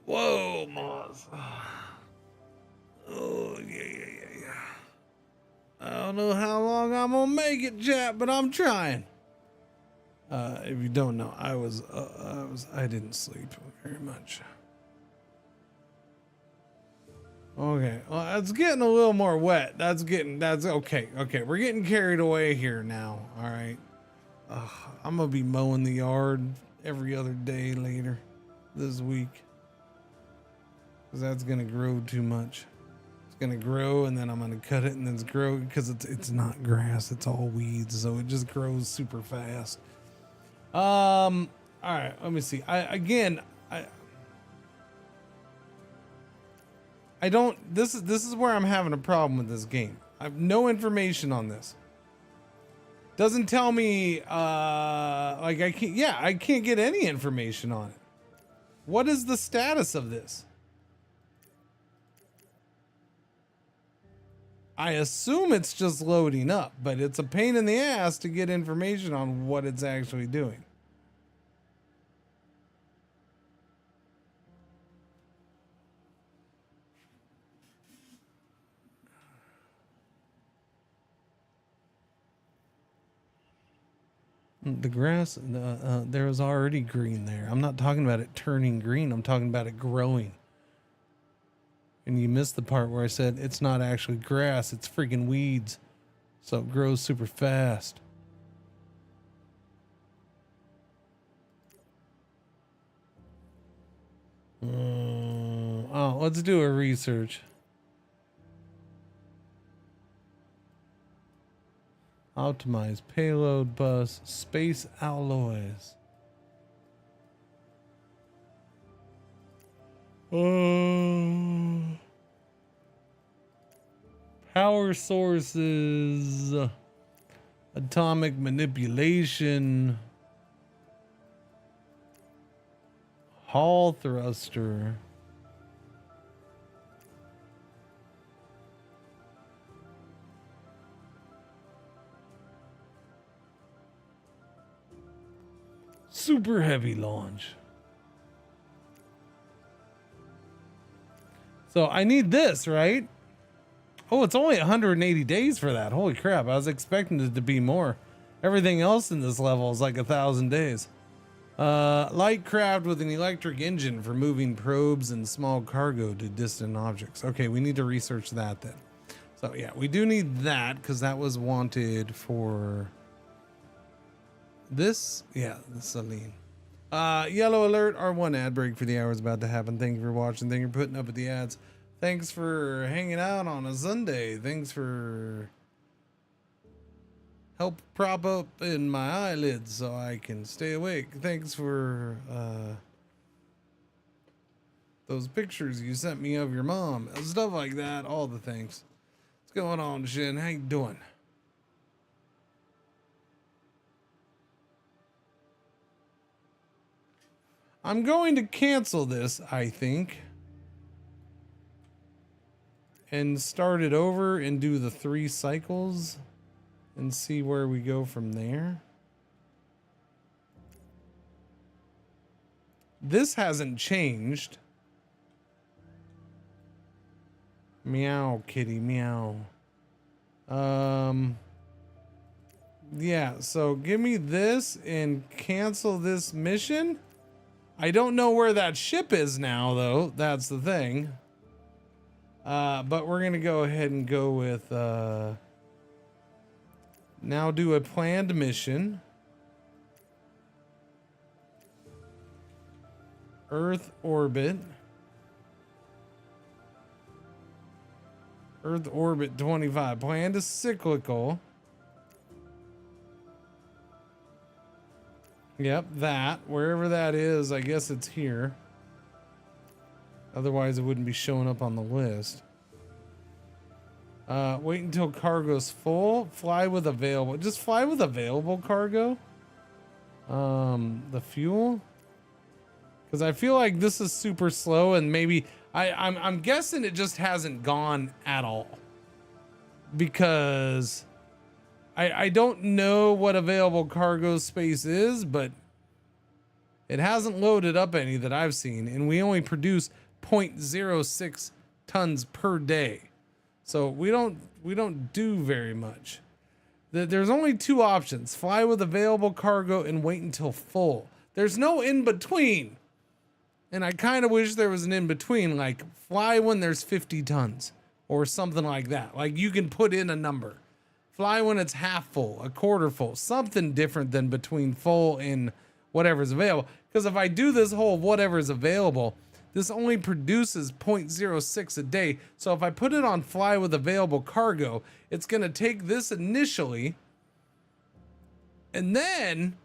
Whoa, Mars. Oh, yeah. I don't know how long I'm gonna make it, chat, but I'm trying. If you don't know, I didn't sleep very much. Okay, well, it's getting a little more wet. That's okay. Okay, we're getting carried away here now. All right. I'm gonna be mowing the yard every other day later this week. Because that's gonna grow too much. It's gonna grow and then I'm gonna cut it and then it's grow because it's not grass, it's all weeds, so it just grows super fast. All right, let me see. I don't. This is where I'm having a problem with this game. I have no information on this. Doesn't tell me. Like I can't. Yeah, I can't get any information on it. What is the status of this? I assume it's just loading up, but it's a pain in the ass to get information on what it's actually doing. The grass, there was already green there. I'm not talking about it turning green. I'm talking about it growing. And you missed the part where I said it's not actually grass. It's freaking weeds. So it grows super fast. Oh, let's do a research. Optimize payload bus space alloys. Power sources, atomic manipulation, Hall thruster. Super heavy launch. So I need this, right? Oh, it's only 180 days for that. Holy crap. I was expecting it to be more. Everything else in this level is like 1,000 days. Light craft with an electric engine for moving probes and small cargo to distant objects. Okay, we need to research that then. So yeah, we do need that because that was wanted for this. Yeah, the Celine. Yellow alert, R1 ad break for the hour is about to happen. Thank you for watching. Thank you for putting up with the ads. Thanks for hanging out on a Sunday. Thanks for help prop up in my eyelids so I can stay awake. Thanks for those pictures you sent me of your mom. Stuff like that. All the things. What's going on, Shin? How you doing? I'm going to cancel this, I think. And start it over and do the 3 cycles and see where we go from there. This hasn't changed. Meow, kitty, meow. Yeah, so give me this and cancel this mission. I don't know where that ship is now, though. That's the thing. But we're going to go ahead and go with, now do a planned mission. Earth orbit. Earth orbit 25. Planned is cyclical. Yep, that. Wherever that is, I guess it's here. Otherwise, it wouldn't be showing up on the list. Wait until cargo's full. Fly with available. Just fly with available cargo. The fuel. Because I feel like this is super slow, and maybe I'm guessing it just hasn't gone at all. Because I don't know what available cargo space is, but it hasn't loaded up any that I've seen, and we only produce 0.06 tons per day. So we don't do very much. There's only two options: fly with available cargo and wait until full. There's no in between. And I kind of wish there was an in between, like fly when there's 50 tons or something like that. Like you can put in a number. Fly when it's half full, a quarter full, something different than between full and whatever's available. Because if I do this whole whatever's available, this only produces 0.06 a day. So if I put it on fly with available cargo, it's going to take this initially. And then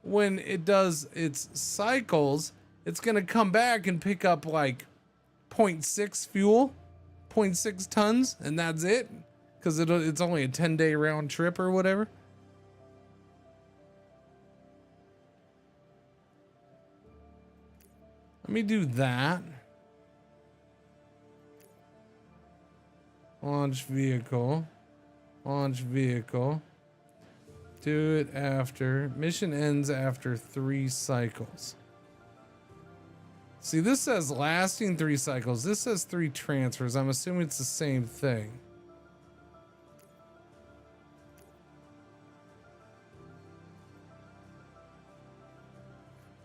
when it does its cycles, it's going to come back and pick up like 0.6 fuel, 0.6 tons, and that's it. Because it's only a 10-day round trip or whatever. Let me do that. Launch vehicle. Launch vehicle. Do it after. Mission ends after 3 cycles. See, this says lasting 3 cycles. This says 3 transfers. I'm assuming it's the same thing.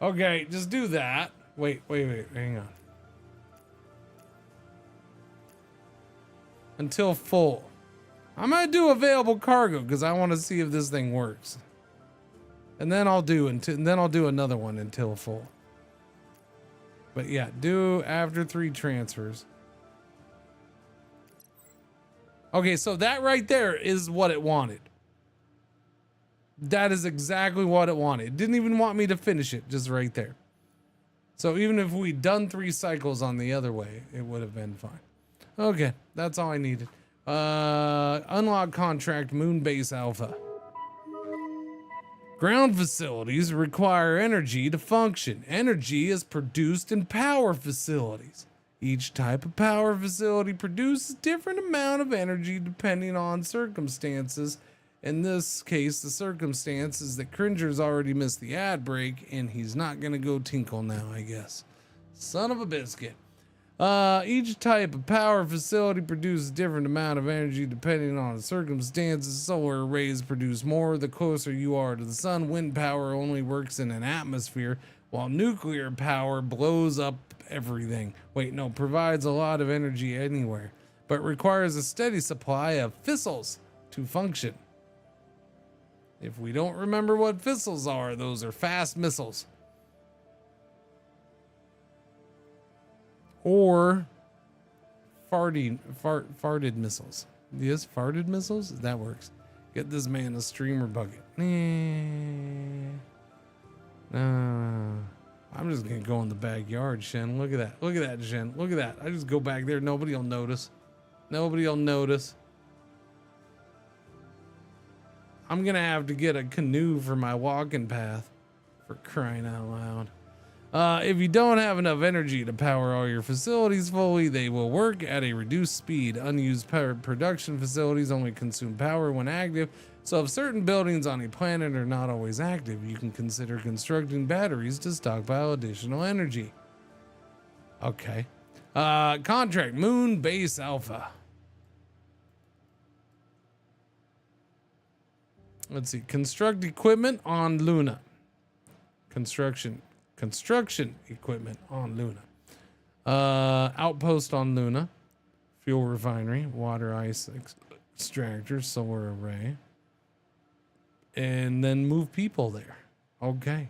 Okay, just do that. Wait, hang on. Until full. I'm gonna do available cargo because I want to see if this thing works. And then I'll do another one until full. But yeah, do after 3 transfers. Okay, so that right there is what it wanted. That is exactly what it wanted. It didn't even want me to finish it, just right there. So even if we'd done 3 cycles on the other way, it would have been fine. Okay, that's all I needed. Unlock contract Moon Base Alpha. Ground facilities require energy to function. Energy is produced in power facilities. Each type of power facility produces a different amount of energy depending on circumstances. In this case, the circumstance is that Cringer's already missed the ad break and he's not going to go tinkle now, I guess. Son of a biscuit. Each type of power facility produces a different amount of energy depending on the circumstances. Solar arrays produce more the closer you are to the sun. Wind power only works in an atmosphere, while nuclear power blows up everything. Wait, no, provides a lot of energy anywhere, but requires a steady supply of fissils to function. If we don't remember what fissils are, those are fast missiles. Or farted missiles. Yes, farted missiles? That works. Get this man a streamer bucket. I'm just gonna go in the backyard, Shen. Look at that. Look at that, Shen. Look at that. I just go back there. Nobody will notice. Nobody will notice. I'm gonna have to get a canoe for my walking path, for crying out loud. If you don't have enough energy to power all your facilities fully, they will work at a reduced speed. Unused power production facilities only consume power when active, so if certain buildings on a planet are not always active, you can consider constructing batteries to stockpile additional energy. Okay. Contract Moon Base Alpha. Let's see. Construct equipment on Luna. Construction equipment on Luna. Outpost on Luna. Fuel refinery. Water ice extractor. Solar array. And then move people there. Okay.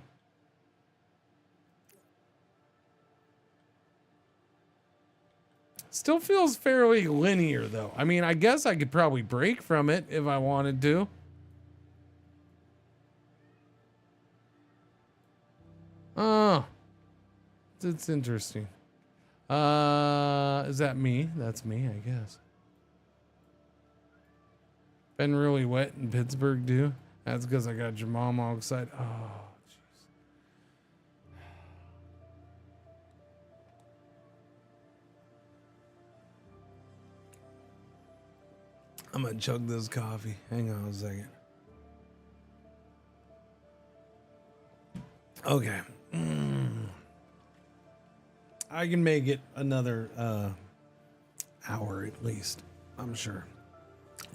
Still feels fairly linear though. I mean, I guess I could probably break from it if I wanted to. Oh, it's interesting. Is that me? That's me, I guess. Been really wet in Pittsburgh, too. That's because I got your mom all excited. Oh, jeez. I'm gonna chug this coffee. Hang on a second. Okay. I can make it another hour at least, I'm sure.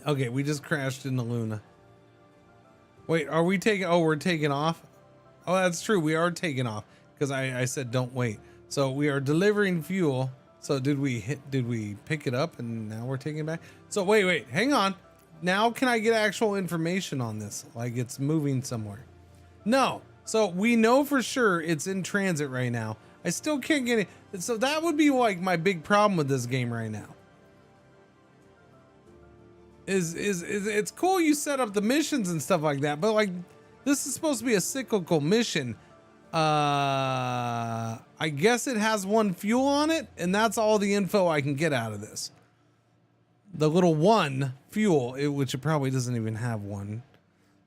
Okay, we just crashed into Luna. Wait, are we taking... Oh, we're taking off? Oh, that's true. We are taking off because I said don't wait. So we are delivering fuel. So did we pick it up and now we're taking it back? So wait, hang on. Now can I get actual information on this? Like it's moving somewhere? No. So we know for sure it's in transit right now. I still can't get it. So that would be like my big problem with this game right now. Is it's cool you set up the missions and stuff like that, but like this is supposed to be a cyclical mission. I guess it has one fuel on it, and that's all the info I can get out of this. The little one fuel, which it probably doesn't even have one,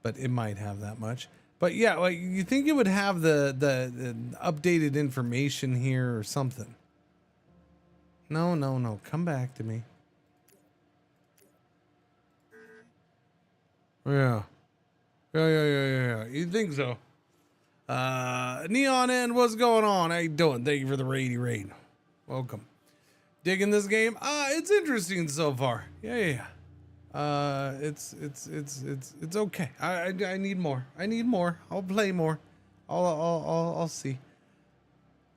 but it might have that much. But yeah, like you think it would have the updated information here or something. No, come back to me. Yeah. You think so? Neon End, what's going on? How you doing? Thank you for the raid. Welcome. Digging this game? It's interesting so far. Yeah. It's okay. I need more. I'll play more. I'll see.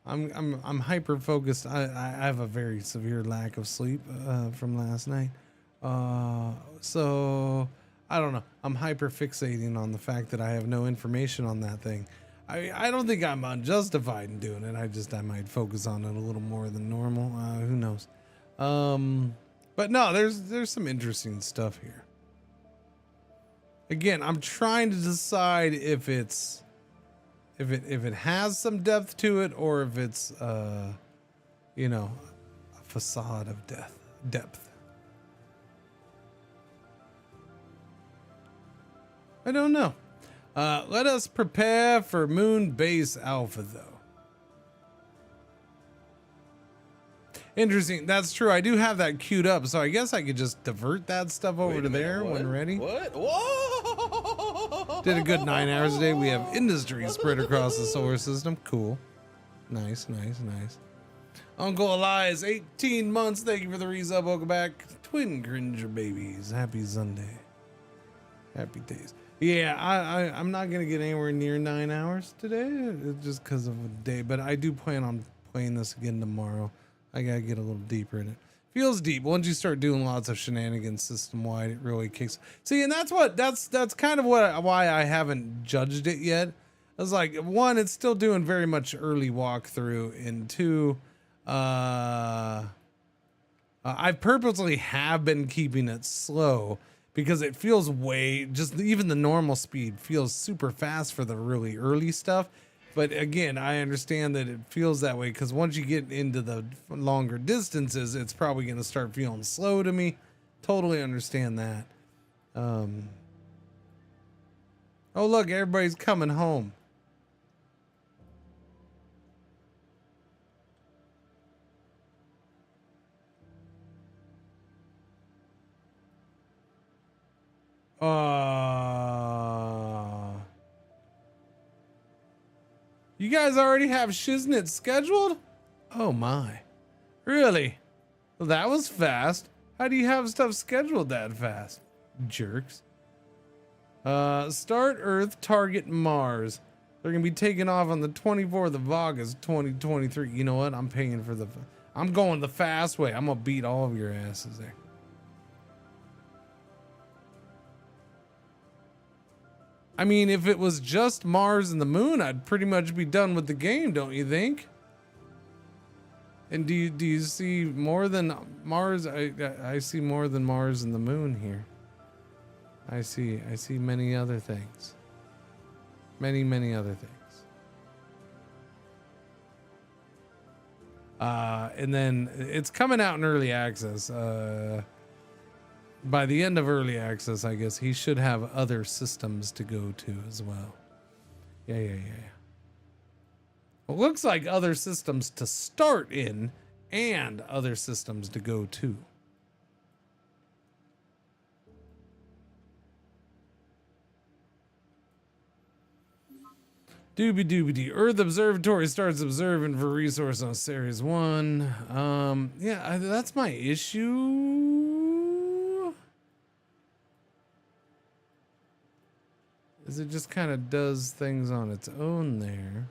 I'm hyper focused. I have a very severe lack of sleep from last night. So I don't know. I'm hyper fixating on the fact that I have no information on that thing. I don't think I'm unjustified in doing it. I might focus on it a little more than normal. Who knows? But no, there's some interesting stuff here. Again, I'm trying to decide if it has some depth to it or if it's a facade of depth. I don't know. Let us prepare for Moon Base Alpha, though. Interesting. That's true. I do have that queued up, so I guess I could just divert that stuff over to there when ready. What? Whoa! Did a good 9 hours a day. We have industry spread across the solar system. Cool. Nice. Uncle Elias, 18 months. Thank you for the resub. Welcome back. Twin Cringer babies. Happy Sunday. Happy days. Yeah, I'm not going to get anywhere near 9 hours today just because of the day, but I do plan on playing this again tomorrow. I got to get a little deeper in it. Feels deep. Once you start doing lots of shenanigans system-wide, it really kicks. See, and that's kind of why I haven't judged it yet. I was like, one, it's still doing very much early walkthrough, and two, I purposely have been keeping it slow because it feels even the normal speed feels super fast for the really early stuff. But again, I understand that it feels that way because once you get into the longer distances, it's probably going to start feeling slow to me. Totally understand that. Oh, look, everybody's coming home. You guys already have Shiznit scheduled? Oh my. Really? Well, that was fast. How do you have stuff scheduled that fast? Jerks. Start Earth, target Mars. They're gonna be taking off on the 24th of August, 2023. You know what? I'm paying for the. I'm going the fast way. I'm gonna beat all of your asses there. I mean, if it was just Mars and the Moon, I'd pretty much be done with the game, don't you think? And do you see more than Mars? I see more than Mars and the Moon here. I see many other things. Many other things. And then it's coming out in early access. By the end of early access, I guess he should have other systems to go to as well. Yeah. It looks like other systems to start in and other systems to go to. Doobie. Earth Observatory starts observing for resource on Ceres 1. Yeah, that's my issue. Is it just kind of does things on its own there.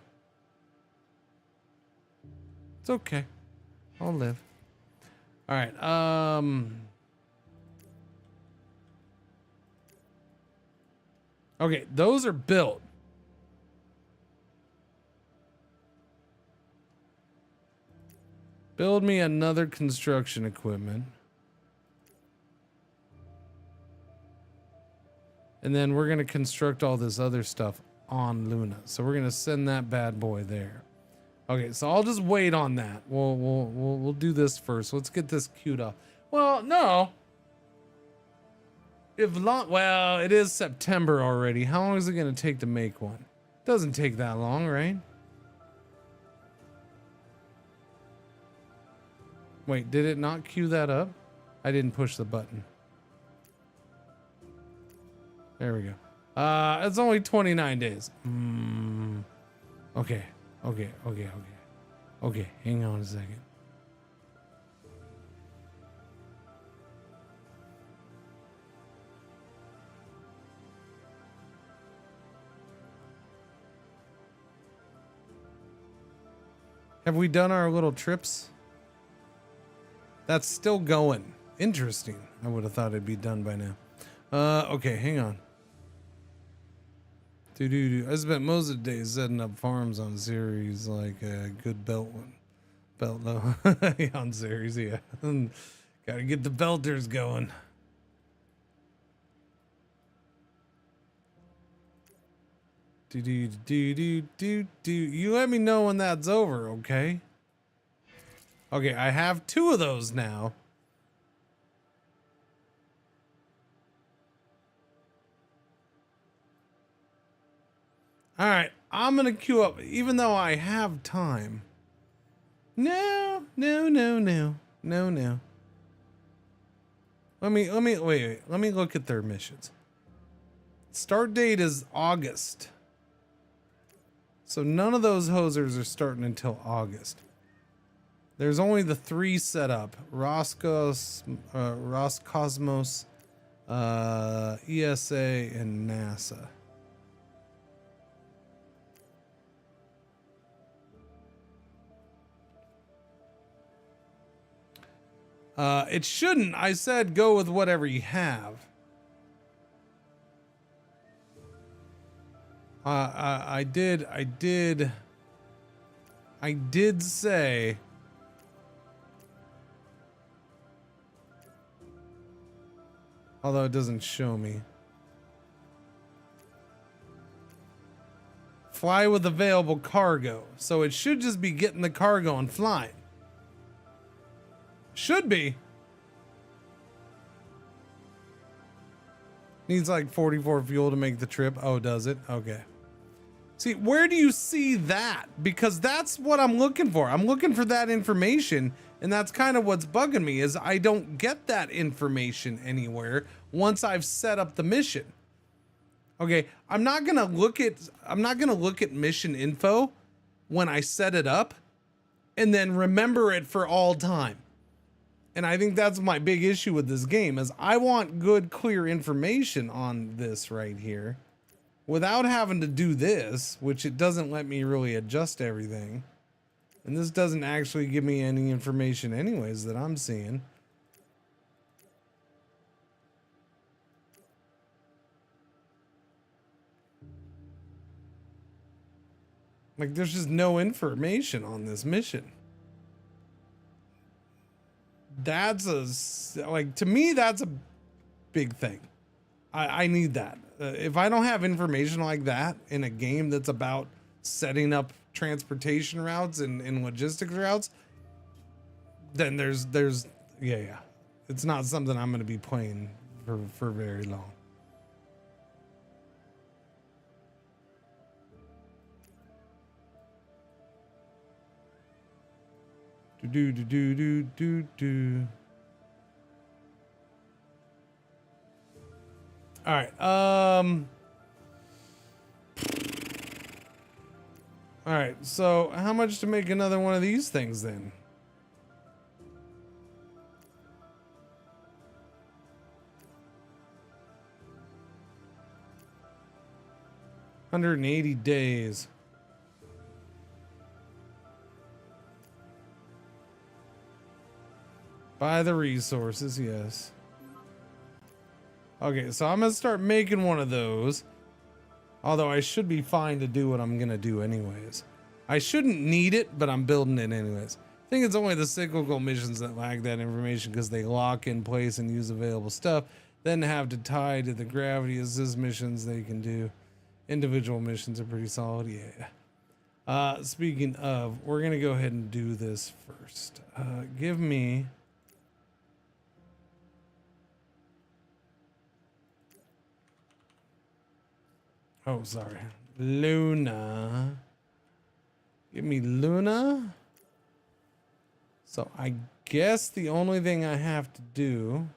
It's okay. I'll live. All right. Okay, those are built. Build me another construction equipment. And then we're going to construct all this other stuff on Luna. So we're going to send that bad boy there. Okay, so I'll just wait on that. We'll do this first. Let's get this queued up. Well, no. Well, it is September already. How long is it going to take to make one? Doesn't take that long, right? Wait, did it not queue that up? I didn't push the button. There we go. It's only 29 days. Okay, hang on a second. Have we done our little trips? That's still going. Interesting. I would have thought it'd be done by now. Okay, hang on. I spent most of the day setting up farms on Ceres, like a good belt low on Ceres, yeah. Gotta get the belters going. You let me know when that's over, okay? Okay, I have 2 of those now. All right, I'm gonna queue up, even though I have time. No. Let me look at their missions. Start date is August. So none of those hosers are starting until August. There's only the 3 set up: Roscosmos, ESA, and NASA. It shouldn't. I said go with whatever you have. I did say. Although it doesn't show me. Fly with available cargo. So it should just be getting the cargo and flying. Should be. Needs like 44 fuel to make the trip. Oh, does it? Okay. See, where do you see that? Because that's what I'm looking for. I'm looking for that information, and that's kind of what's bugging me is I don't get that information anywhere once I've set up the mission. Okay, I'm not going to look at mission info when I set it up and then remember it for all time. And I think that's my big issue with this game is I want good, clear information on this right here. without having to do this, which it doesn't let me really adjust everything. And this doesn't actually give me any information anyways that I'm seeing. Like, there's just no information on this mission. That's like, to me, that's a big thing. I need that. If I don't have information like that in a game that's about setting up transportation routes and logistics routes, then there's yeah. It's not something I'm going to be playing for very long. Do. All right. All right. So how much to make another one of these things then? $180 days. Buy the resources, yes. Okay, so I'm gonna start making one of those. Although I should be fine to do what I'm gonna do anyways. I shouldn't need it, but I'm building it anyways. I think it's only the cyclical missions that lack that information because they lock in place and use available stuff. Then have to tie to the gravity assist missions they can do. Individual missions are pretty solid, yeah. Speaking of, we're gonna go ahead and do this first. Give me... Oh, sorry. Luna. Give me Luna. So I guess the only thing I have to do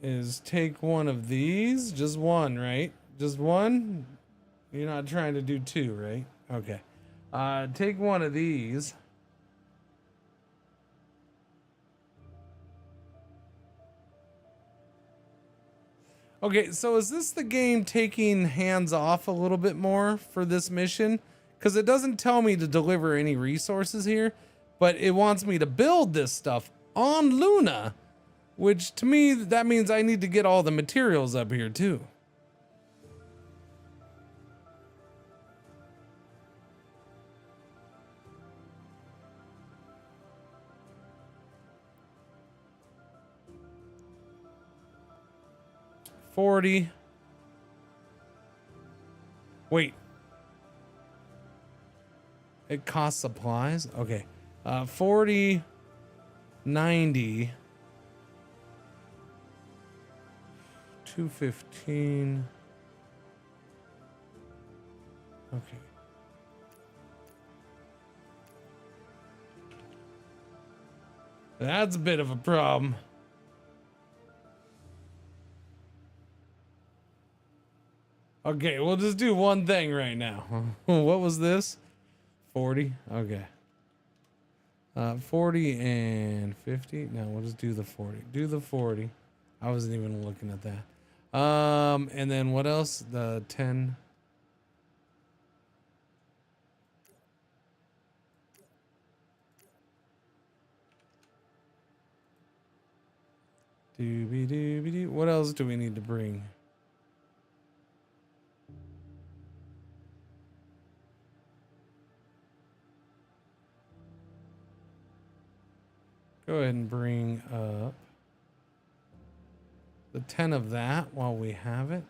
is take one of these. Just one, right? Just one? You're not trying to do two, right? Okay. Take one of these. Okay, so is this the game taking hands off a little bit more for this mission? Because it doesn't tell me to deliver any resources here, but it wants me to build this stuff on Luna, which to me, that means I need to get all the materials up here too. $40. Wait. It costs supplies? Okay. 40, 90, 215. Okay. That's a bit of a problem. Okay, we'll just do one thing right now. What was this? 40? Okay. 40 and 50. No, we'll just do the 40. Do the 40. I wasn't even looking at that. And then what else? The 10. Doobie-doobie-doo. What else do we need to bring? Go ahead and bring up the 10 of that while we have it.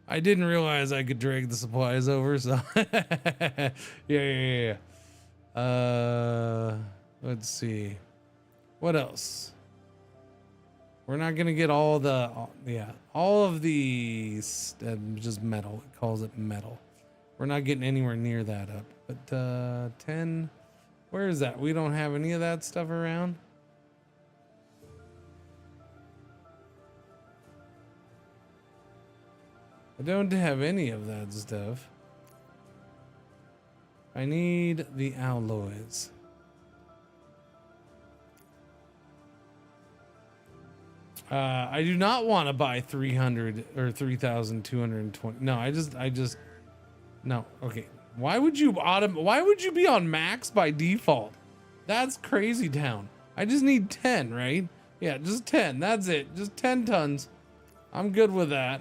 I didn't realize I could drag the supplies over, so yeah. Let's see. What else? We're not gonna get all the all of these just metal. It calls it metal. We're not getting anywhere near that up. But 10. Where is that? We don't have any of that stuff around. I don't have any of that stuff. I need the alloys. I do not want to buy 300 or 3,220. No, I just, no. Okay. Why would you be on max by default? That's crazy town. I just need 10, right? Yeah, just 10. That's it. Just 10 tons. I'm good with that.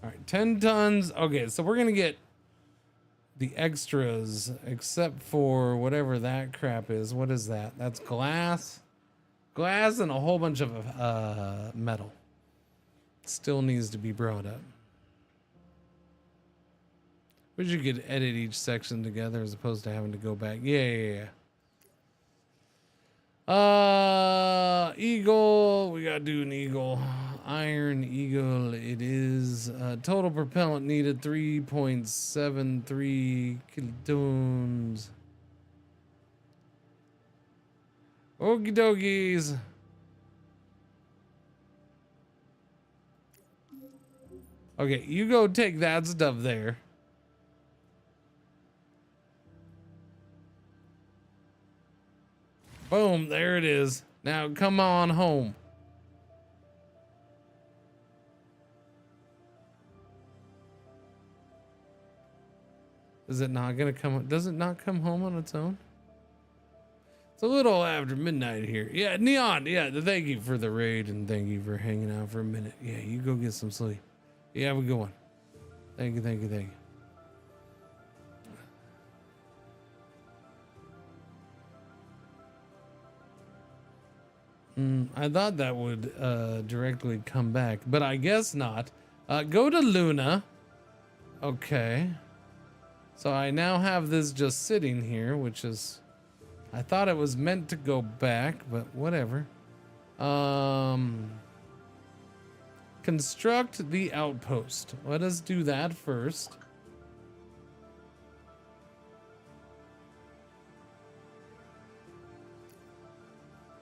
All right, 10 tons. Okay, so we're gonna get the extras, except for whatever that crap is. What is that? That's glass. Glass and a whole bunch of metal. Still needs to be brought up. Wish you could edit each section together as opposed to having to go back. Yeah. Eagle. We gotta do an eagle. Iron eagle. It is total propellant needed 3.73 kilotons. Okie dokies. Okay, you go take that stuff there. Boom, there it is. Now come on home. Is it not gonna come? Does it not come home on its own? It's a little after midnight here. Yeah, Neon. Yeah, thank you for the raid and thank you for hanging out for a minute. Yeah, you go get some sleep. Yeah, have a good one. Thank you. I thought that would directly come back, but I guess not. Go to Luna. Okay. So I now have this just sitting here, which is... I thought it was meant to go back, but whatever. Construct the outpost. Let us do that first.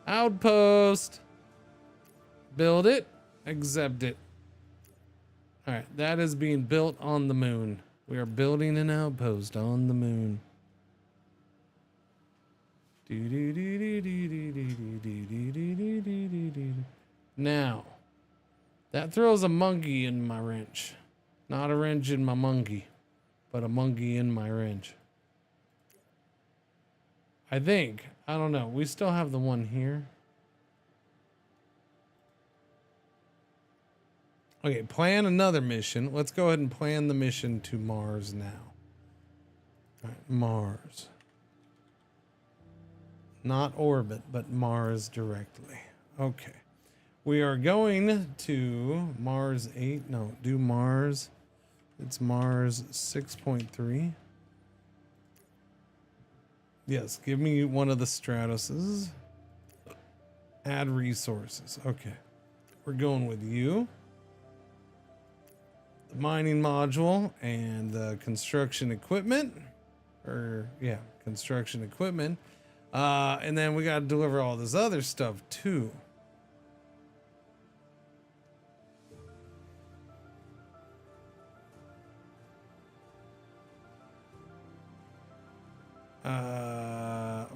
Outpost. Build it. Accept it. All right, that is being built on the moon. We are building an outpost on the moon. Now, that throws a monkey in my wrench. Not a wrench in my monkey, but a monkey in my wrench. I think. I don't know. We still have the one here. Okay, plan another mission. Let's go ahead and plan the mission to Mars now. All right, Mars. Not orbit, but Mars directly. Okay. We are going to Mars 8. No, do Mars. It's Mars 6.3. Yes, give me one of the Stratoses. Add resources. Okay. We're going with you. The mining module and the construction equipment. Construction equipment. And then we got to deliver all this other stuff too.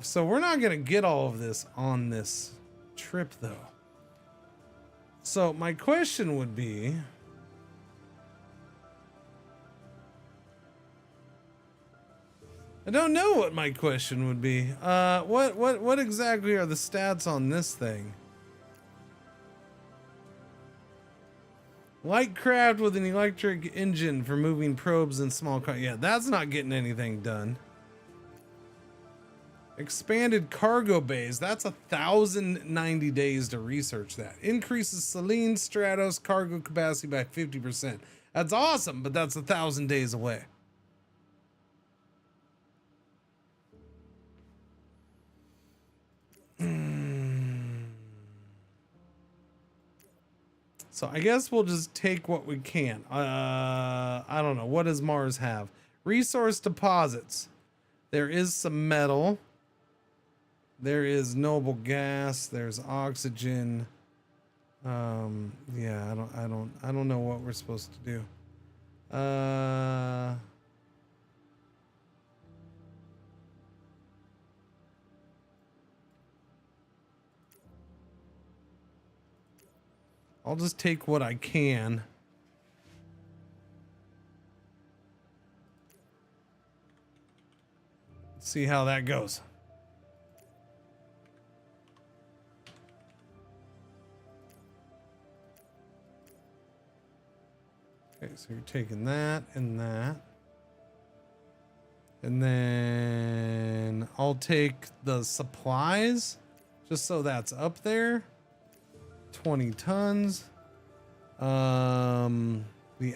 So we're not going to get all of this on this trip though. So my question would be, I don't know what my question would be. What exactly are the stats on this thing? Light craft with an electric engine for moving probes and small cars. Yeah, that's not getting anything done. Expanded cargo bays. That's 1,090 days to research that. Increases Selene Stratos cargo capacity by 50%. That's awesome, but that's 1,000 days away. So I guess we'll just take what we can. I don't know. What does Mars have? Resource deposits. There is some metal. There is noble gas. There's oxygen. Yeah, I don't know what we're supposed to do. I'll just take what I can. See how that goes. Okay, so you're taking that and that. And then I'll take the supplies just so that's up there. 20 tons. The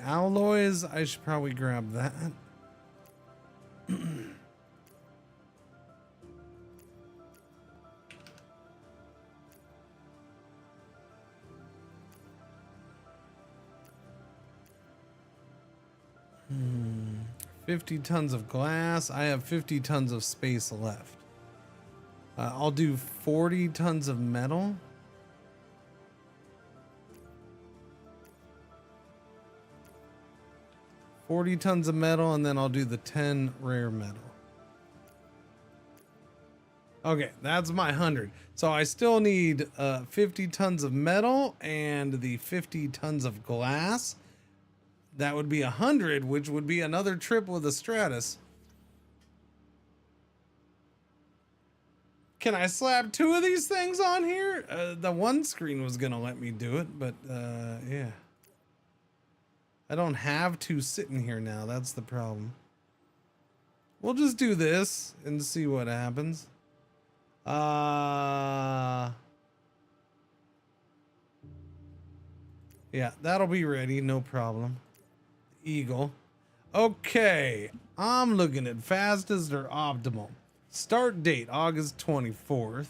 alloys, I should probably grab that. Hmm. 50 tons of glass. I have 50 tons of space left. I'll do 40 tons of metal. $40 tons of metal, and then I'll do the 10 rare metal. Okay, that's my 100. So I still need 50 tons of metal and the 50 tons of glass. That would be 100, which would be another trip with a Stratus. Can I slap 2 of these things on here? The one screen was gonna let me do it, but yeah. I don't have 2 sitting here now. That's the problem. We'll just do this and see what happens. Yeah, that'll be ready. No problem. Eagle. Okay. I'm looking at fastest or optimal. Start date, August 24th.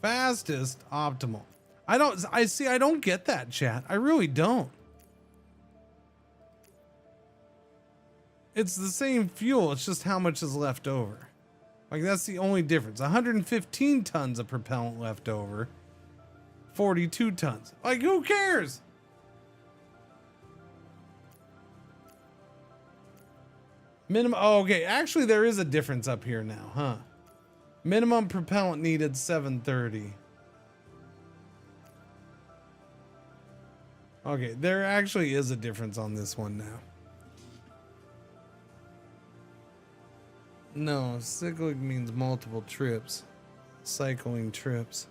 Fastest, optimal. I don't get that, chat. I really don't. It's the same fuel. It's just how much is left over. Like, that's the only difference. 115 tons of propellant left over. 42 tons. Like, who cares? Minimum. Oh, okay. Actually, there is a difference up here now, huh? Minimum propellant needed 730. Okay, there actually is a difference on this one now. No, cyclic means multiple trips. Cycling trips.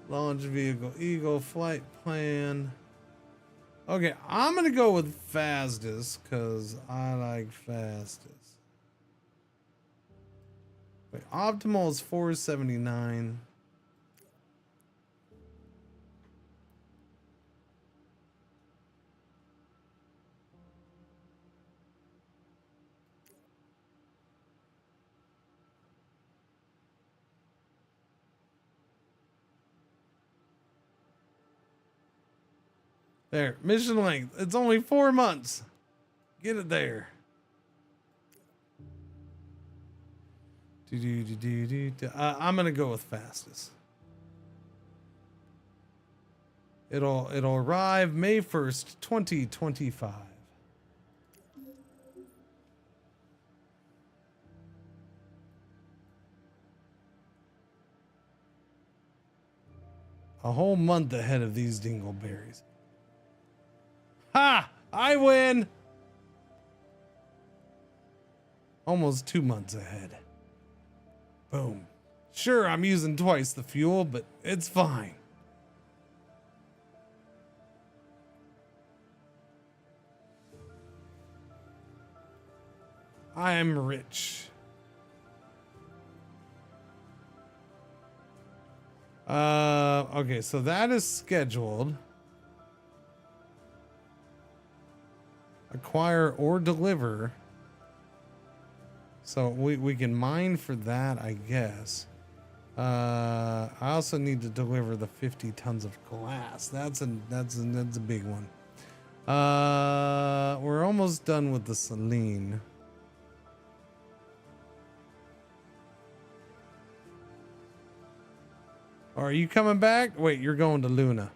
Launch vehicle, Eagle, flight plan. Okay, I'm gonna go with fastest because I like fastest. Wait, optimal is 479. There, mission length. It's only 4 months. Get it there. I'm gonna go with fastest. It'll arrive May 1st, 2025. A whole month ahead of these dingleberries. Ha! I win! Almost 2 months ahead. Boom. Sure, I'm using twice the fuel, but it's fine. I am rich. Okay, so that is scheduled. Acquire or deliver So we can mine for that, I guess. I also need to deliver the 50 tons of glass. That's a big one. We're almost done with the Selene. Are you coming back? Wait, you're going to Luna.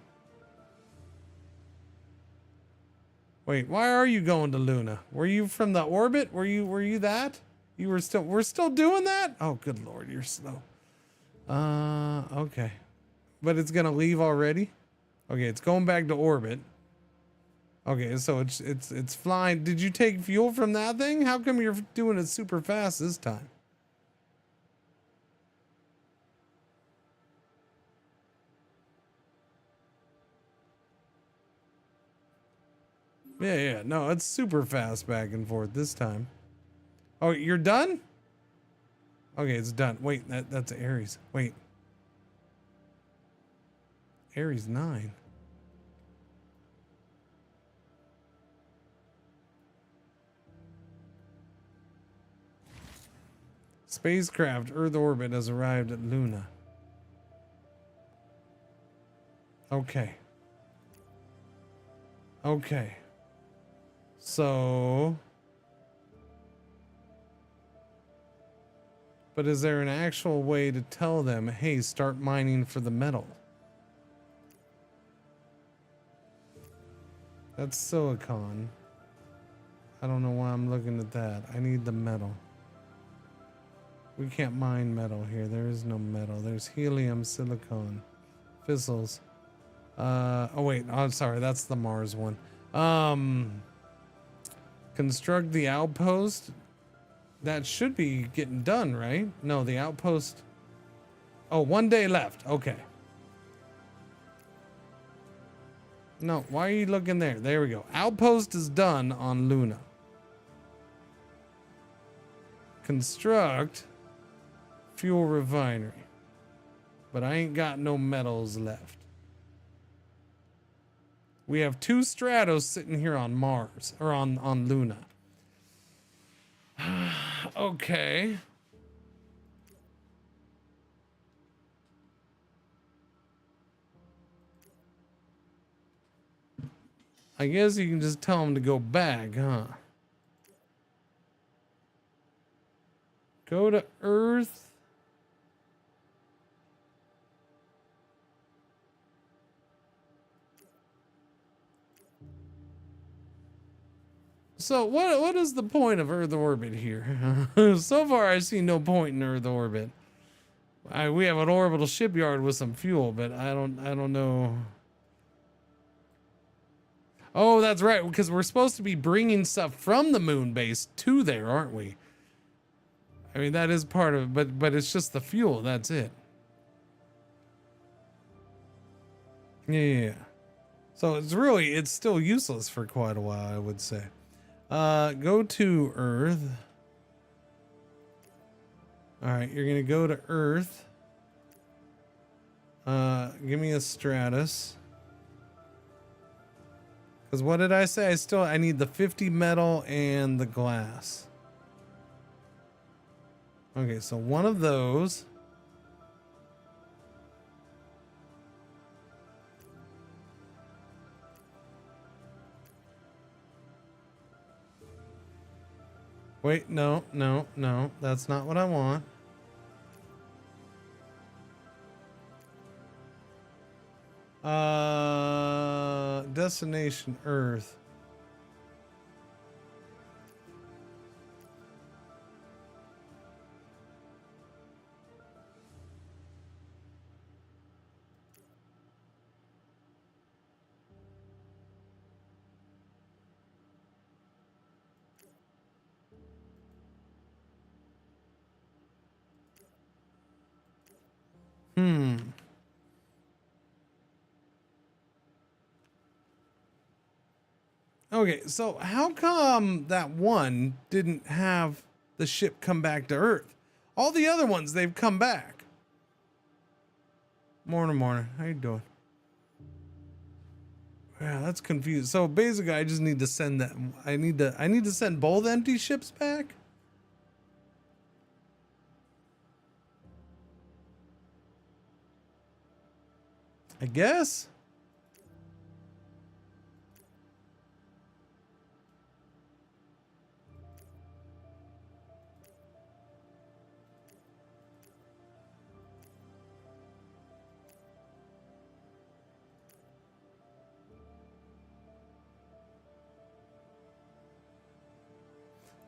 Wait, why are you going to Luna? Were you from the orbit? Were you that? We're still doing that? Oh, good Lord, you're slow. Okay. But it's gonna leave already? Okay, it's going back to orbit. Okay, so it's flying. Did you take fuel from that thing? How come you're doing it super fast this time? Yeah, no, it's super fast back and forth this time. Oh, you're done? Okay, it's done. Wait, that's Aries. Wait. Aries 9. Spacecraft Earth orbit has arrived at Luna. Okay. Okay. So... But is there an actual way to tell them, hey, start mining for the metal? That's silicon. I don't know why I'm looking at that. I need the metal. We can't mine metal here. There is no metal. There's helium, silicon, fizzles. Oh wait, I'm sorry. That's the Mars one. Construct the outpost. That should be getting done, right? No, the outpost. Oh, 1 day left. Okay. No, why are you looking there? There we go. Outpost is done on Luna. Construct fuel refinery. But I ain't got no metals left. We have 2 stratos sitting here on Mars, or on Luna. Okay. I guess you can just tell them to go back, huh? Go to Earth. So what is the point of Earth orbit here? So far I see no point in Earth orbit. We have an orbital shipyard with some fuel, but I don't know. Oh, that's right, because we're supposed to be bringing stuff from the moon base to there, aren't we? I mean, that is part of it, but it's just the fuel, that's it. Yeah. So it's still useless for quite a while, I would say. Go to Earth. All right, you're gonna go to Earth. Give me a stratus. Because what did I say? I need the 50 metal and the glass. Okay, so one of those. Wait, no, that's not what I want. Destination Earth. Okay, so how come that one didn't have the ship come back to Earth? All the other ones, they've come back. Morning. How you doing? Yeah, that's confused. So basically, I just need to send that. I need to send both empty ships back. I guess.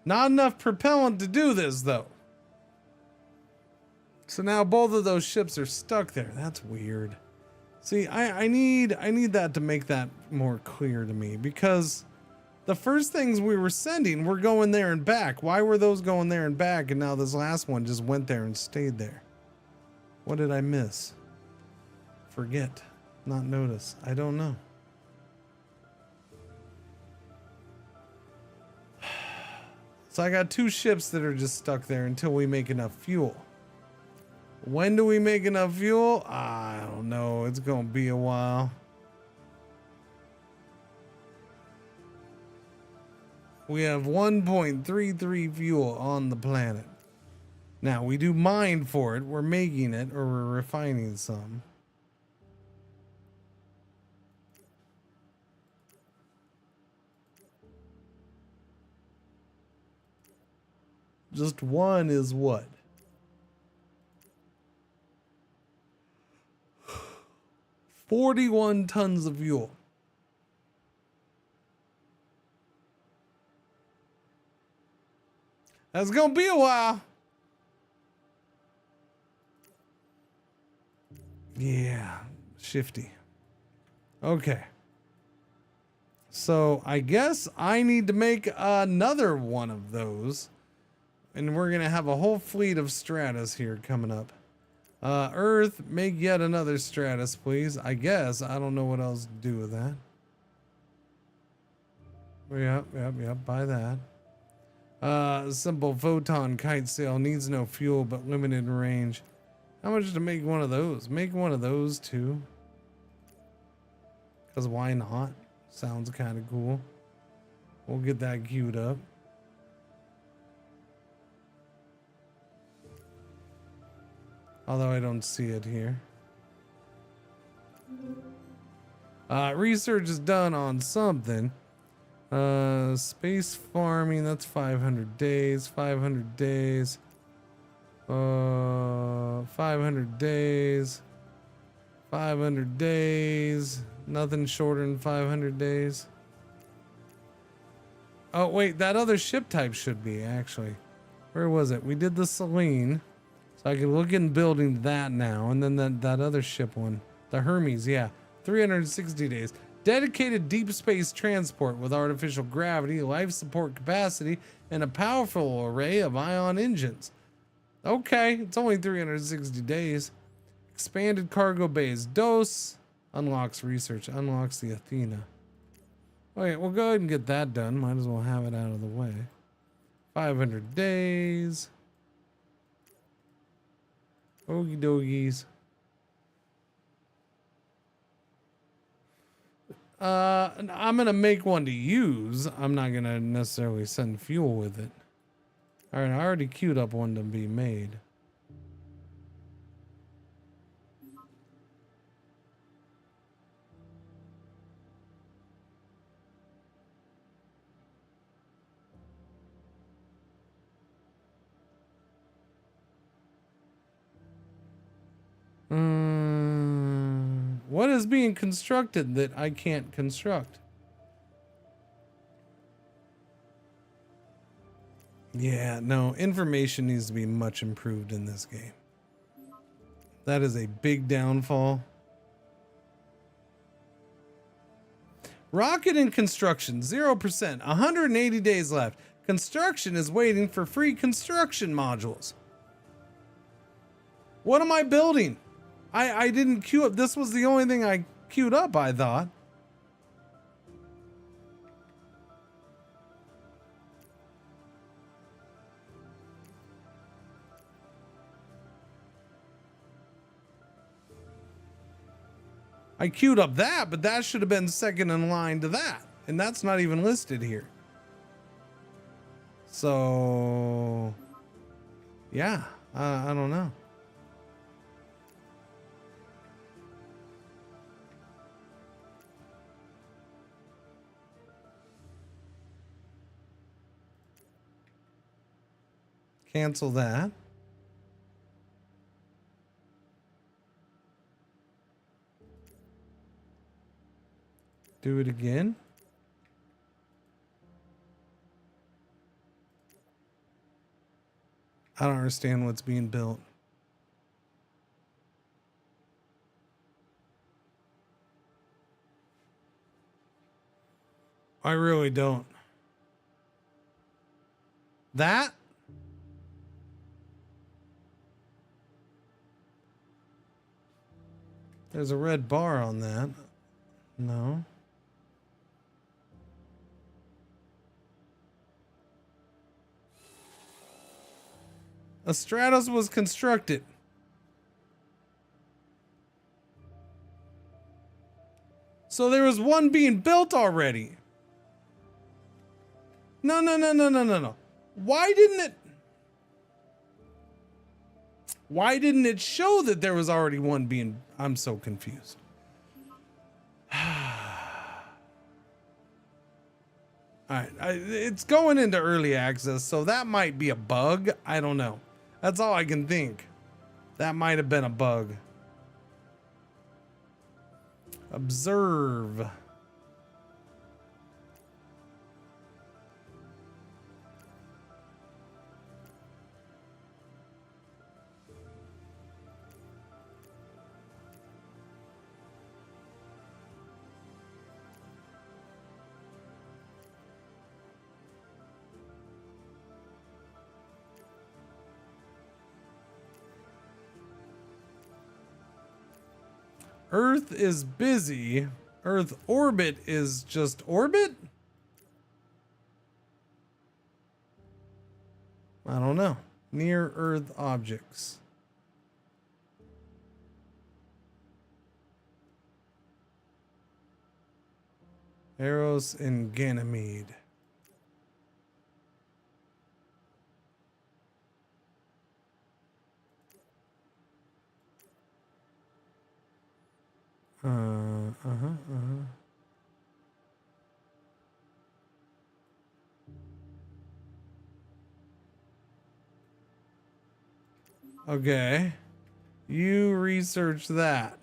Not enough propellant to do this, though. So now both of those ships are stuck there. That's weird. See, I need that to make that more clear to me, because the first things we were sending were going there and back. Why were those going there and back, and now this last one just went there and stayed there? What did I miss? Forget. Not notice. I don't know. So I got 2 ships that are just stuck there until we make enough fuel. When do we make enough fuel? I don't know. It's going to be a while. We have 1.33 fuel on the planet. Now, we do mine for it. We're making it, or we're refining some. Just one is what? 41 tons of fuel. That's gonna be a while. Yeah, shifty. Okay. So I guess I need to make another one of those. And we're going to have a whole fleet of Stratus here coming up. Earth, make yet another Stratus, please. I guess. I don't know what else to do with that. Yep. Buy that. Simple photon kite sail needs no fuel but limited range. How much to make one of those? Make one of those too. Because why not? Sounds kind of cool. We'll get that queued up. Although I don't see it here. Research is done on something. Space farming, that's 500 days. 500 days. 500 days. 500 days. Nothing shorter than 500 days. Oh, wait, that other ship type should be, actually. Where was it? We did the Selene. So I can look in building that now. And then that other ship one. The Hermes, yeah. 360 days. Dedicated deep space transport with artificial gravity, life support capacity, and a powerful array of ion engines. Okay, it's only 360 days. Expanded cargo bays. Dose. Unlocks research. Unlocks the Athena. Okay, we'll go ahead and get that done. Might as well have it out of the way. 500 days. Okie dogies. I'm gonna make one to use. I'm not gonna necessarily send fuel with it. All right, I already queued up one to be made. What is being constructed that I can't construct? Yeah, no, information needs to be much improved in this game. That is a big downfall. Rocket in construction, 0%, 180 days left. Construction is waiting for free construction modules. What am I building? I didn't queue up. This was the only thing I queued up, I thought. I queued up that, but that should have been second in line to that. And that's not even listed here. So, yeah, I don't know. Cancel that. Do it again. I don't understand what's being built. I really don't. That? There's a red bar on that. No. A Stratos was constructed. So there was one being built already. No. Why didn't it show that there was already one being... I'm so confused. Alright, it's going into early access, so that might be a bug. I don't know. That's all I can think. That might have been a bug. Observe. Earth is busy. Earth orbit is just orbit? I don't know. Near Earth objects. Eros and Ganymede. Okay. You research that.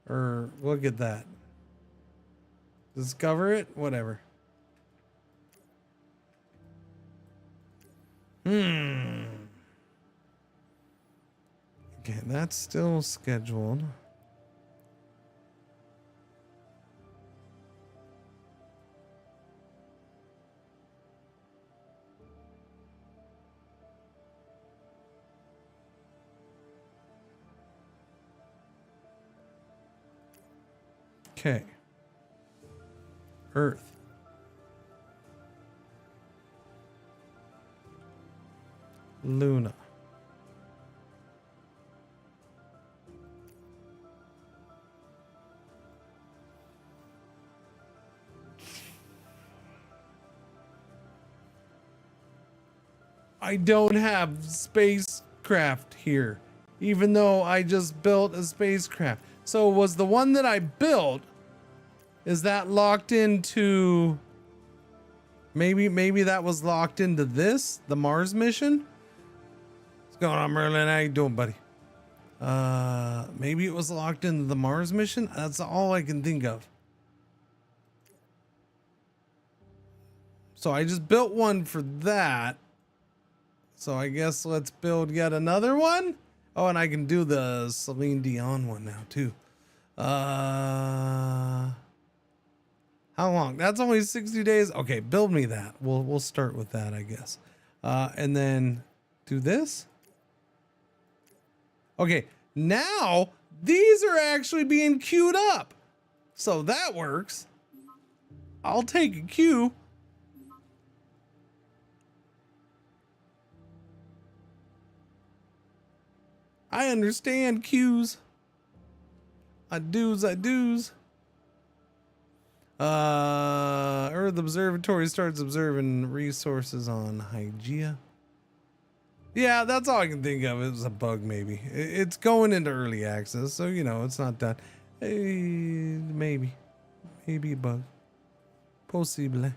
Or look at that. Discover it? Whatever. Okay, that's still scheduled. Okay. Earth. Luna. I don't have spacecraft here, even though I just built a spacecraft. So was the one that I built, is that locked into, maybe that was locked into this, the Mars mission? What's going on, Merlin? How you doing, buddy? Maybe it was locked into the Mars mission? That's all I can think of. So I just built one for that. So I guess let's build yet another one. Oh, and I can do the Celine Dion one now too. How long? That's only 60 days. Okay, build me that. We'll start with that, I guess. And then do this. Okay, now these are actually being queued up. So that works. I'll take a queue. I understand queues. I do's. Earth Observatory starts observing resources on Hygeia. Yeah, that's all I can think of. It was a bug, maybe. It's going into early access, so you know it's not done. Maybe a bug. Possible.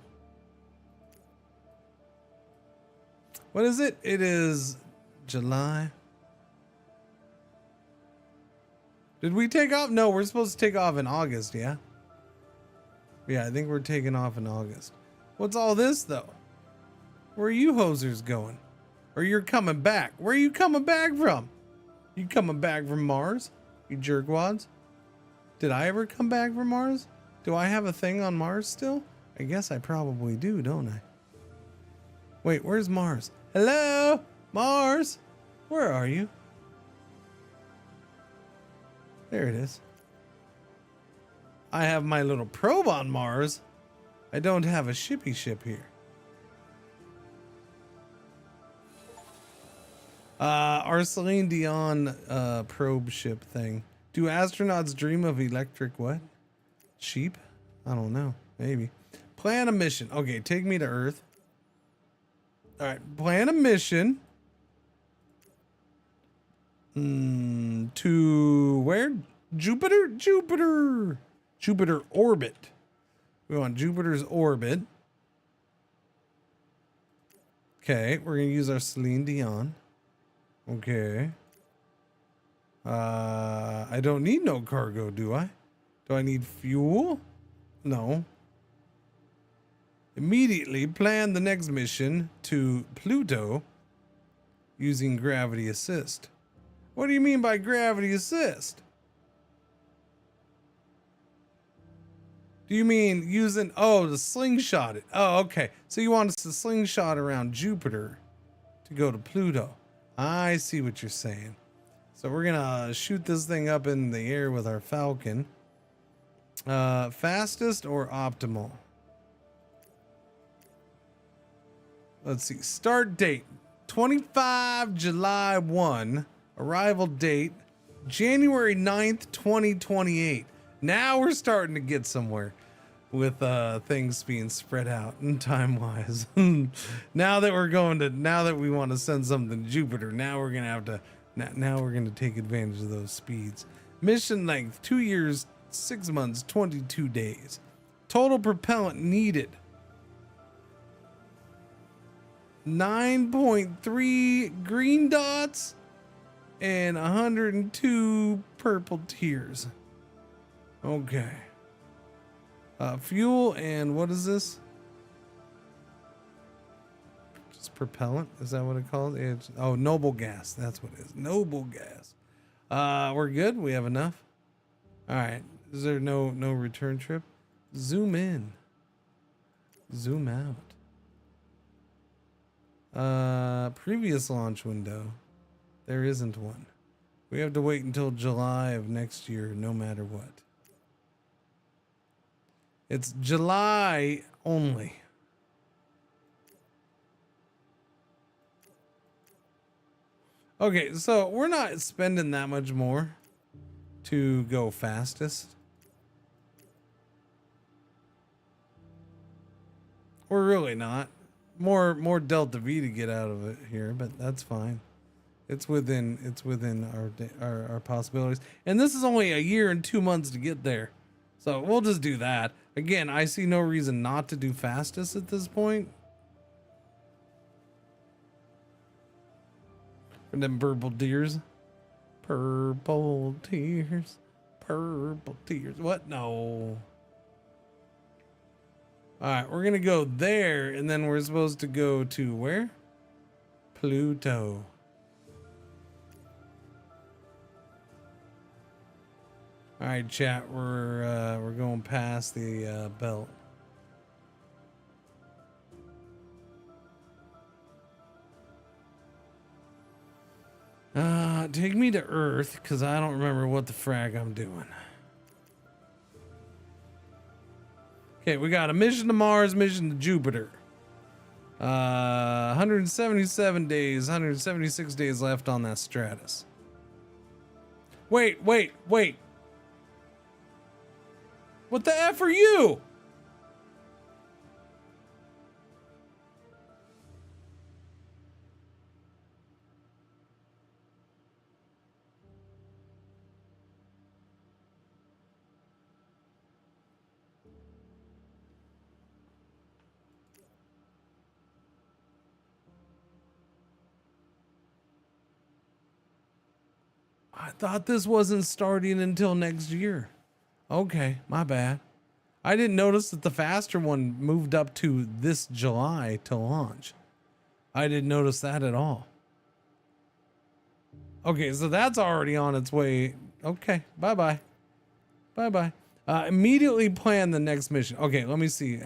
What is it? It is July. Did we take off? No, we're supposed to take off in August, yeah? Yeah, I think we're taking off in August. What's all this, though? Where are you hosers going? Or you're coming back? Where are you coming back from? You coming back from Mars? You jerkwads? Did I ever come back from Mars? Do I have a thing on Mars still? I guess I probably do, don't I? Wait, where's Mars? Hello? Mars? Where are you? There it is. I have my little probe on Mars. I don't have a shippy ship here. Our Celine Dion probe ship thing. Do astronauts dream of electric what? Sheep? I don't know. Maybe. Plan a mission. Okay, take me to Earth. All right, plan a mission. To where? Jupiter? Jupiter. Jupiter orbit. We want Jupiter's orbit. Okay, we're gonna use our Celine Dion. Okay. I don't need no cargo, do I? Do I need fuel? No. Immediately plan the next mission to Pluto using gravity assist. What do you mean by gravity assist? Do you mean using, to slingshot it? Oh, okay. So you want us to slingshot around Jupiter to go to Pluto. I see what you're saying. So we're gonna shoot this thing up in the air with our Falcon. Fastest or optimal? Let's see. Start date 25 July 1. Arrival date January 9th, 2028. Now we're starting to get somewhere with things being spread out and time wise. now that we want to send something to Jupiter, now we're gonna have to now we're gonna take advantage of those speeds. Mission length 2 years, 6 months, 22 days. Total propellant needed 9.3 green dots and 102 purple tears. Okay. Fuel and what is this? Just propellant? Is that what it calls? It's, noble gas. That's what it is. Noble gas. We're good. We have enough. All right. Is there no return trip? Zoom in. Zoom out. Previous launch window. There isn't one. We have to wait until July of next year, no matter what. It's July only. Okay, so we're not spending that much more to go fastest. We're really not. More delta V to get out of it here, but that's fine. It's within our possibilities. And this is only a year and 2 months to get there. So we'll just do that. Again, I see no reason not to do fastest at this point. And then purple tears. Purple tears. Purple tears. What? No. Alright, we're gonna go there, and then we're supposed to go to where? Pluto. All right, chat. We're going past the belt. Take me to Earth, because I don't remember what the frag I'm doing. Okay, we got a mission to Mars, mission to Jupiter. 177 days, 176 days left on that Stratus. Wait. What the F are you? I thought this wasn't starting until next year. Okay, my bad. I didn't notice that the faster one moved up to this July to launch. I didn't notice that at all. Okay, so that's already on its way. Okay, bye-bye. Bye-bye. Immediately plan the next mission. Okay, let me see.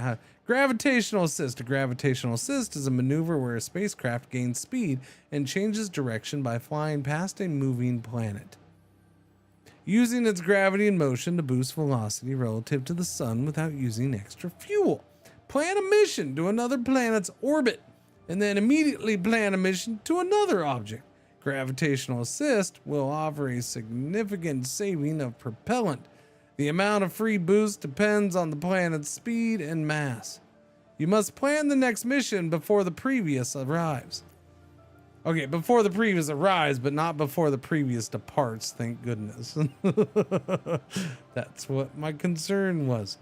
Gravitational assist. A gravitational assist is a maneuver where a spacecraft gains speed and changes direction by flying past a moving planet, using its gravity and motion to boost velocity relative to the sun without using extra fuel. Plan a mission to another planet's orbit, and then immediately plan a mission to another object. Gravitational assist will offer a significant saving of propellant. The amount of free boost depends on the planet's speed and mass. You must plan the next mission before the previous arrives. Okay, before the previous arrives, but not before the previous departs, thank goodness. That's what my concern was.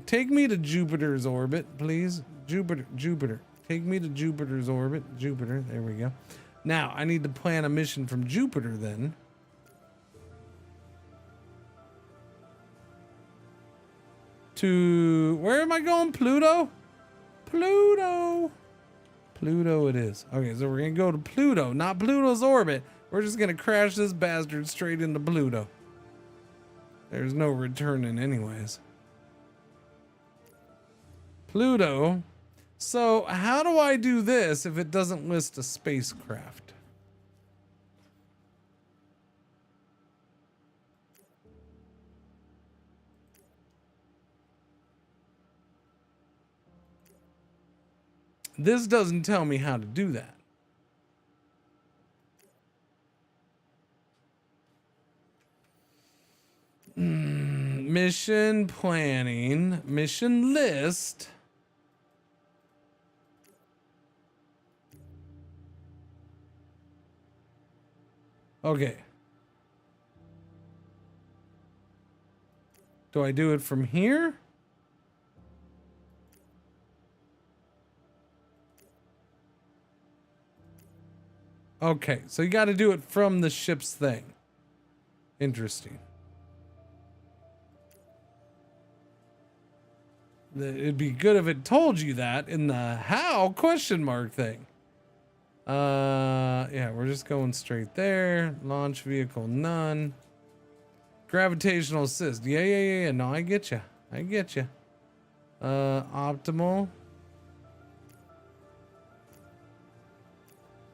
Take me to Jupiter's orbit, please. Jupiter. Take me to Jupiter's orbit. Jupiter, there we go. Now, I need to plan a mission from Jupiter then. To, where am I going? Pluto? Pluto it is. Okay, so we're gonna go to Pluto, not Pluto's orbit. We're just gonna crash this bastard straight into Pluto. There's no returning anyways. Pluto. So how do I do this if it doesn't list a spacecraft? This doesn't tell me how to do that. Mission planning, mission list. Okay. Do I do it from here? Okay, so you got to do it from the ship's thing. Interesting. It'd be good if it told you that in the how question mark thing. Yeah, we're just going straight there. Launch vehicle, none. Gravitational assist. Yeah. No, I get you. Optimal.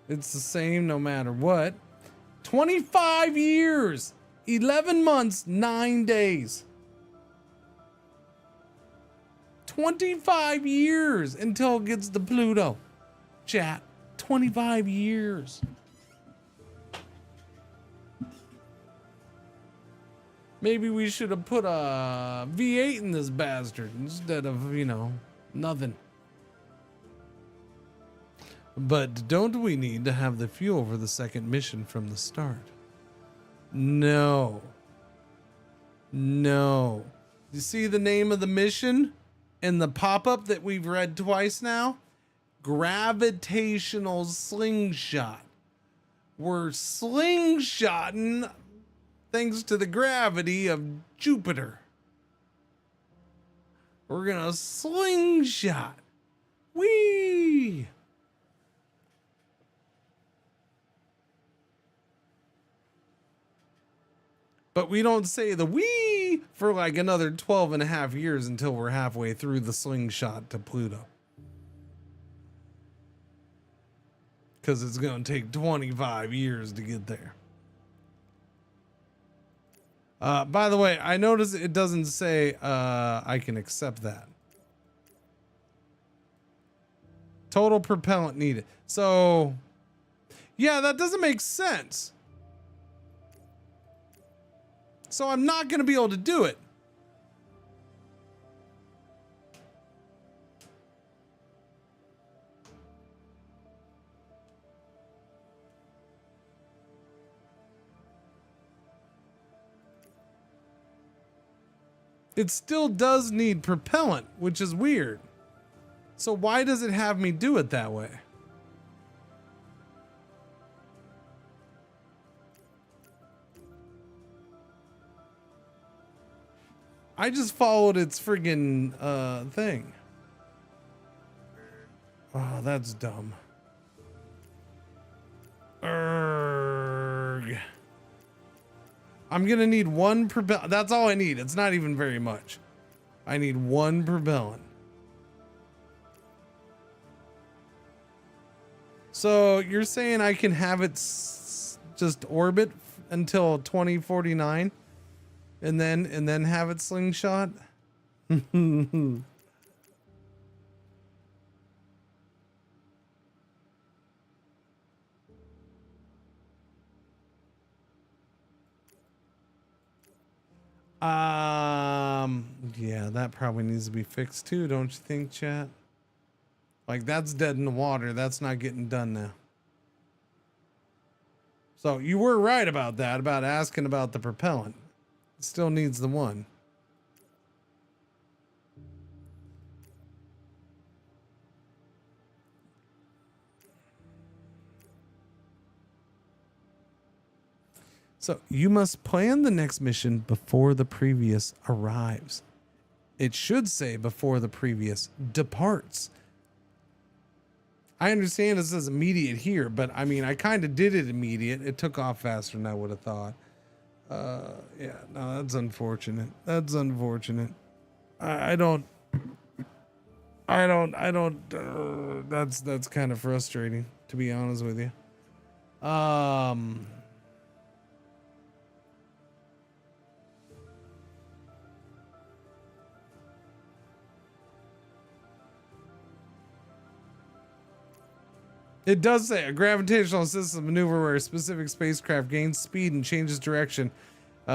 It's the same no matter what. 25 years, 11 months, 9 days. 25 years until it gets to Pluto. Chat, 25 years. Maybe we should have put a V8 in this bastard instead of, you know, nothing. But don't we need to have the fuel for the second mission from the start? No. You see the name of the mission and the pop-up that we've read twice now? Gravitational slingshot. We're slingshotting thanks to the gravity of Jupiter. We're gonna slingshot. Whee! But we don't say the wee for like another 12 and a half years until we're halfway through the slingshot to Pluto. Because it's going to take 25 years to get there. By the way, I noticed it doesn't say I can accept that. Total propellant needed. So, yeah, that doesn't make sense. So I'm not going to be able to do it. It still does need propellant, which is weird. So why does it have me do it that way? I just followed its friggin' thing. Oh, that's dumb. Erg. I'm gonna need one propellant. That's all I need. It's not even very much. I need one propellant. So you're saying I can have it just orbit until 2049 and then have it slingshot? Yeah, that probably needs to be fixed too, don't you think, chat? Like, that's dead in the water. That's not getting done now. So you were right about that, about asking about the propellant. It still needs the one. So you must plan the next mission before the previous arrives. It should say before the previous departs. I understand it says immediate here, but I mean, I kind of did it immediate. It took off faster than I would have thought. Yeah, no, that's unfortunate. That's unfortunate. That's kind of frustrating, to be honest with you. It does say a gravitational assisted maneuver where a specific spacecraft gains speed and changes direction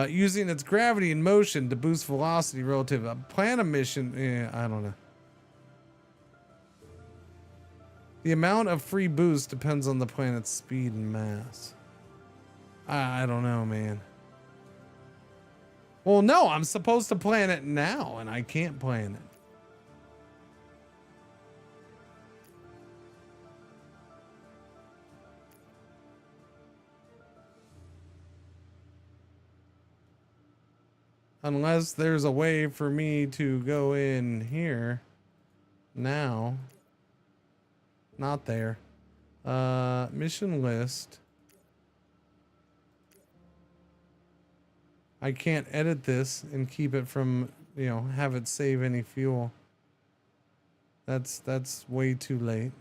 using its gravity and motion to boost velocity relative. Plan a mission. I don't know. The amount of free boost depends on the planet's speed and mass. I don't know, man. Well, no, I'm supposed to plan it now, and I can't plan it. Unless there's a way for me to go in here now. Not there. Mission list. I can't edit this and keep it from, you know, have it save any fuel. That's way too late.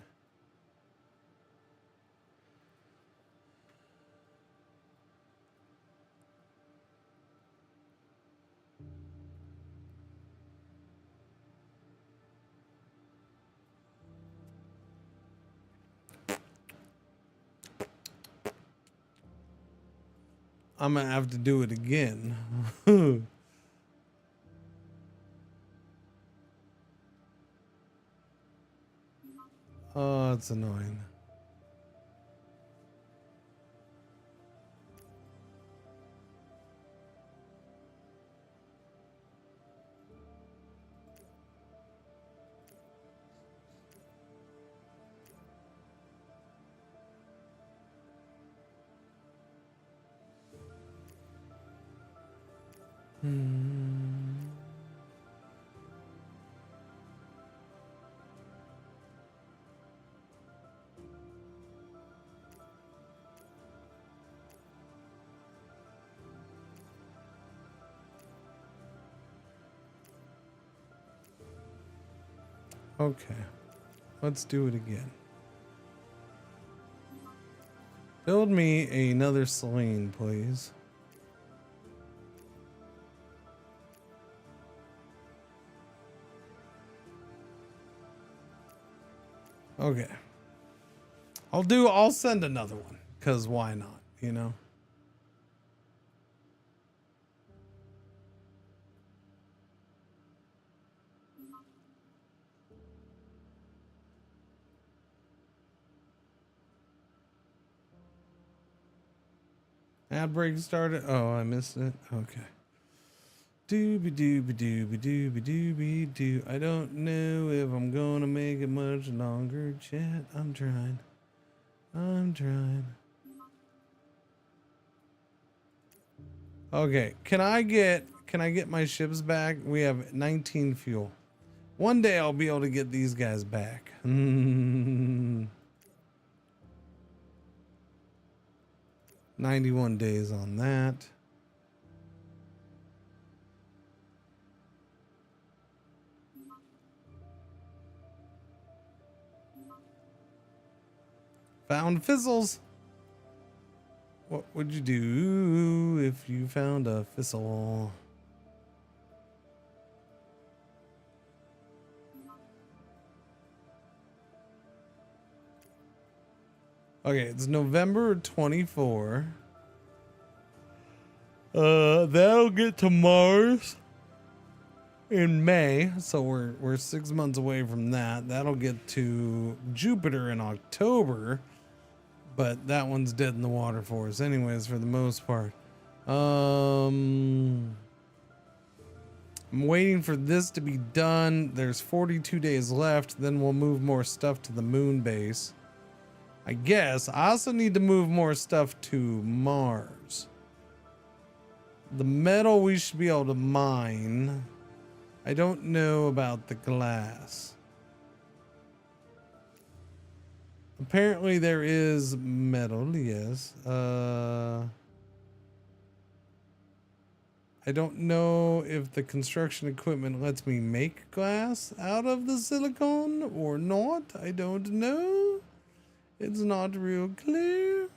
I'm gonna have to do it again. Oh, it's annoying. Okay, let's do it again. Build me another Selene, please. Okay. I'll send another one, because why not, you know? Ad break started. Oh, I missed it. Okay. Dooby dooby dooby dooby dooby doo. I don't know if I'm gonna make it much longer, chat. I'm trying. Okay. Can I get Can I get my ships back? We have 19 fuel. One day I'll be able to get these guys back. 91 days on that. Found fizzles. What would you do if you found a fizzle? Okay, it's November 24. That'll get to Mars in May, so we're 6 months away from that. That'll get to Jupiter in October, but that one's dead in the water for us anyways for the most part. I'm waiting for this to be done. There's 42 days left, then we'll move more stuff to the moon base. I guess I also need to move more stuff to Mars. The metal we should be able to mine. I don't know about the glass. Apparently there is metal, yes. I don't know if the construction equipment lets me make glass out of the silicon or not. I don't know. It's not real clear.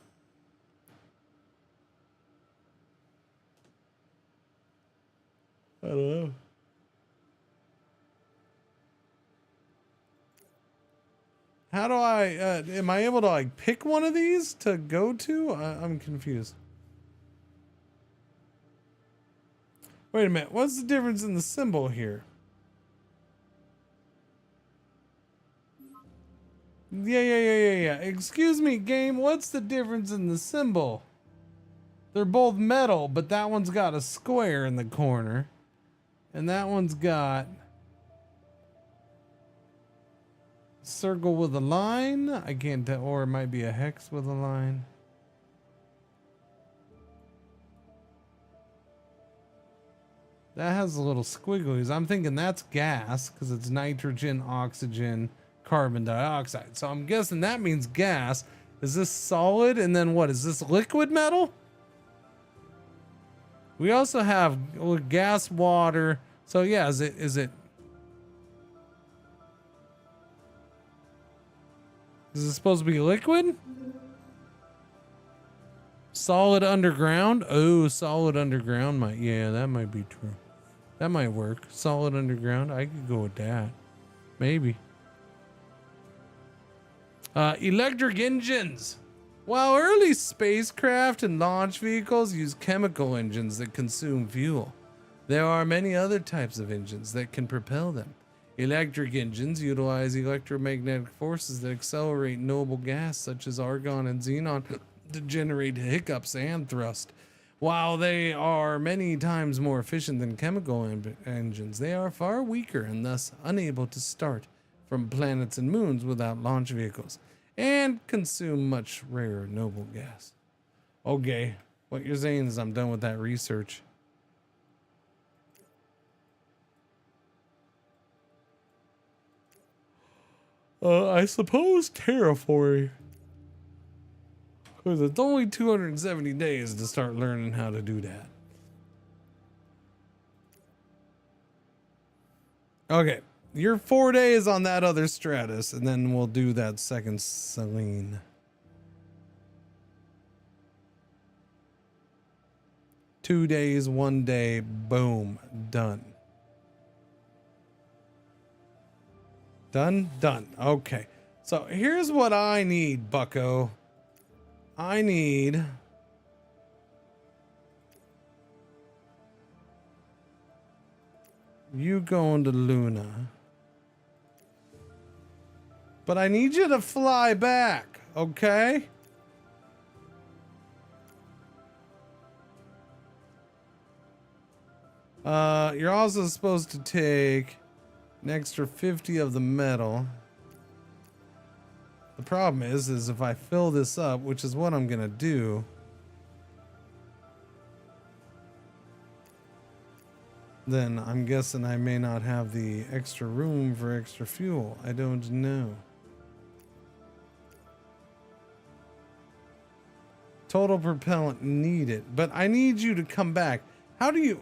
I don't know. How do I, am I able to like pick one of these to go to? I'm confused. Wait a minute. What's the difference in the symbol here? Yeah. Excuse me, game. What's the difference in the symbol? They're both metal, but that one's got a square in the corner. And that one's got a circle with a line. I can't tell. Or it might be a hex with a line. That has a little squigglies. I'm thinking that's gas because it's nitrogen, oxygen, carbon dioxide. So I'm guessing that means gas. Is this solid? And then what? Is this liquid metal? We also have gas, water. So yeah, is it supposed to be liquid? Solid underground? Oh, solid underground might, yeah, that might be true. That might work. Solid underground. I could go with that. Maybe. Electric engines. While early spacecraft and launch vehicles use chemical engines that consume fuel, there are many other types of engines that can propel them. Electric engines utilize electromagnetic forces that accelerate noble gas such as argon and xenon to generate hiccups and thrust. While they are many times more efficient than chemical engines, they are far weaker and thus unable to start from planets and moons without launch vehicles, and consume much rarer noble gas. Okay, what you're saying is I'm done with that research. I suppose terraforming. Because it's only 270 days to start learning how to do that. Okay, you're 4 days on that other stratus, and then we'll do that second Selene. 2 days, 1 day, boom, done. Done. Okay, so here's what I need, bucko. I need you going to Luna. But I need you to fly back, okay? You're also supposed to take an extra 50 of the metal. The problem is if I fill this up, which is what I'm gonna do. then I'm guessing I may not have the extra room for extra fuel. I don't know. Total propellant needed, but I need you to come back. How do you...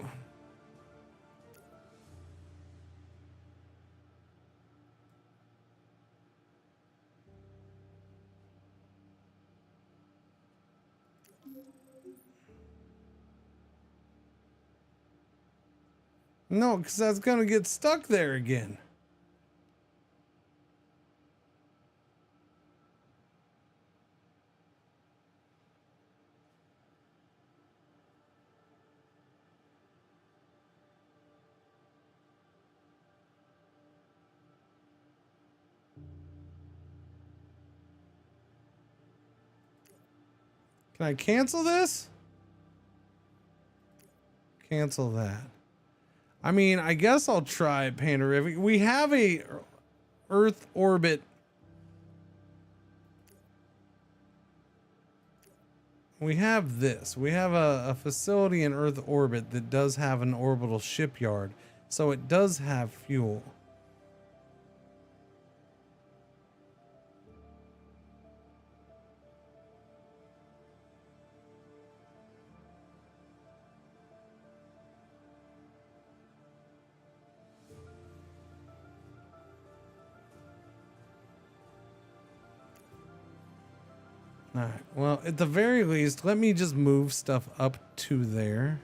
No, because that's going to get stuck there again. Can I cancel this? Cancel that. I mean, I guess I'll try Pandorific. We have a Earth orbit. We have this. We have a facility in Earth orbit that does have an orbital shipyard. So it does have fuel. All right. Well, at the very least, let me just move stuff up to there.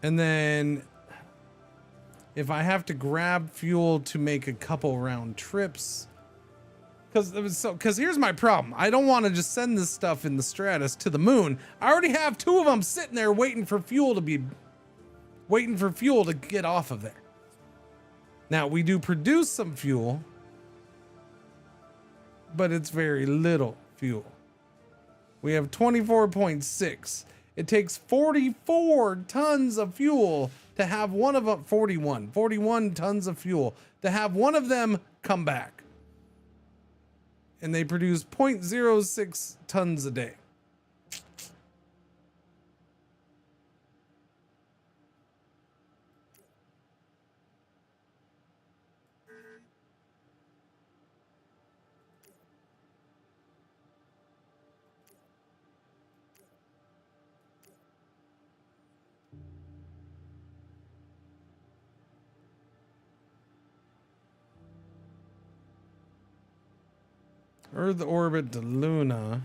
And then if I have to grab fuel to make a couple round trips, because here's my problem. I don't want to just send this stuff in the Stratus to the moon. I already have 2 of them sitting there waiting for fuel to get off of there. Now we do produce some fuel, but it's very little fuel. We have 24.6. It takes 44 tons of fuel to have one of them, 41 tons of fuel to have one of them come back. And they produce 0.06 tons a day. Earth orbit to Luna.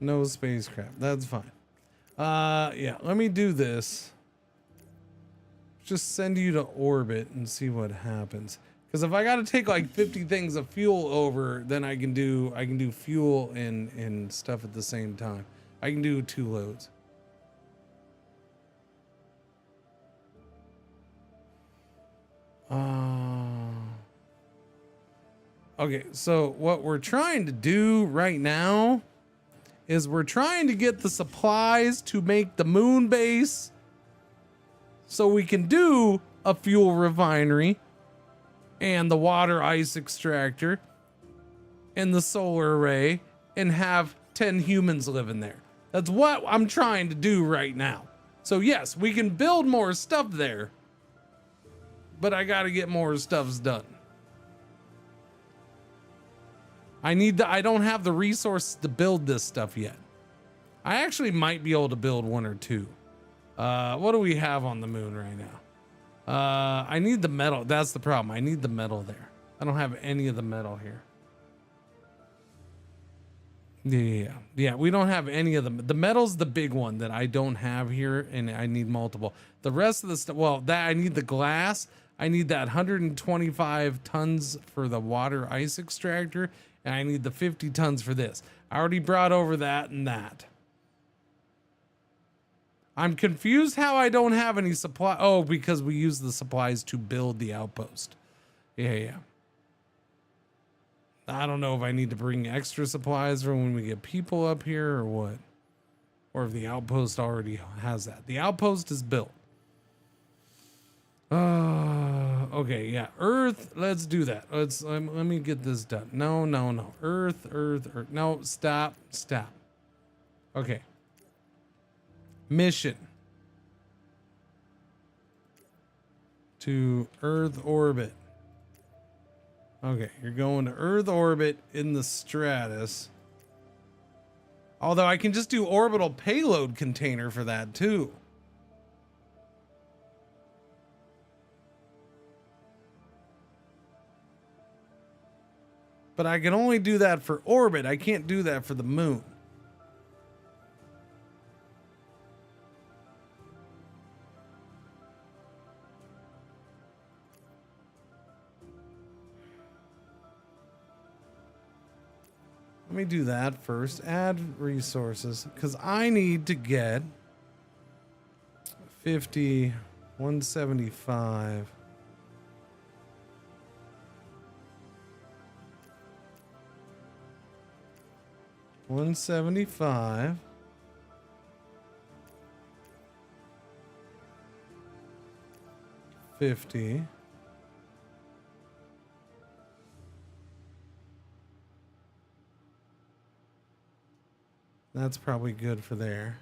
No spacecraft. That's fine. Yeah, let me do this. Just send you to orbit and see what happens. Because if I got to take like 50 things of fuel over, then I can do fuel and stuff at the same time. I can do 2 loads. Okay, so what we're trying to do right now is we're trying to get the supplies to make the moon base so we can do a fuel refinery and the water ice extractor and the solar array and have 10 humans living there. That's what I'm trying to do right now. So yes, we can build more stuff there, but I got to get more stuffs done. I don't have the resources to build this stuff yet. I actually might be able to build 1 or 2. What do we have on the moon right now? I need the metal. That's the problem. I need the metal there. I don't have any of the metal here. Yeah, we don't have any of them. The metal's the big one that I don't have here, and I need multiple. The rest of the stuff, well, that I need the glass. I need that 125 tons for the water ice extractor, and I need the 50 tons for this. I already brought over that and that. I'm confused how I don't have any supply. Oh, because we use the supplies to build the outpost. Yeah. I don't know if I need to bring extra supplies for when we get people up here or what. Or if the outpost already has that. The outpost is built. Okay, yeah. Earth, let's do that. Let me get this done. No. Earth. No, stop. Okay. Mission to Earth orbit. Okay, you're going to Earth orbit in the Stratus. Although I can just do orbital payload container for that too. But I can only do that for orbit. I can't do that for the moon. Let me do that first. Add resources, because I need to get 50, 175. $175. $50. That's probably good for there.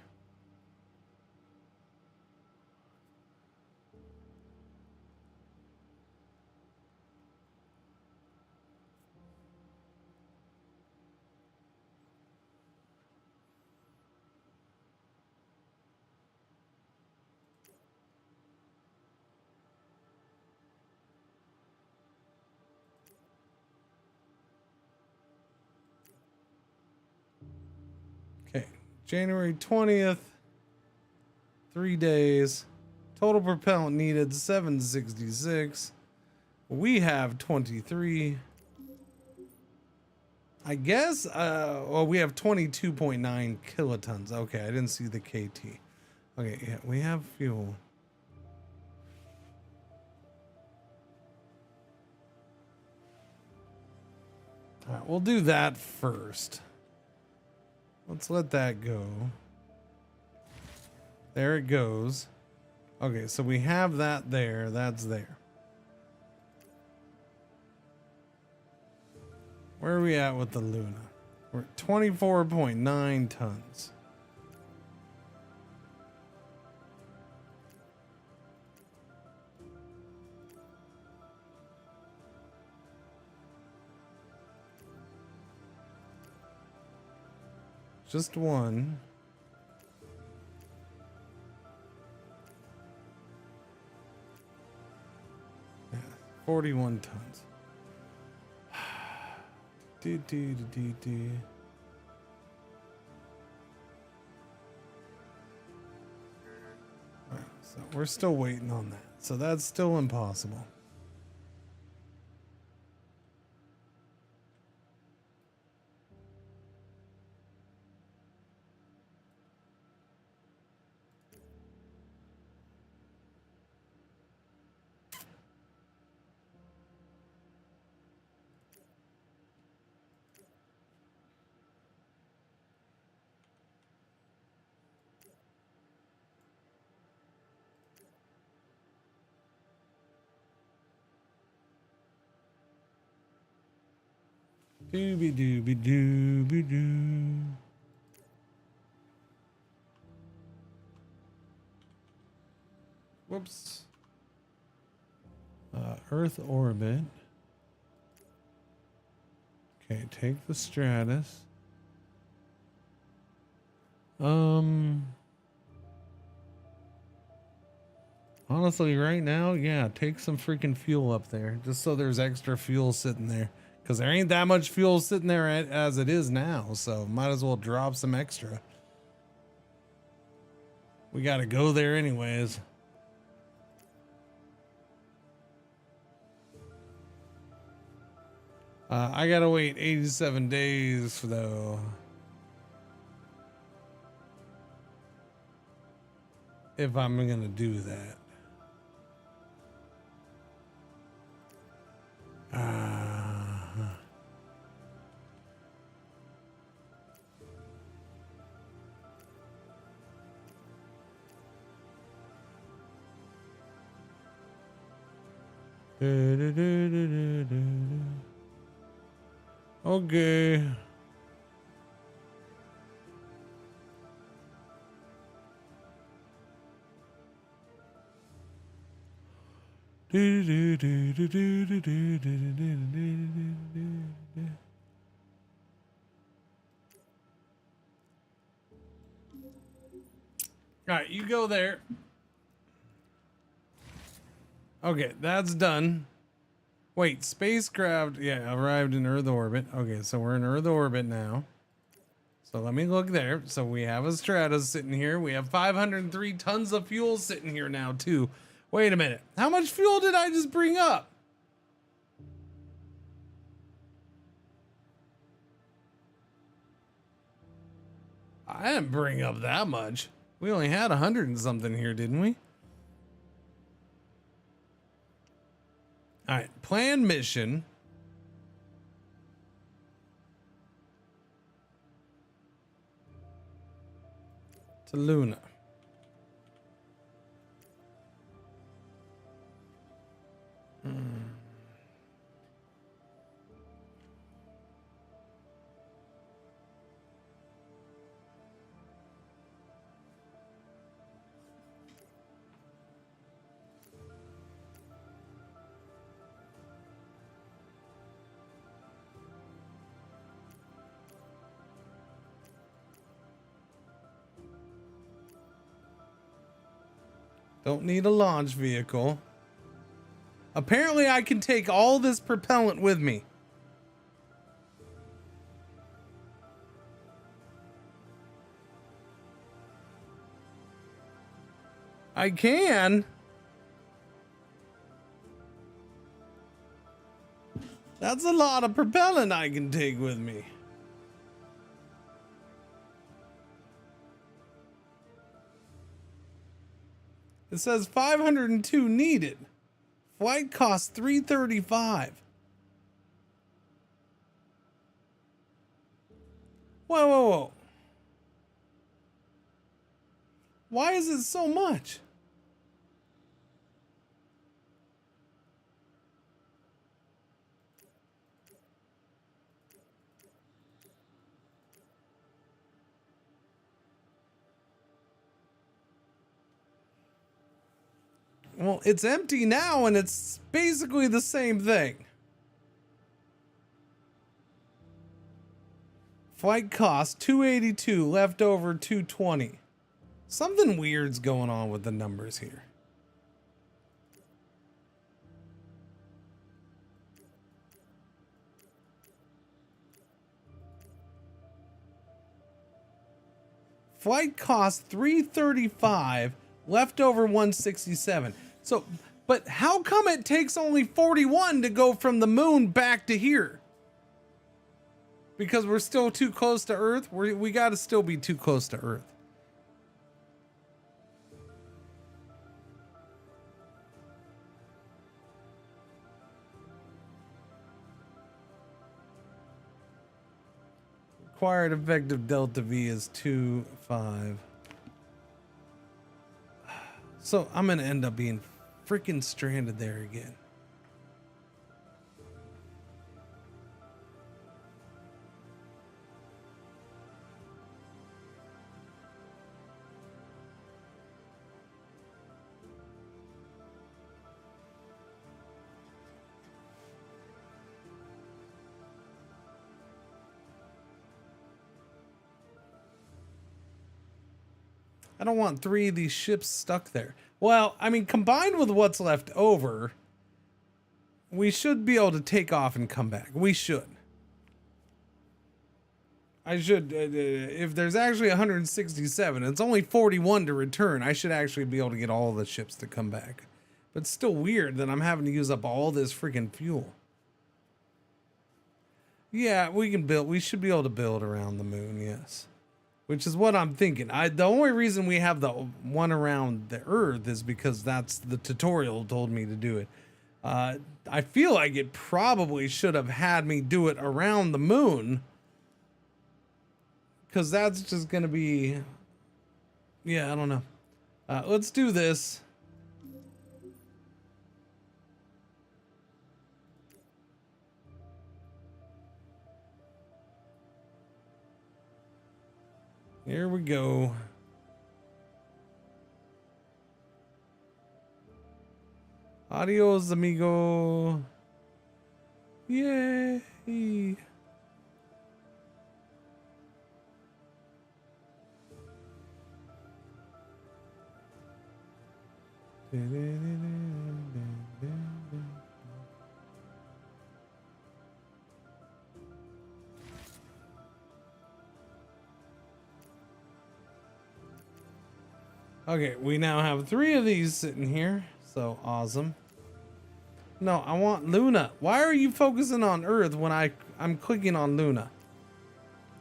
Okay, January 20th, 3 days. Total propellant needed 766. We have 23. I guess, well, we have 22.9 kilotons. Okay, I didn't see the KT. Okay, yeah, we have fuel. All right, we'll do that first. Let's let that go. There it goes. Okay, so we have that there. That's there. Where are we at with the Luna? We're at 24.9 tons. Just one. Yeah, 41 tons. Do. All right, so we're still waiting on that. So that's still impossible. Dooby-dooby-dooby-doo. Whoops. Earth orbit. Okay, take the Stratus. Honestly, right now, yeah, take some freaking fuel up there, just so there's extra fuel sitting there. Because there ain't that much fuel sitting there as it is now, so might as well drop some extra. We got to go there anyways. I got to wait 87 days though. If I'm going to do that. Okay. All right, you go there. Okay, that's done. Wait, spacecraft, yeah, arrived in Earth orbit. Okay, so we're in Earth orbit now. So let me look there. So we have a Stratus sitting here. We have 503 tons of fuel sitting here now, too. Wait a minute. How much fuel did I just bring up? I didn't bring up that much. We only had 100 and something here, didn't we? All right, planned mission. To Luna. Don't need a launch vehicle. Apparently I can take all this propellant with me. I can. That's a lot of propellant I can take with me. It says 502 needed. Flight cost $335. Whoa, whoa, whoa. Why is it so much? Well, it's empty now and it's basically the same thing. Flight cost 282, leftover 220. Something weird's going on with the numbers here. Flight cost 335, leftover 167. So, but how come it takes only 41 to go from the moon back to here? Because we're still too close to Earth? We got to still be too close to Earth. Required effective delta V is 2.5. So I'm going to end up being freaking stranded there again. I don't want 3 of these ships stuck there. Well, I mean, combined with what's left over, we should be able to take off and come back. We should. I should, if there's actually 167, it's only 41 to return. I should actually be able to get all the ships to come back. But it's still weird that I'm having to use up all this freaking fuel. Yeah, we should be able to build around the moon, yes. Which is what I'm thinking. The only reason we have the one around the Earth is because that's the tutorial told me to do it. I feel like it probably should have had me do it around the moon. Because that's just going to be... Yeah, I don't know. Let's do this. Here we go. Adios, amigo. Yay. Okay, we now have 3 of these sitting here. So awesome. No, I want Luna. Why are you focusing on Earth when I'm clicking on Luna?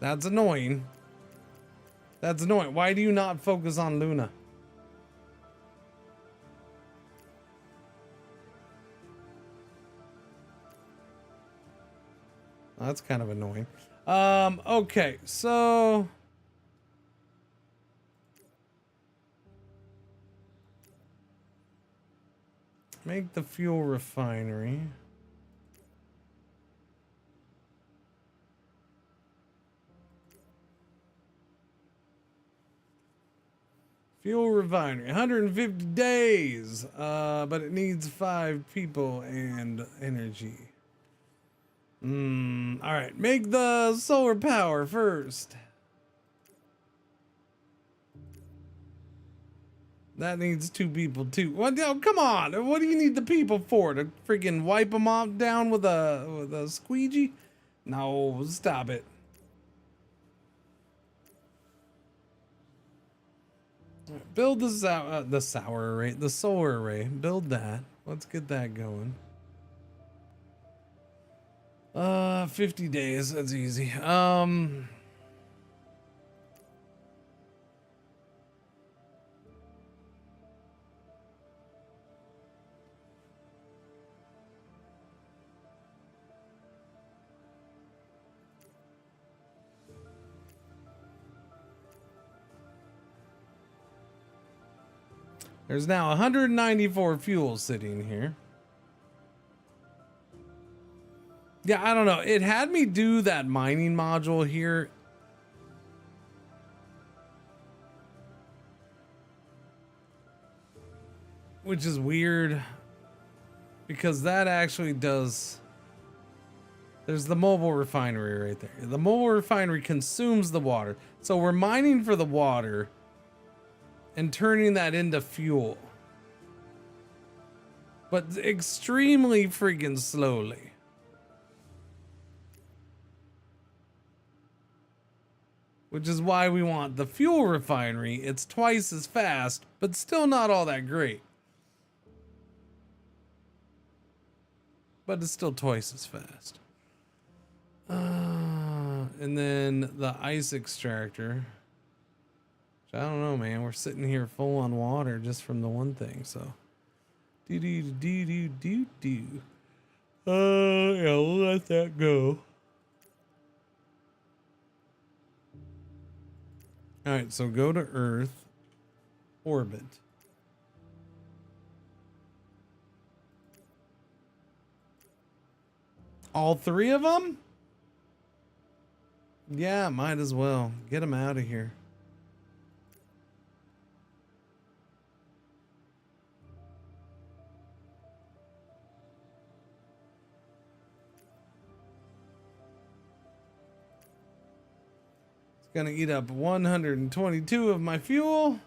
That's annoying. That's annoying. Why do you not focus on Luna? That's kind of annoying. Okay, so make the fuel refinery. Fuel refinery, 150 days, but it needs 5 people and energy. All right, make the solar power first. That needs 2 people too. What? No, come on. What do you need the people for? To freaking wipe them off down with a squeegee? No, stop it. Build the solar array. Build that. Let's get that going. 50 days. That's easy. There's now 194 fuel sitting here. Yeah, I don't know. It had me do that mining module here. Which is weird. Because that actually does... There's the mobile refinery right there. The mobile refinery consumes the water. So we're mining for the water and turning that into fuel. But extremely freaking slowly. Which is why we want the fuel refinery. It's twice as fast, but still not all that great. But it's still twice as fast. And then the ice extractor. I don't know, man. We're sitting here full on water just from the one thing, so. Yeah, we'll let that go. All right, so go to Earth, orbit. All 3 of them? Yeah, might as well. Get them out of here. Gonna eat up 122 of my fuel.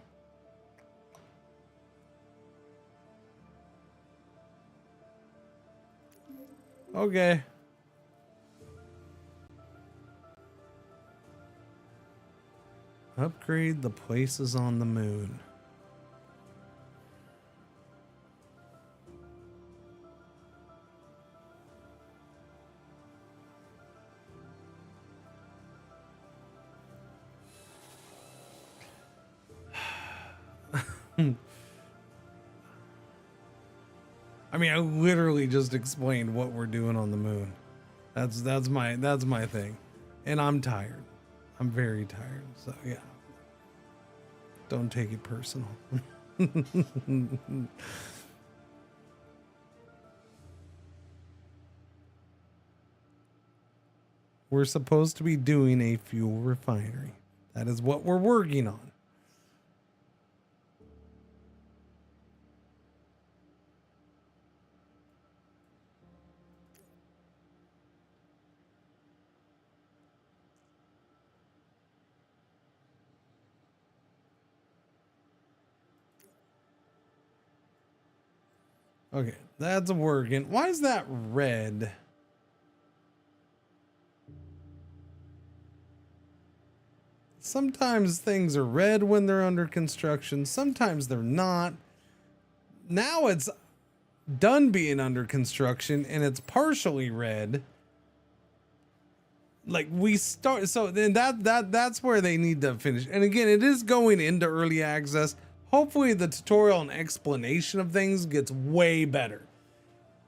Okay. Upgrade the places on the moon. I mean, I literally just explained what we're doing on the moon. That's my thing. And I'm tired. I'm very tired. So yeah. Don't take it personal. We're supposed to be doing a fuel refinery. That is what we're working on. Okay, that's working. Why is that red? Sometimes things are red when they're under construction. Sometimes they're not. Now it's done being under construction and it's partially red. Like we start, so then that's where they need to finish. And again, it is going into early access. Hopefully the tutorial and explanation of things gets way better.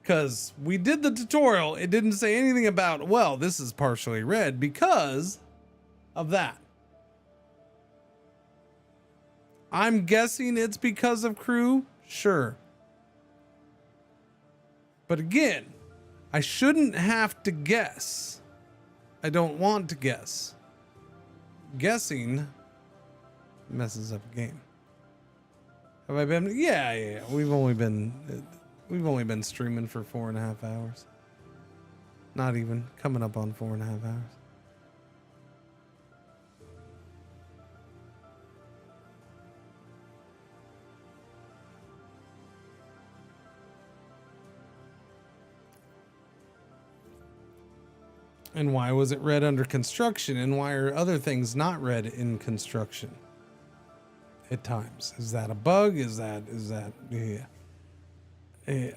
Because we did the tutorial, it didn't say anything about, well, this is partially red because of that. I'm guessing it's because of crew, sure. But again, I shouldn't have to guess. I don't want to guess. Guessing messes up a game. Have I been? Yeah. We've only been streaming for 4.5 hours. Not even coming up on 4.5 hours. And why was it red under construction? And why are other things not red in construction? At times. Is that a bug? Is that, yeah.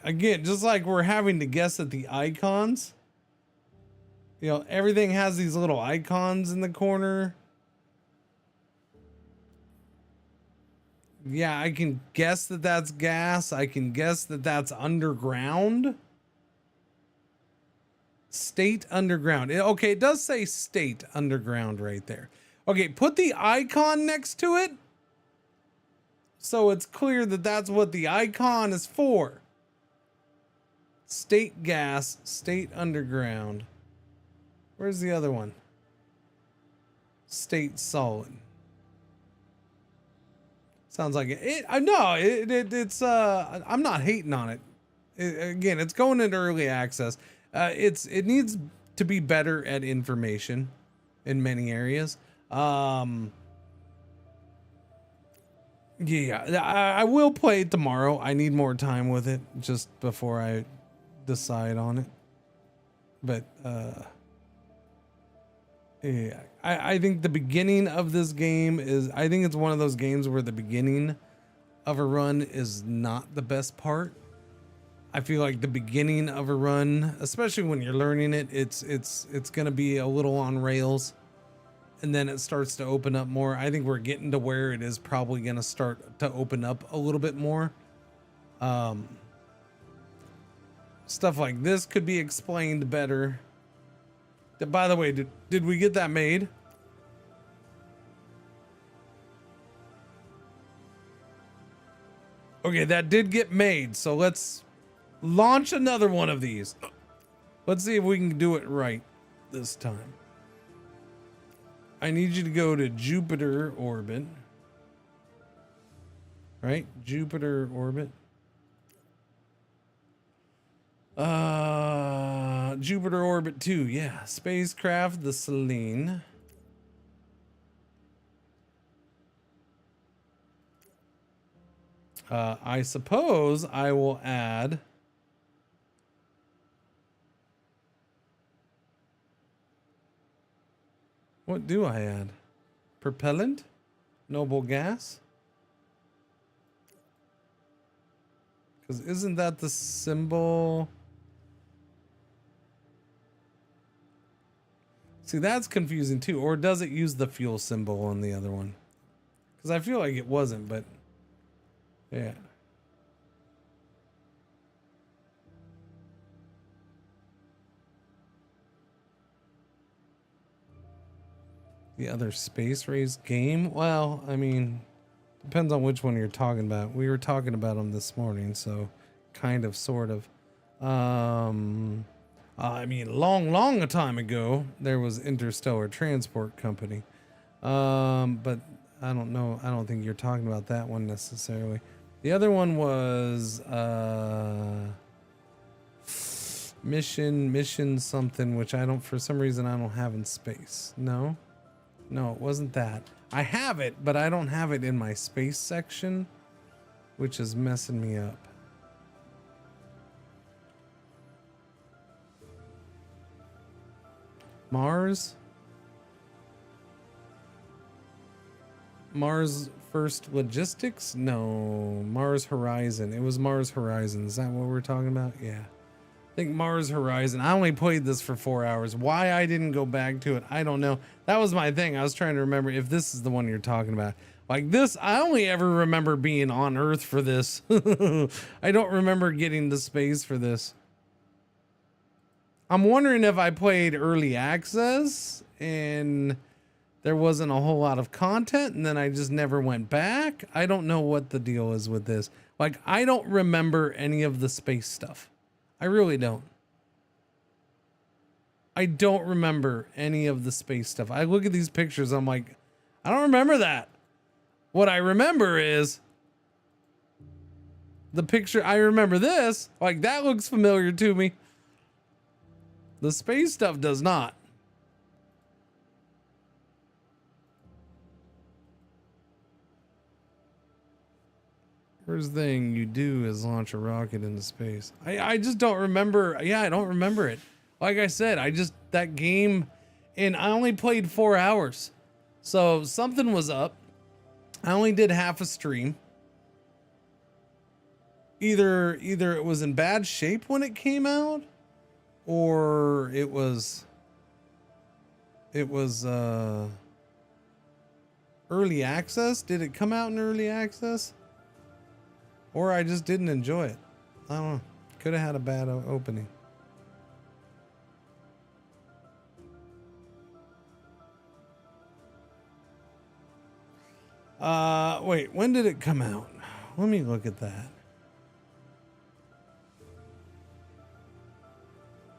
Again, just like we're having to guess at the icons. You know, everything has these little icons in the corner. Yeah, I can guess that that's gas. I can guess that that's underground. State underground. Okay, it does say state underground right there. Okay, put the icon next to it. So it's clear that that's what the icon is for. State gas, state underground. Where's the other one? State solid. Sounds like it. It's I'm not hating on it. Again, it's going into early access. It needs to be better at information in many areas. Yeah, I will play it tomorrow. I need more time with it just before I decide on it. But yeah, I think the beginning of this game is, I think it's one of those games where the beginning of a run is not the best part. I feel like the beginning of a run, especially when you're learning it, it's going to be a little on rails, and then it starts to open up more. I think we're getting to where it is probably going to start to open up a little bit more. Stuff like this could be explained better. By the way, did we get that made? Okay, that did get made, so let's launch another one of these. Let's see if we can do it right this time. I need you to go to Jupiter orbit. Right? Jupiter orbit. Jupiter orbit 2. Yeah. Spacecraft, the Selene. I suppose I will add what do I add? Propellant? Noble gas? Because isn't that the symbol? See, that's confusing too. Or does it use the fuel symbol on the other one? Because I feel like it wasn't, but yeah. The other space race game? Well, I mean, depends on which one you're talking about. We were talking about them this morning, so kind of, sort of. I mean, long a time ago, there was Interstellar Transport Company. But I don't know. I don't think you're talking about that one necessarily. The other one was mission something, which I don't, for some reason, I don't have in space. No, it wasn't that. I have it, but I don't have it in my space section, which is messing me up. Mars First Logistics? No, Mars Horizon. It was Mars Horizon. Is that what we're talking about? Yeah. I think Mars Horizon. I only played this for 4 hours. Why I didn't go back to it, I don't know. That was my thing. I was trying to remember if this is the one you're talking about. Like this, I only ever remember being on Earth for this. I don't remember getting the space for this. I'm wondering if I played early access and there wasn't a whole lot of content and then I just never went back. I don't know what the deal is with this. Like, I don't remember any of the space stuff. I really don't. I don't remember any of the space stuff. I look at these pictures, I'm like, I don't remember that. What I remember is the picture. I remember this. Like, that looks familiar to me. The space stuff does not. First thing you do is launch a rocket into space. I just don't remember. Yeah, I don't remember it. Like I said, that game, and I only played 4 hours. So something was up. I only did half a stream. Either it was in bad shape when it came out, or it was early access. Did it come out in early access? Or I just didn't enjoy it. I don't know. Could have had a bad opening. Wait, when did it come out? Let me look at that.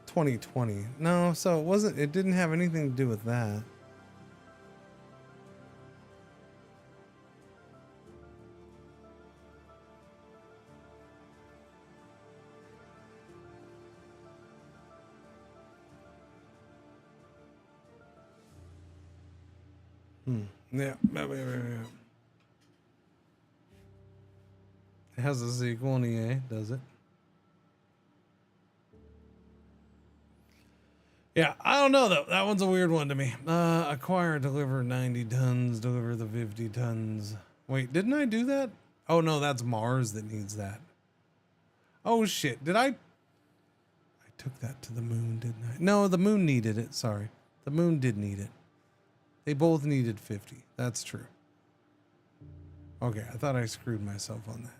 2020. No, so it didn't have anything to do with that. Yeah. It has a sequel in EA, does it? Yeah, I don't know though. That one's a weird one to me. Acquire, deliver 90 tons, deliver the 50 tons. Wait, didn't I do that? Oh no, that's Mars that needs that. Oh shit, I took that to the moon, didn't I? No, the moon needed it, sorry. The moon did need it. They both needed 50. That's true. Okay, I thought I screwed myself on that.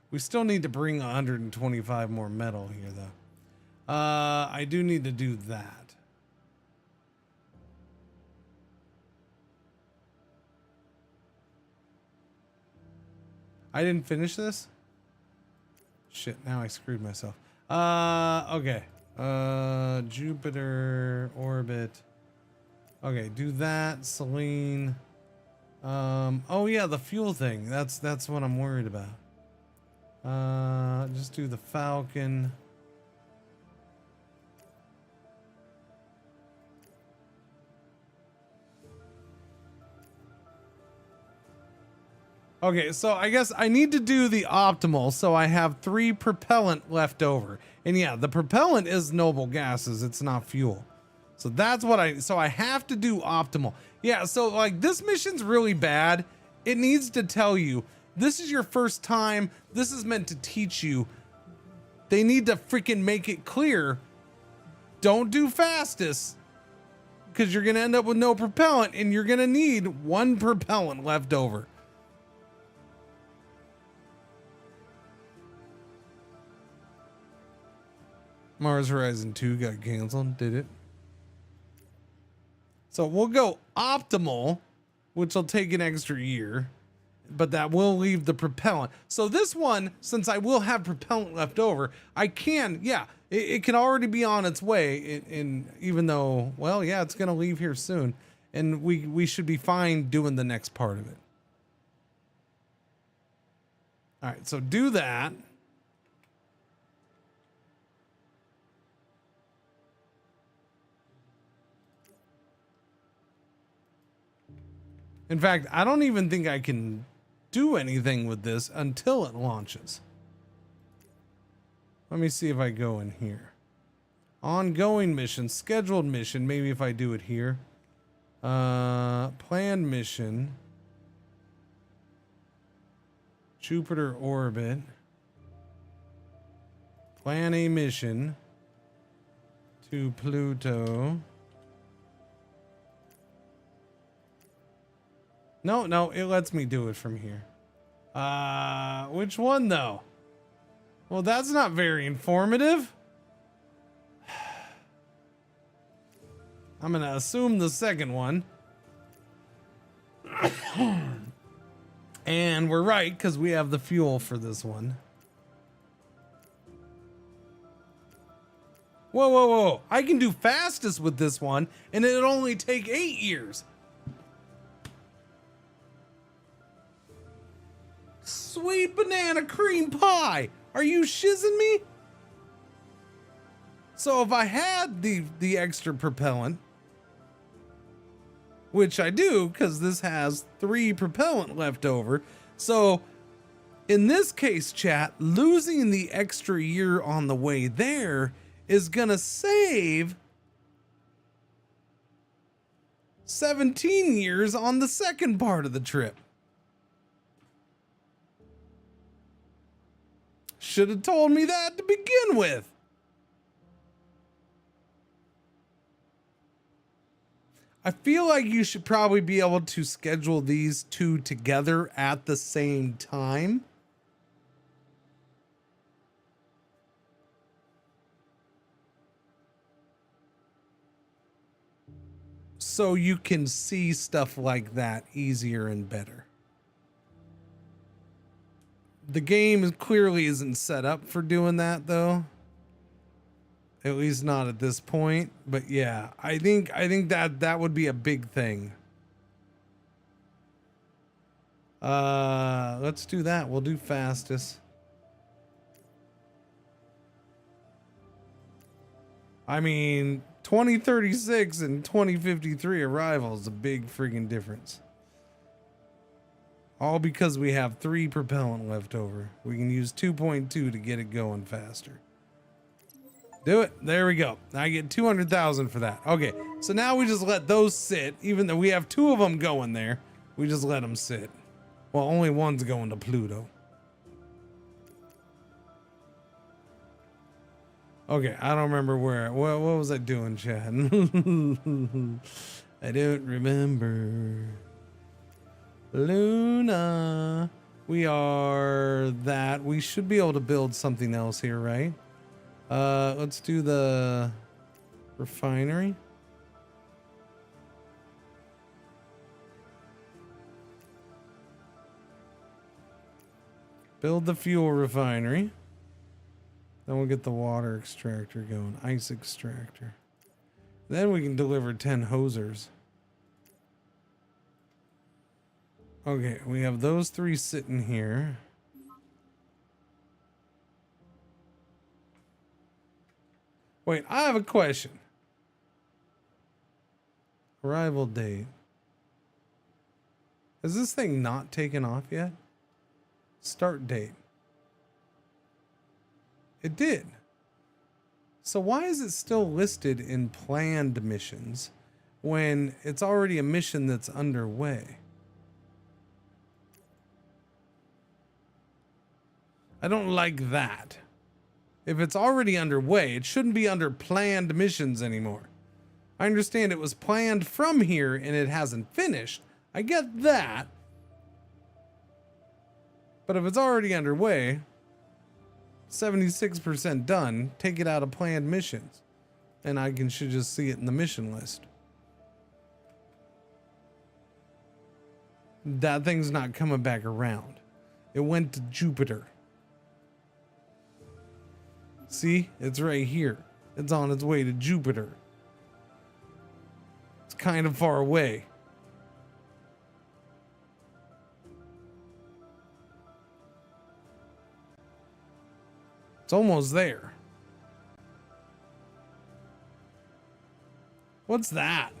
We still need to bring 125 more metal here, though. I do need to do that. I didn't finish this? Shit, now I screwed myself. Okay. Jupiter, orbit. Okay, do that, Selene. Oh yeah, the fuel thing. That's what I'm worried about. Just do the Falcon. Okay, so I guess I need to do the optimal, so I have 3 propellant left over. And yeah, the propellant is noble gases, it's not fuel. So that's what I have to do optimal. Yeah, so like this mission's really bad. It needs to tell you, this is your first time. This is meant to teach you. They need to freaking make it clear. Don't do fastest, because you're going to end up with no propellant and you're going to need 1 propellant left over. Mars Horizon 2 got canceled, did it? So we'll go optimal, which will take an extra year, but that will leave the propellant. So this one, since I will have propellant left over, I can, yeah, it can already be on its way. In even though, well, yeah, it's going to leave here soon, and we should be fine doing the next part of it. All right, so do that. In fact, I don't even think I can do anything with this until it launches. Let me see if I go in here. Ongoing mission, scheduled mission. Maybe if I do it here. Planned mission. Jupiter orbit. Plan a mission to Pluto. No, it lets me do it from here. Which one though? Well, that's not very informative. I'm gonna assume the second one. And we're right, because we have the fuel for this one. Whoa. I can do fastest with this one, and it'll only take 8 years. Sweet banana cream pie. Are you shizzing me? So if I had the extra propellant, which I do because this has 3 propellant left over. So in this case, chat, losing the extra year on the way there is gonna save 17 years on the second part of the trip. Should have told me that to begin with. I feel like you should probably be able to schedule these two together at the same time. So you can see stuff like that easier and better. The game clearly isn't set up for doing that though. At least not at this point, but yeah, I think that would be a big thing. Let's do that. We'll do fastest. I mean, 2036 and 2053 arrival is a big friggin' difference. All because we have 3 propellant left over. We can use 2.2 to get it going faster. Do it. There we go. I get 200,000 for that. Okay, so now we just let those sit. Even though we have 2 of them going there, we just let them sit. Well, only one's going to Pluto. Okay, I don't remember where. What was I doing, Chad? I don't remember. Luna. We are that. We should be able to build something else here, right? Let's do the refinery. Build the fuel refinery. Then we'll get the water extractor going, ice extractor. Then we can deliver 10 hosers. Okay, we have those 3 sitting here. Wait, I have a question. Arrival date. Is this thing not taken off yet? Start date. It did. So why is it still listed in planned missions when it's already a mission that's underway? I don't like that. If it's already underway, it shouldn't be under planned missions anymore. I understand it was planned from here and it hasn't finished. I get that. But if it's already underway, 76% done, take it out of planned missions. And I should just see it in the mission list. That thing's not coming back around. It went to Jupiter. See, it's right here. It's on its way to Jupiter. It's kind of far away. It's almost there. What's that?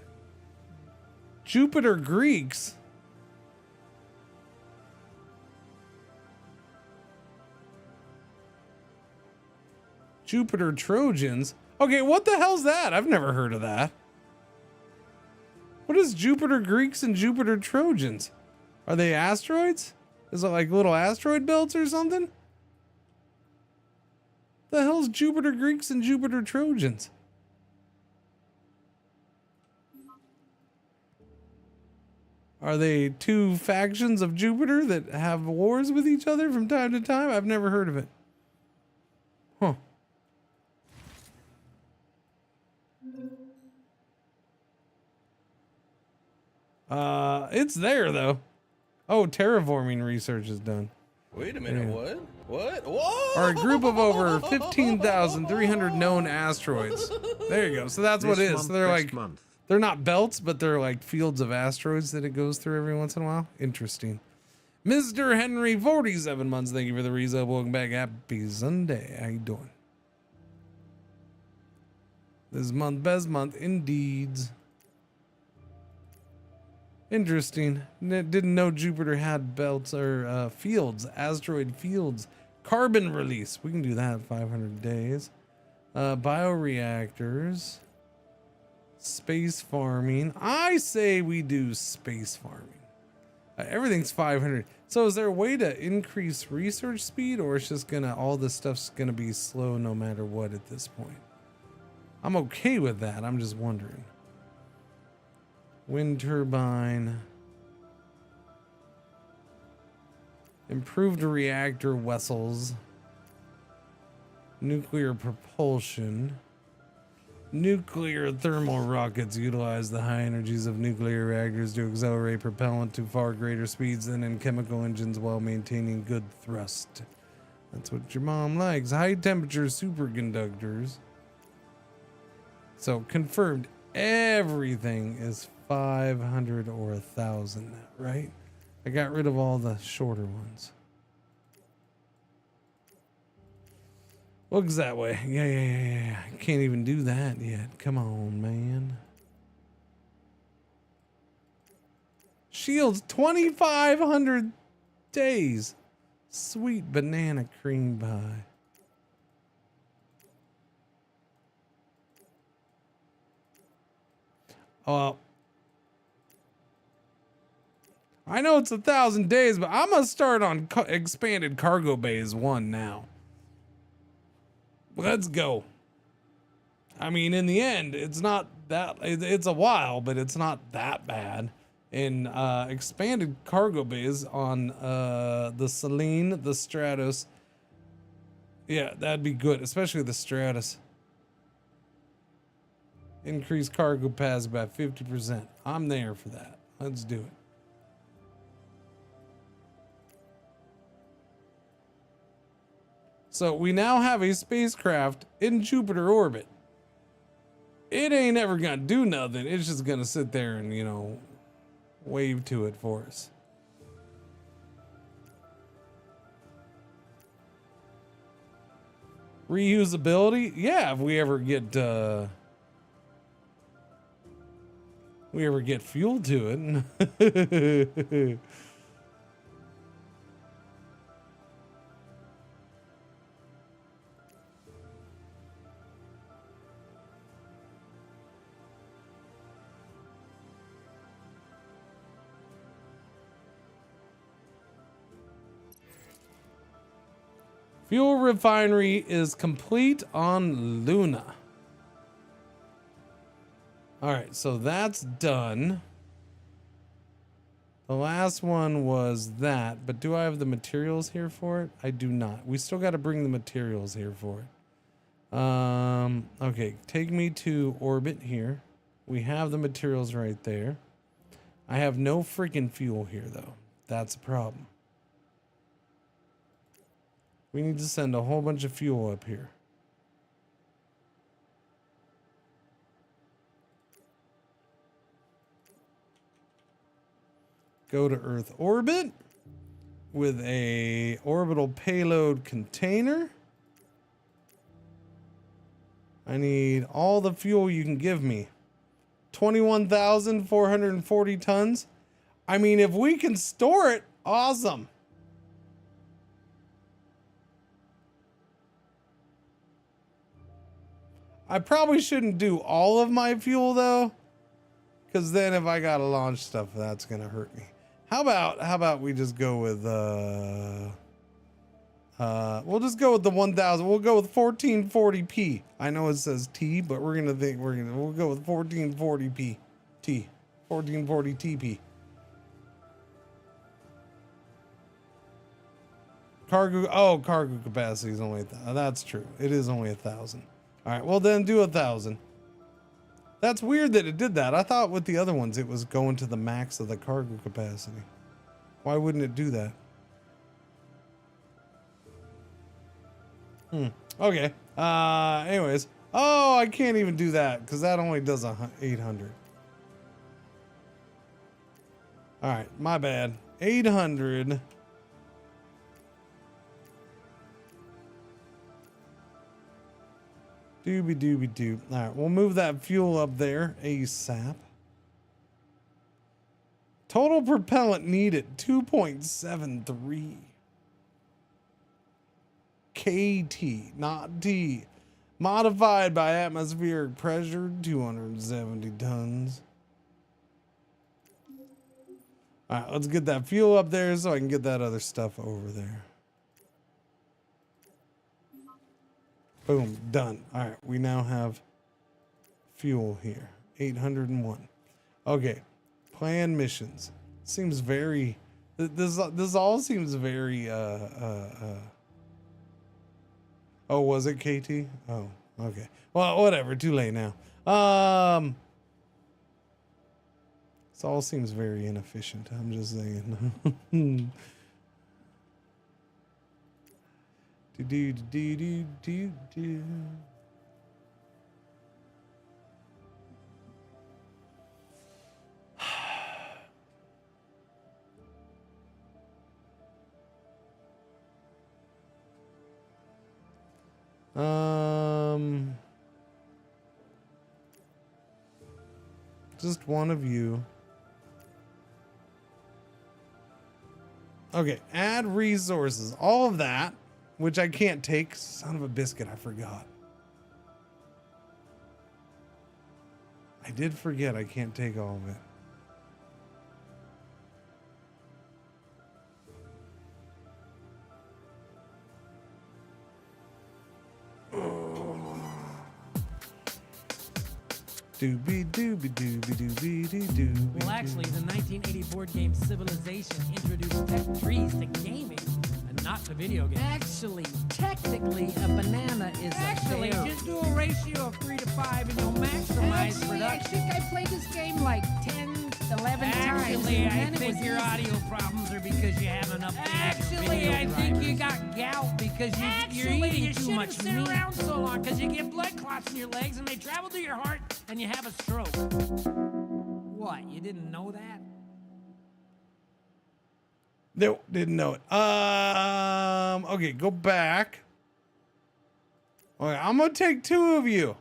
Jupiter Greeks? Jupiter Trojans? Okay, what the hell's that? I've never heard of that. What is Jupiter Greeks and Jupiter Trojans? Are they asteroids? Is it like little asteroid belts or something? The hell's Jupiter Greeks and Jupiter Trojans? Are they two factions of Jupiter that have wars with each other from time to time? I've never heard of it. Huh. It's there though. Oh, terraforming research is done. Wait a minute, Yeah. what? What? Whoa! Are a group of over 15,300 known asteroids. There you go. So that's what it is. So they're like, they're not belts, but they're like fields of asteroids that it goes through every once in a while. Interesting. Mr. Henry, 47 months. Thank you for the resub. Welcome back. Happy Sunday. How you doing? This month, best month indeed. Interesting. Didn't know Jupiter had belts or fields, asteroid fields. Carbon release. We can do that in 500 days. Bioreactors. Space farming. I say we do space farming. Everything's 500. So is there a way to increase research speed, or it's just gonna, all this stuff's gonna be slow no matter what at this point? I'm okay with that. I'm just wondering. Wind turbine. Improved reactor vessels. Nuclear propulsion. Nuclear thermal rockets utilize the high energies of nuclear reactors to accelerate propellant to far greater speeds than in chemical engines while maintaining good thrust. That's what your mom likes. High temperature superconductors. So confirmed everything is 500 or 1,000, right? I got rid of all the shorter ones. Looks that way. Yeah. I can't even do that yet. Come on, man. Shields 2,500 days. Sweet banana cream pie. I know it's 1,000 days, but I'm gonna start on expanded cargo bays 1 now. Let's go. I mean, in the end, it's not that, it's a while, but it's not that bad. In expanded cargo bays on the Selene, the Stratos. Yeah, that'd be good, especially the Stratus. Increase cargo pass by 50%. I'm there for that. Let's do it. So we now have a spacecraft in Jupiter orbit. It ain't ever gonna do nothing. It's just gonna sit there and, you know, wave to it for us. Reusability? Yeah, if we ever get fuel to it. Fuel refinery is complete on Luna. All right, so that's done. The last one was that, but do I have the materials here for it? I do not. We still got to bring the materials here for it. Okay, take me to orbit here. We have the materials right there. I have no freaking fuel here, though. That's a problem. We need to send a whole bunch of fuel up here. Go to Earth orbit with a orbital payload container. I need all the fuel you can give me. 21,440 tons. I mean, if we can store it, awesome. I probably shouldn't do all of my fuel though, because then if I gotta launch stuff, that's gonna hurt me. How about we just go with we'll just go with the 1000. We'll go with 1440p. I know it says T, but we'll go with 1440p. 1440 TP. Cargo capacity is only that's true. It is only 1,000. All right, well then do 1,000. That's weird that it did that. I thought with the other ones it was going to the max of the cargo capacity. Why wouldn't it do that? Okay. Anyways. Oh, I can't even do that because that only does 800. All right, my bad. 800. Doobie. All right, we'll move that fuel up there ASAP. Total propellant needed 2.73 KT, not T. Modified by atmospheric pressure, 270 tons. All right, let's get that fuel up there so I can get that other stuff over there. Boom, done. All right, we now have fuel here. 801. Okay, plan missions. Seems very. This all seems very. Oh, was it KT? Oh, okay. Well, whatever. Too late now. This all seems very inefficient. I'm just saying. Do. Just one of you. Okay, add resources. All of that, which I can't take. Son of a biscuit, I forgot. I did forget I can't take all of it. Well, actually, the 1980 board game Civilization introduced tech trees to gaming and not to video games. Actually, technically, a banana is Actually, a berry. just do a ratio of 3 to 5 and you'll maximize Actually, I production. think I played this game like 10, 11 times. Actually, and I then it think was your easy. audio problems are because you haven't updated Actually, your I video think you got gout because you're eating too much sit meat. around so long because you get blood clots in your legs and they travel to your heart and you have a stroke. What? You didn't know that? No, didn't know it. Okay, go back. Okay, I'm gonna take 2 of you.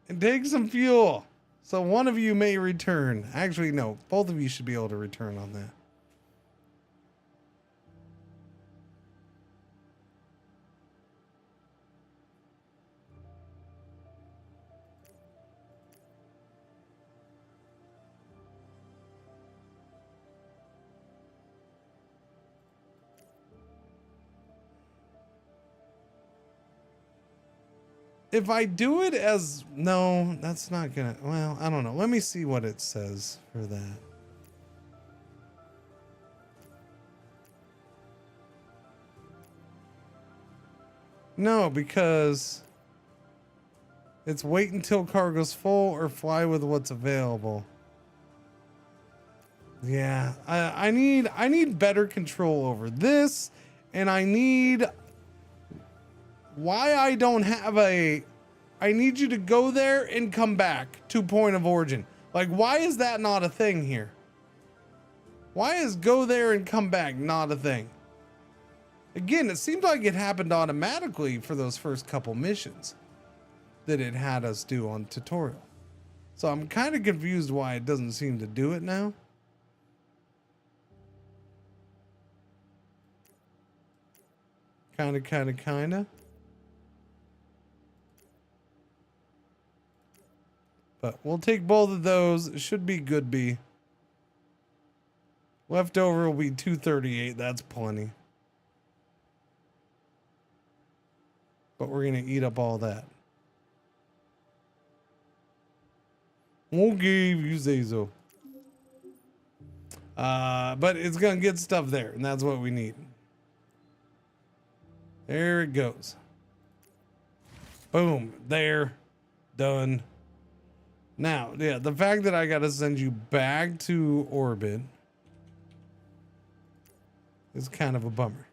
And take some fuel. So one of you may return. Actually, no, both of you should be able to return on that. If I do it as, no, that's not gonna, well, I don't know. Let me see what it says for that. No, because it's wait until cargo's full or fly with what's available. Yeah, I need better control over this, and I need why I don't have I need you to go there and come back to point of origin. Like, why is that not a thing here? Why is go there and come back not a thing? Again, it seemed like it happened automatically for those first couple missions that it had us do on tutorial. So I'm kind of confused why it doesn't seem to do it now. Kinda. But we'll take both of those. It should be good be. Leftover will be 238. That's plenty. But we're going to eat up all that. Okay, if you say so. But it's going to get stuff there, and that's what we need. There it goes. Boom. There. Done. Now, yeah, the fact that I got to send you back to orbit is kind of a bummer.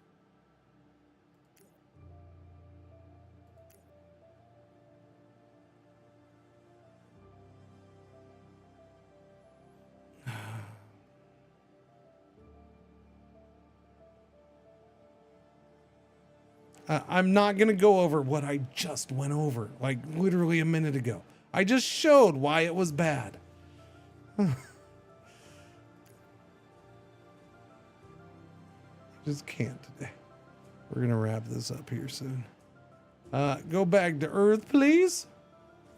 I'm not going to go over what I just went over, like literally a minute ago. I just showed why it was bad. Just can't today. We're going to wrap this up here soon. Go back to Earth, please.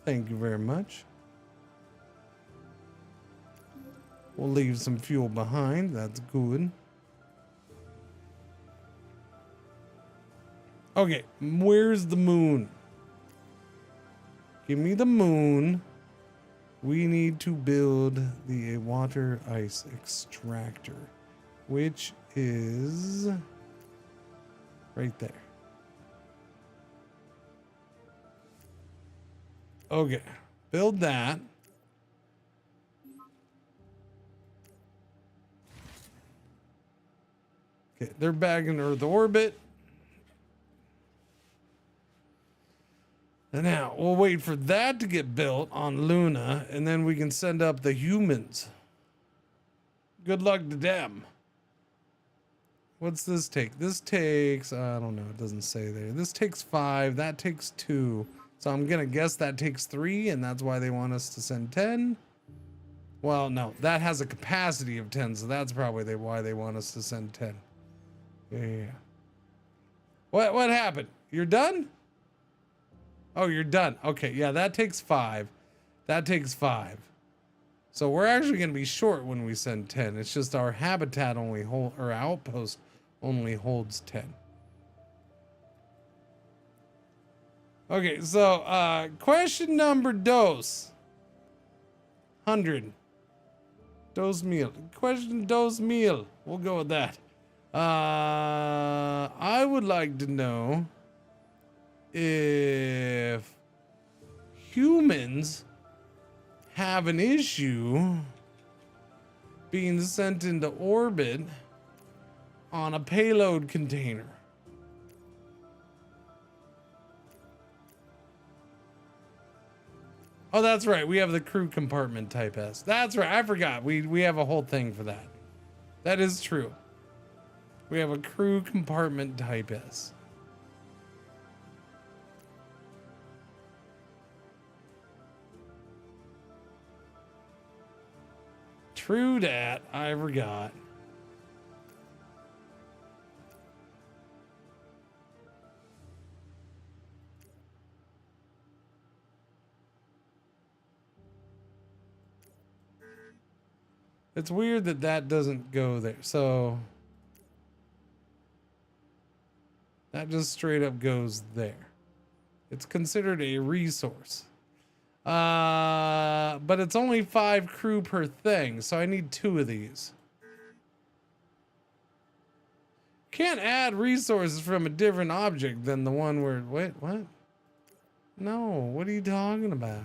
Thank you very much. We'll leave some fuel behind. That's good. Okay, where's the moon? Give me the moon. We need to build the water ice extractor, which is right there. Okay, build that. Okay, they're back in Earth orbit. And now we'll wait for that to get built on Luna, and then we can send up the humans. Good luck to them. What's this take? This takes, I don't know, it doesn't say there. This takes 5, that takes 2. So I'm gonna guess that takes 3, and that's why they want us to send 10. Well, no, that has a capacity of 10, so that's probably why they want us to send 10. Yeah. What happened? You're done? Oh, you're done. Okay, yeah, that takes 5. That takes 5. So we're actually going to be short when we send 10. It's just our habitat only our outpost only holds 10. Okay, so question number dos. 100. Dos meal. Question dos meal. We'll go with that. I would like to know if humans have an issue being sent into orbit on a payload container. Oh, that's right. We have the crew compartment type S. That's right. I forgot. We have a whole thing for that. That is true. We have a crew compartment type S. True that. I forgot. It's weird that that doesn't go there. So that just straight up goes there. It's considered a resource. But it's only 5 crew per thing, so I need 2 of these. Can't add resources from a different object than the one where... Wait, what? No, what are you talking about?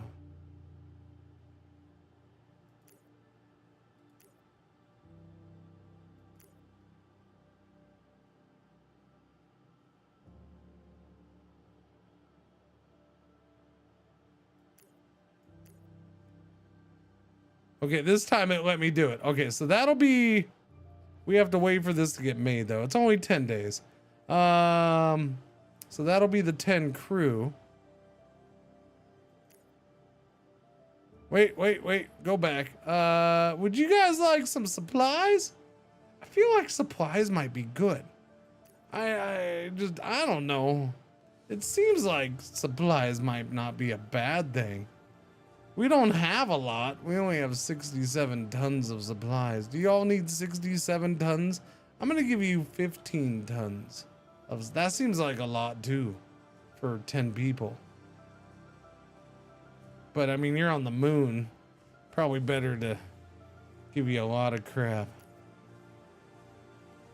Okay, this time it let me do it. Okay, so that'll be... We have to wait for this to get made, though. It's only 10 days. So that'll be the 10 crew. Wait. Go back. Would you guys like some supplies? I feel like supplies might be good. I don't know. It seems like supplies might not be a bad thing. We don't have a lot. We only have 67 tons of supplies. Do y'all need 67 tons? I'm gonna give you 15 tons. That seems like a lot too for 10 people. But I mean, you're on the moon. Probably better to give you a lot of crap.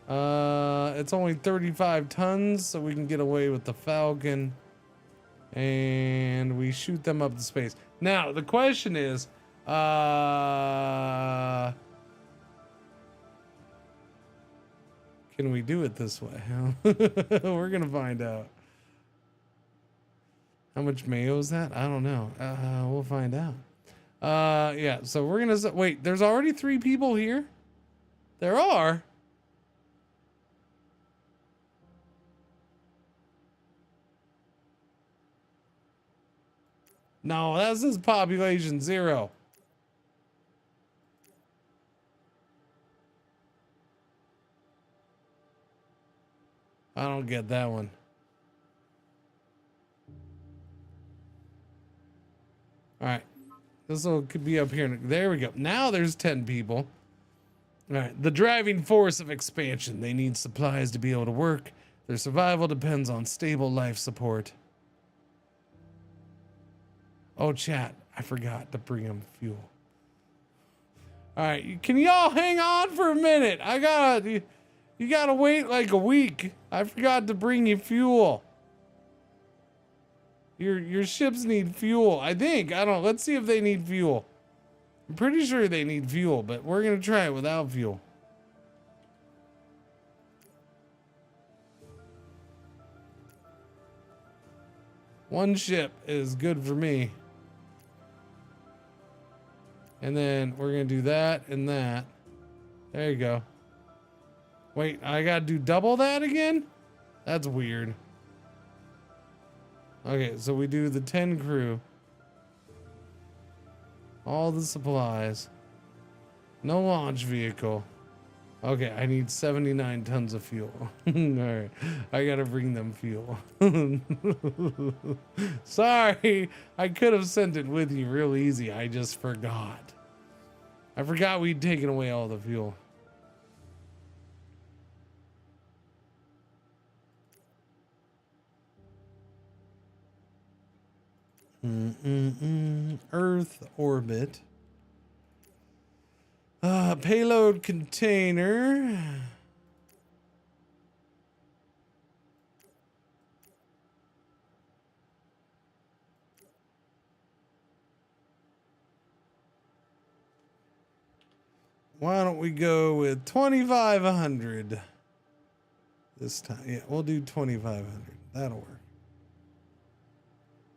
It's only 35 tons, so we can get away with the Falcon. And we shoot them up to space. Now, the question is, can we do it this way? We're gonna find out. How much mayo is that? I don't know. We'll find out. Yeah, so we're gonna wait. There's already 3 people here. There are. No, that says population 0. I don't get that one. All right. This could be up here. There we go. Now there's 10 people. All right. The driving force of expansion. They need supplies to be able to work. Their survival depends on stable life support. Oh, chat. I forgot to bring them fuel. All right. Can y'all hang on for a minute? You gotta wait like a week. I forgot to bring you fuel. Your ships need fuel, I think. I don't know. Let's see if they need fuel. I'm pretty sure they need fuel, but we're gonna try it without fuel. One ship is good for me. And then we're gonna do that and that. There you go. Wait, I gotta do double that again? That's weird. Okay, so we do the 10 crew. All the supplies. No launch vehicle. Okay, I need 79 tons of fuel. Alright, I gotta bring them fuel. Sorry, I could have sent it with you real easy. I just forgot. I forgot we'd taken away all the fuel. Earth orbit. Payload container. Why don't we go with 2,500 this time? Yeah, we'll do 2,500. That'll work.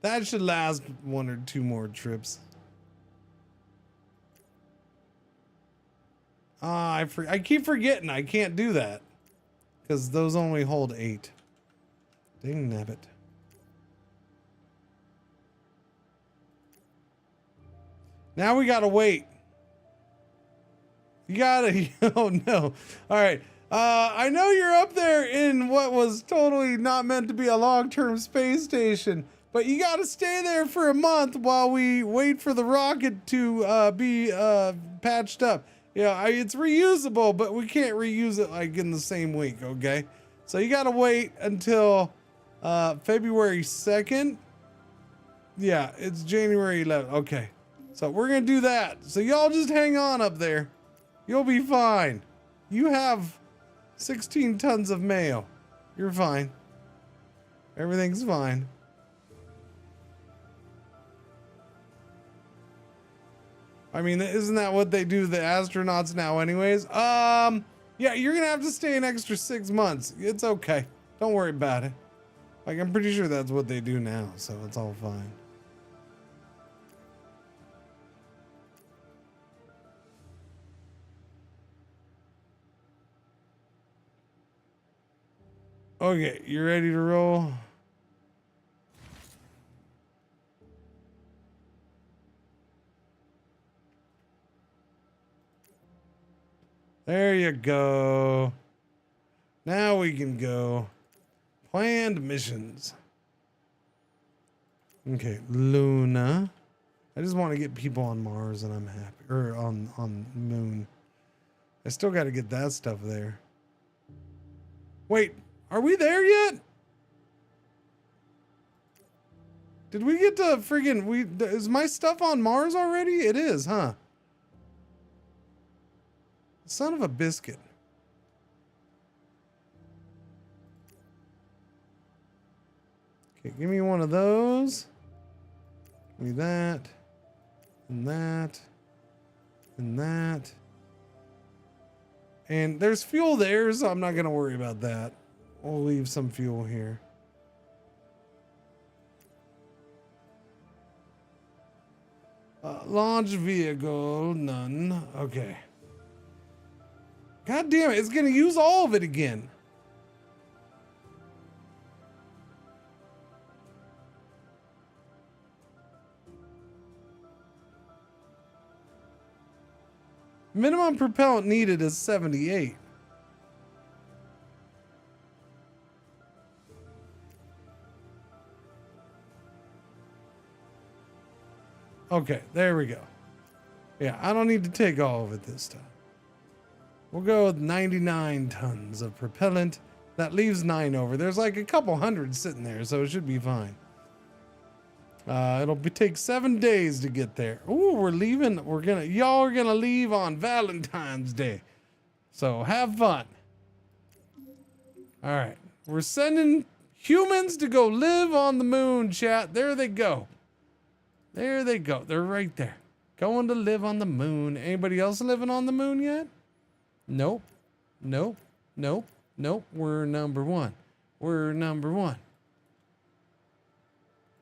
That should last 1 or 2 more trips. I keep forgetting I can't do that because those only hold 8. Dang nabbit. Now we gotta wait. You gotta. Oh no! All right. I know you're up there in what was totally not meant to be a long-term space station. But you gotta stay there for a month while we wait for the rocket to be patched up. Yeah, it's reusable, but we can't reuse it like in the same week, okay? So you gotta wait until February 2nd. Yeah, it's January 11th. Okay, so we're gonna do that. So y'all just hang on up there. You'll be fine. You have 16 tons of mayo. You're fine. Everything's fine. I mean, isn't that what they do to the astronauts now anyways? Yeah, you're gonna have to stay an extra 6 months. It's okay. Don't worry about it. Like, I'm pretty sure that's what they do now, so it's all fine. Okay, you ready to roll? There you go. Now we can go planned missions. Okay, Luna. I just want to get people on Mars and I'm happy. Or on Moon. I still got to get that stuff there. Wait, are we there yet? Did we get to friggin' is my stuff on Mars already? It is, huh? Son of a biscuit. Okay, give me one of those. Give me that. And that. And that. And there's fuel there, so I'm not going to worry about that. We'll leave some fuel here. Launch vehicle, none. Okay. God damn it, it's going to use all of it again. Minimum propellant needed is 78. Okay, there we go. Yeah, I don't need to take all of it this time. We'll go with 99 tons of propellant. That leaves 9 over. There's like a couple hundred sitting there, so it should be fine. Take 7 days to get there. Ooh, we're leaving. Y'all are gonna leave on Valentine's Day. So have fun. All right, we're sending humans to go live on the moon, chat. There they go. There they go. They're right there. Going to live on the moon. Anybody else living on the moon yet? Nope. Nope. Nope. Nope. We're number one. We're number one.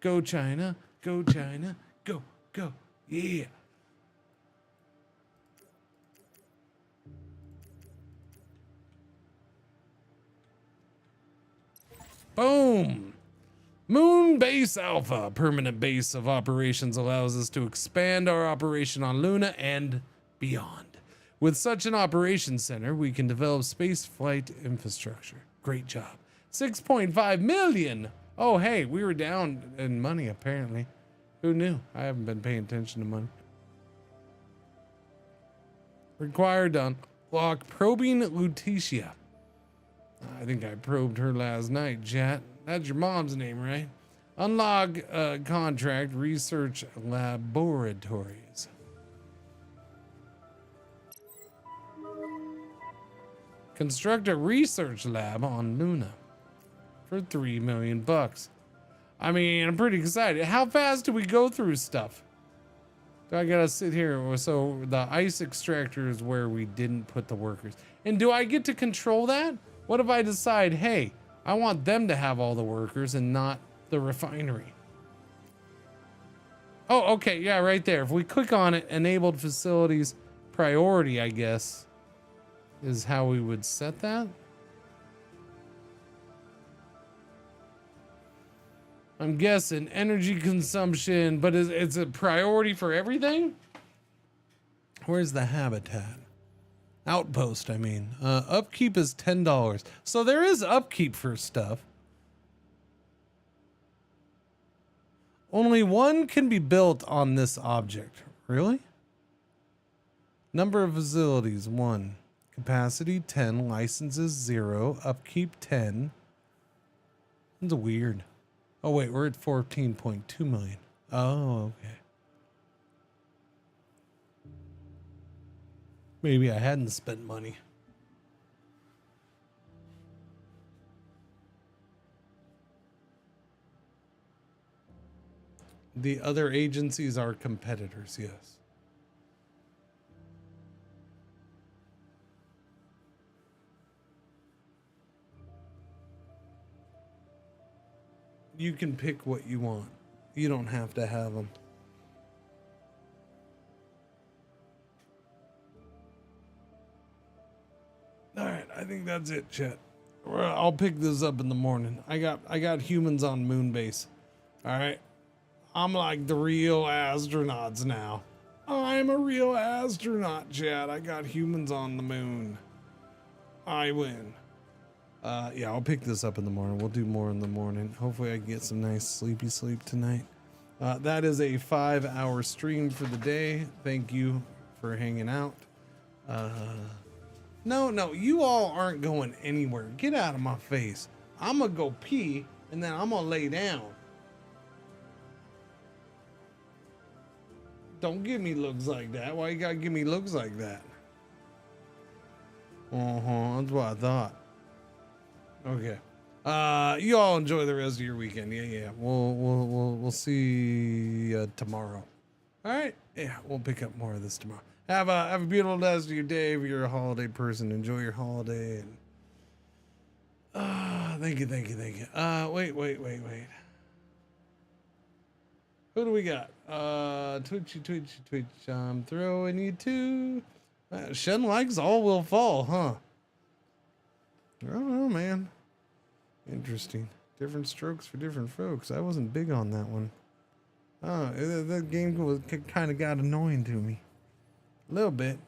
Go China. Go China. Go. Go. Yeah. Boom. Moon Base Alpha, permanent base of operations, allows us to expand our operation on Luna and beyond. With such an operations center, we can develop space flight infrastructure. Great job. 6.5 million. Oh, hey, we were down in money, apparently. Who knew? I haven't been paying attention to money. Required to unlock probing Lutetia. I think I probed her last night, chat. That's your mom's name, right? Unlock contract research laboratories. Construct a research lab on Luna for $3 million bucks. I mean, I'm pretty excited. How fast do we go through stuff? Do I gotta sit here? So the ice extractor is where we didn't put the workers. And do I get to control that? What if I decide, hey, I want them to have all the workers and not the refinery? Oh, okay, yeah, right there. If we click on it, enabled facilities priority, I guess, is how we would set that. I'm guessing energy consumption, but it's a priority for everything? Where's the habitat? Outpost, I mean. Upkeep is $10. So there is upkeep for stuff. Only one can be built on this object. Really? Number of facilities, 1. Capacity, 10. Licenses, 0. Upkeep, 10. That's weird. Oh, wait, we're at 14.2 million. Oh, okay. Maybe I hadn't spent money. The other agencies are competitors, yes. You can pick what you want. You don't have to have them. All right, I think that's it, chat. I'll pick this up in the morning. I got humans on moon base. All right. I'm like the real astronauts now. I'm a real astronaut, chat. I got humans on the moon. I win. Yeah, I'll pick this up in the morning. We'll do more in the morning. Hopefully I can get some nice sleepy sleep tonight. That is a 5-hour stream for the day. Thank you for hanging out. No, you all aren't going anywhere. Get out of my face. I'm gonna go pee and then I'm gonna lay down. Don't give me looks like that. Why you gotta give me looks like that? That's what I thought. Okay. You all enjoy the rest of your weekend. Yeah. We'll see tomorrow. All right. Yeah, we'll pick up more of this tomorrow. Have a beautiful rest of your day. If you're a holiday person, enjoy your holiday. And thank you. Wait. Who do we got? Twitch. I'm throwing you to. Shen likes All Will Fall, huh? I don't know, man. Interesting. Different strokes for different folks. I wasn't big on that one. Oh, that game kind of got annoying to me. A little bit.